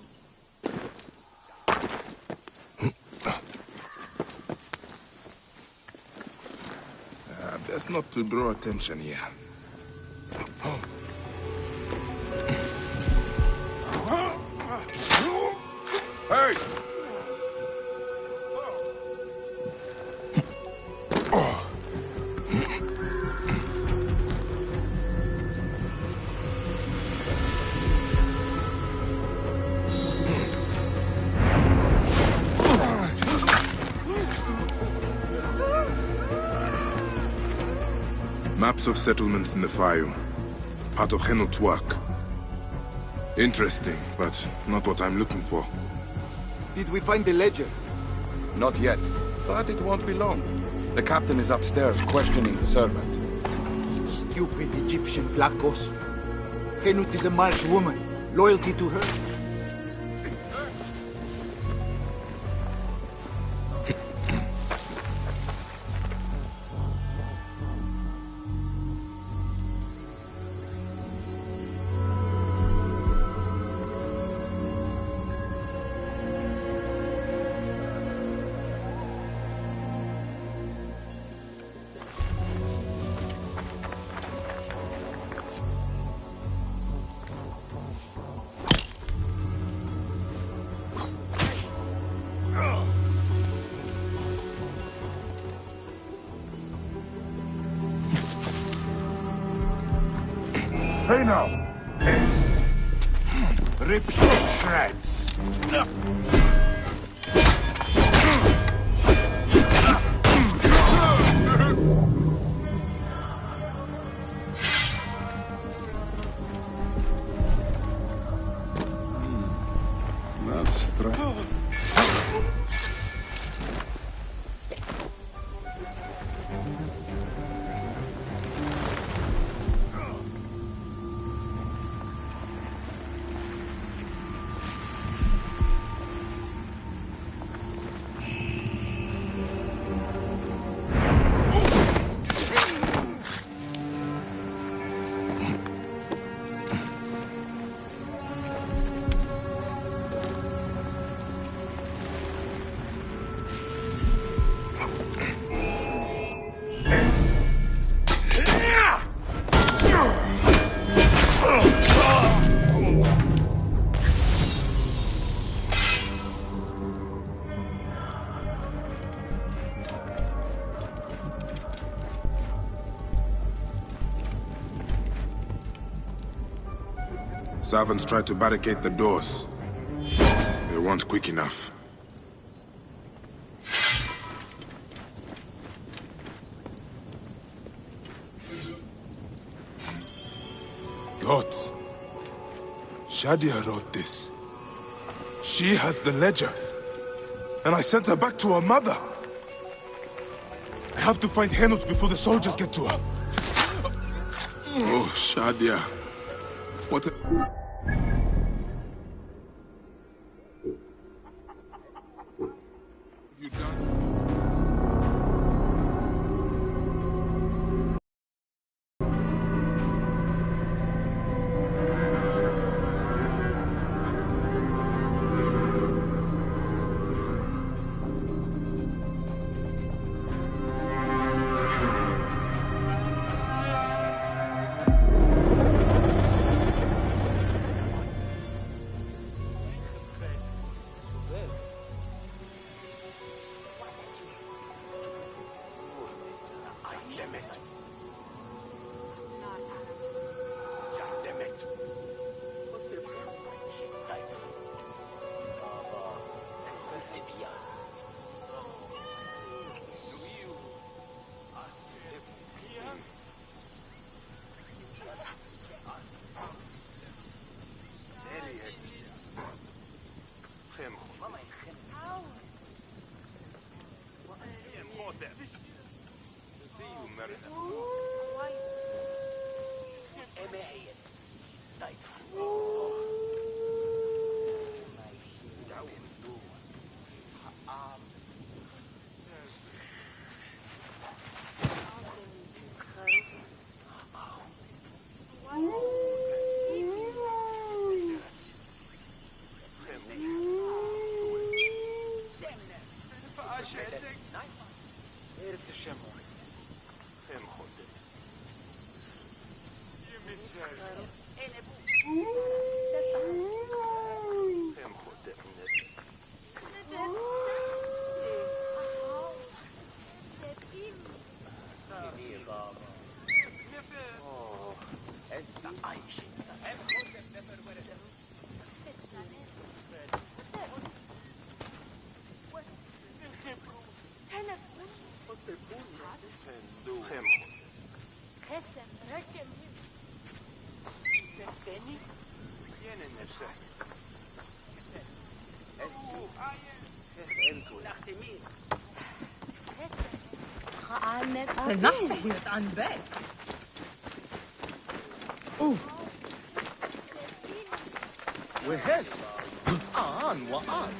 Best not to draw attention here. Hey! Maps of settlements in the Fayum. Part of Henut's work. Interesting, but not what I'm looking for. Did we find the ledger? Not yet, but it won't be long. The captain is upstairs questioning the servant. Stupid Egyptian flacos. Henut is a marked woman. Loyalty to her? Say now. Rip you to shreds. That's right. Servants tried to barricade the doors. They weren't quick enough. Gods. Shadia wrote this. She has the ledger. And I sent her back to her mother. I have to find Henut before the soldiers get to her. Oh, Shadia. What a... You done? وهس وآن.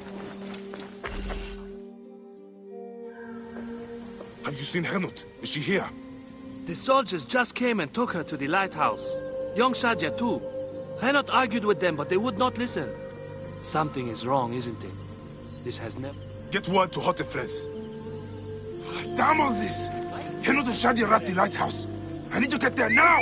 Have you seen Henut? Is she here? The soldiers just came and took her to the lighthouse. Young Shadia too. Henut argued with them, but they would not listen. Something is wrong, isn't it? This has never... Get word to Hotefres. Damn all this! Henut and Shadia are at the lighthouse. I need to get there now!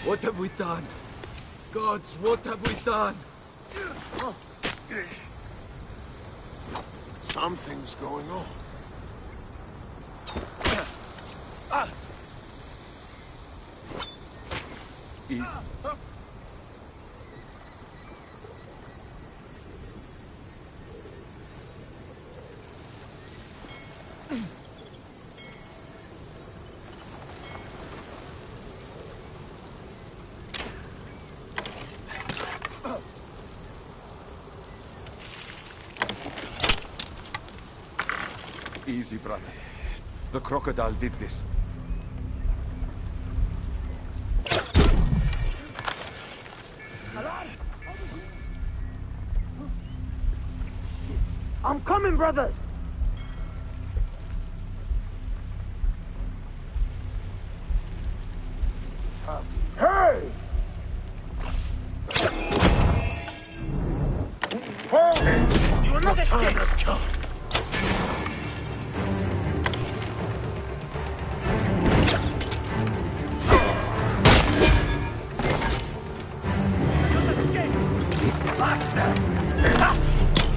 What have we done? Gods, what have we done? Something's going on. Easy, brother. The crocodile did this. I'm coming, brothers! Hey! Hey! You will not escape! Has come.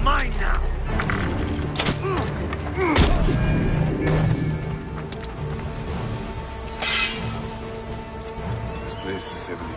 Mine now! This place is heavily...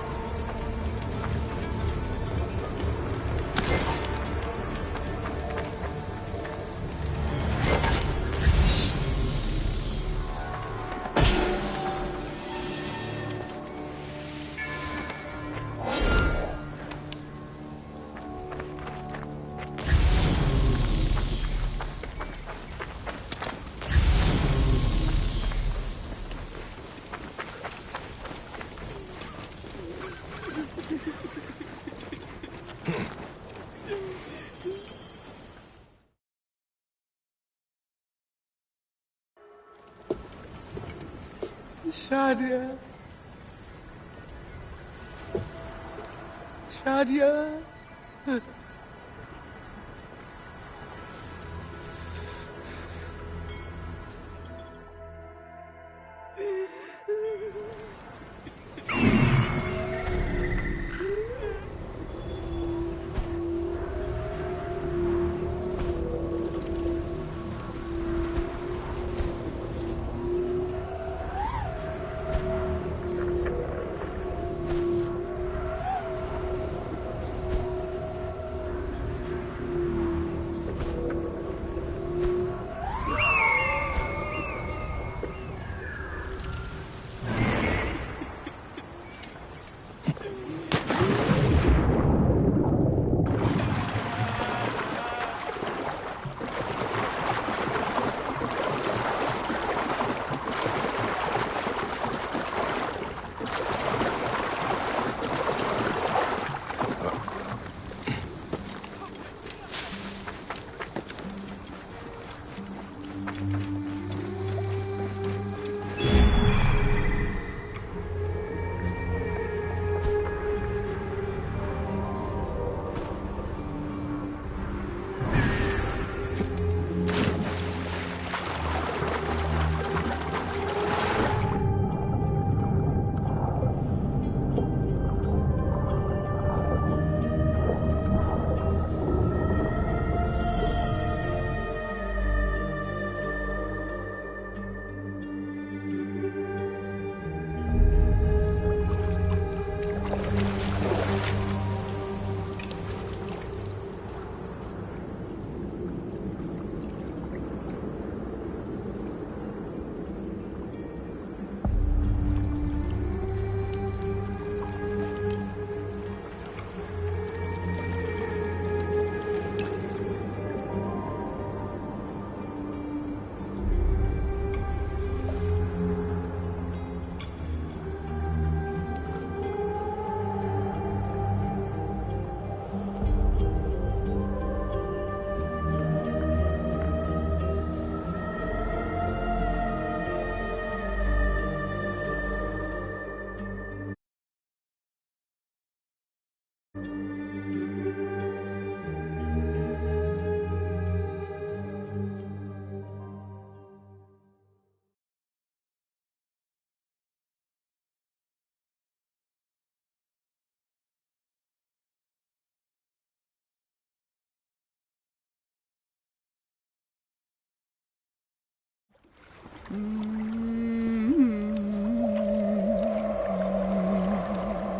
Shadia. Shadia.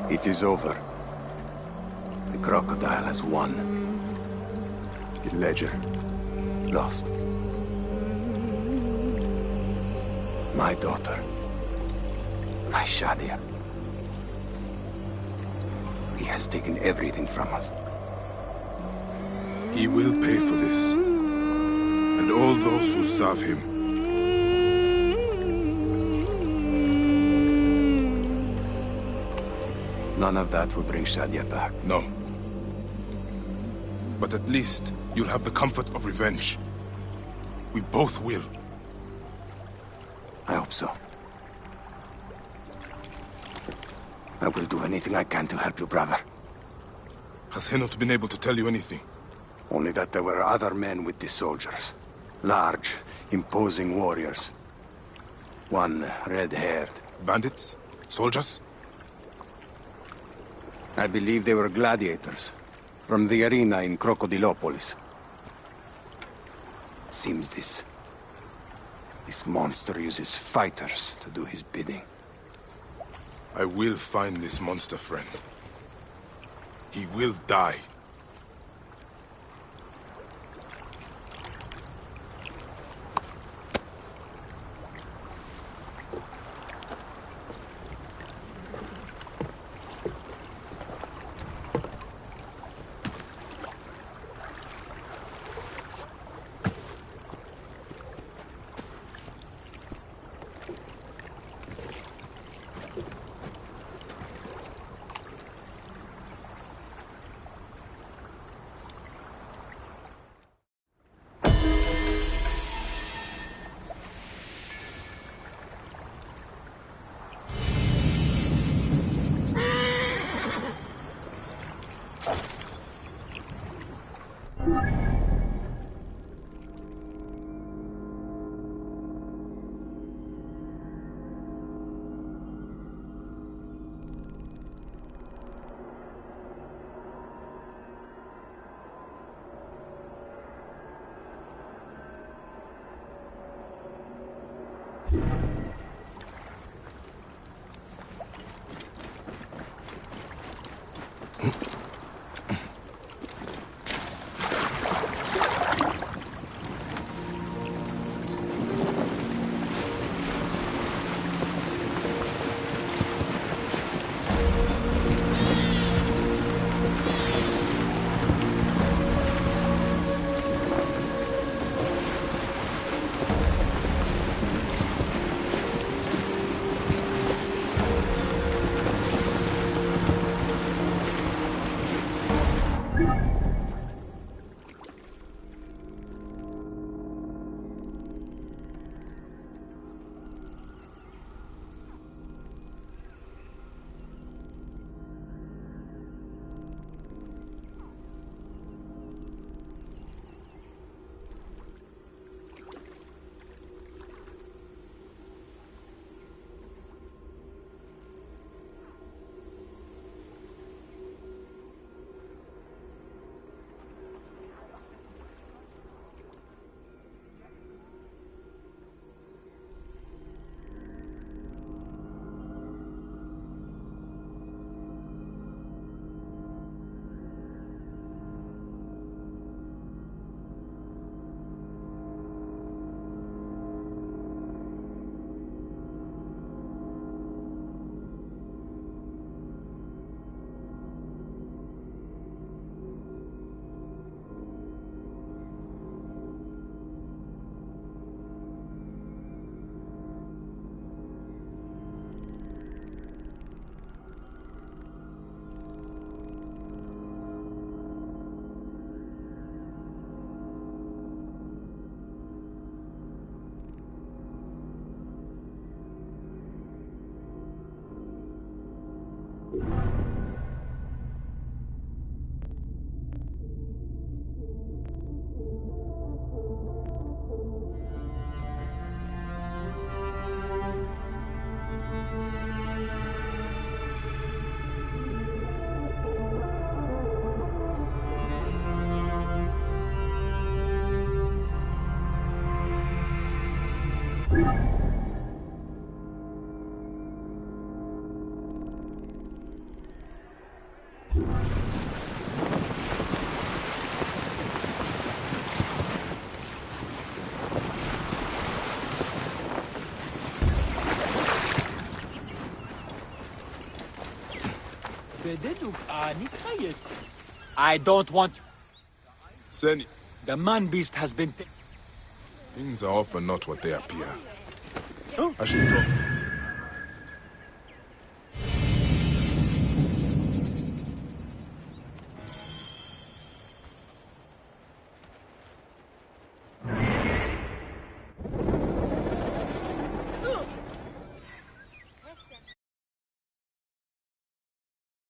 It is over. The crocodile has won. The ledger lost. My daughter. My Shadia. He has taken everything from us. He will pay for this. And all those who serve him. None of that will bring Shadia back. No. But at least you'll have the comfort of revenge. We both will. I hope so. I will do anything I can to help you, brother. Has Henut been able to tell you anything? Only that there were other men with the soldiers. Large, imposing warriors. One red-haired. Bandits? Soldiers? I believe they were gladiators. From the arena in Crocodilopolis. It seems this monster uses fighters to do his bidding. I will find this monster, friend. He will die. I don't want... Seni, The man-beast has been... things are often not what they appear. I should drop.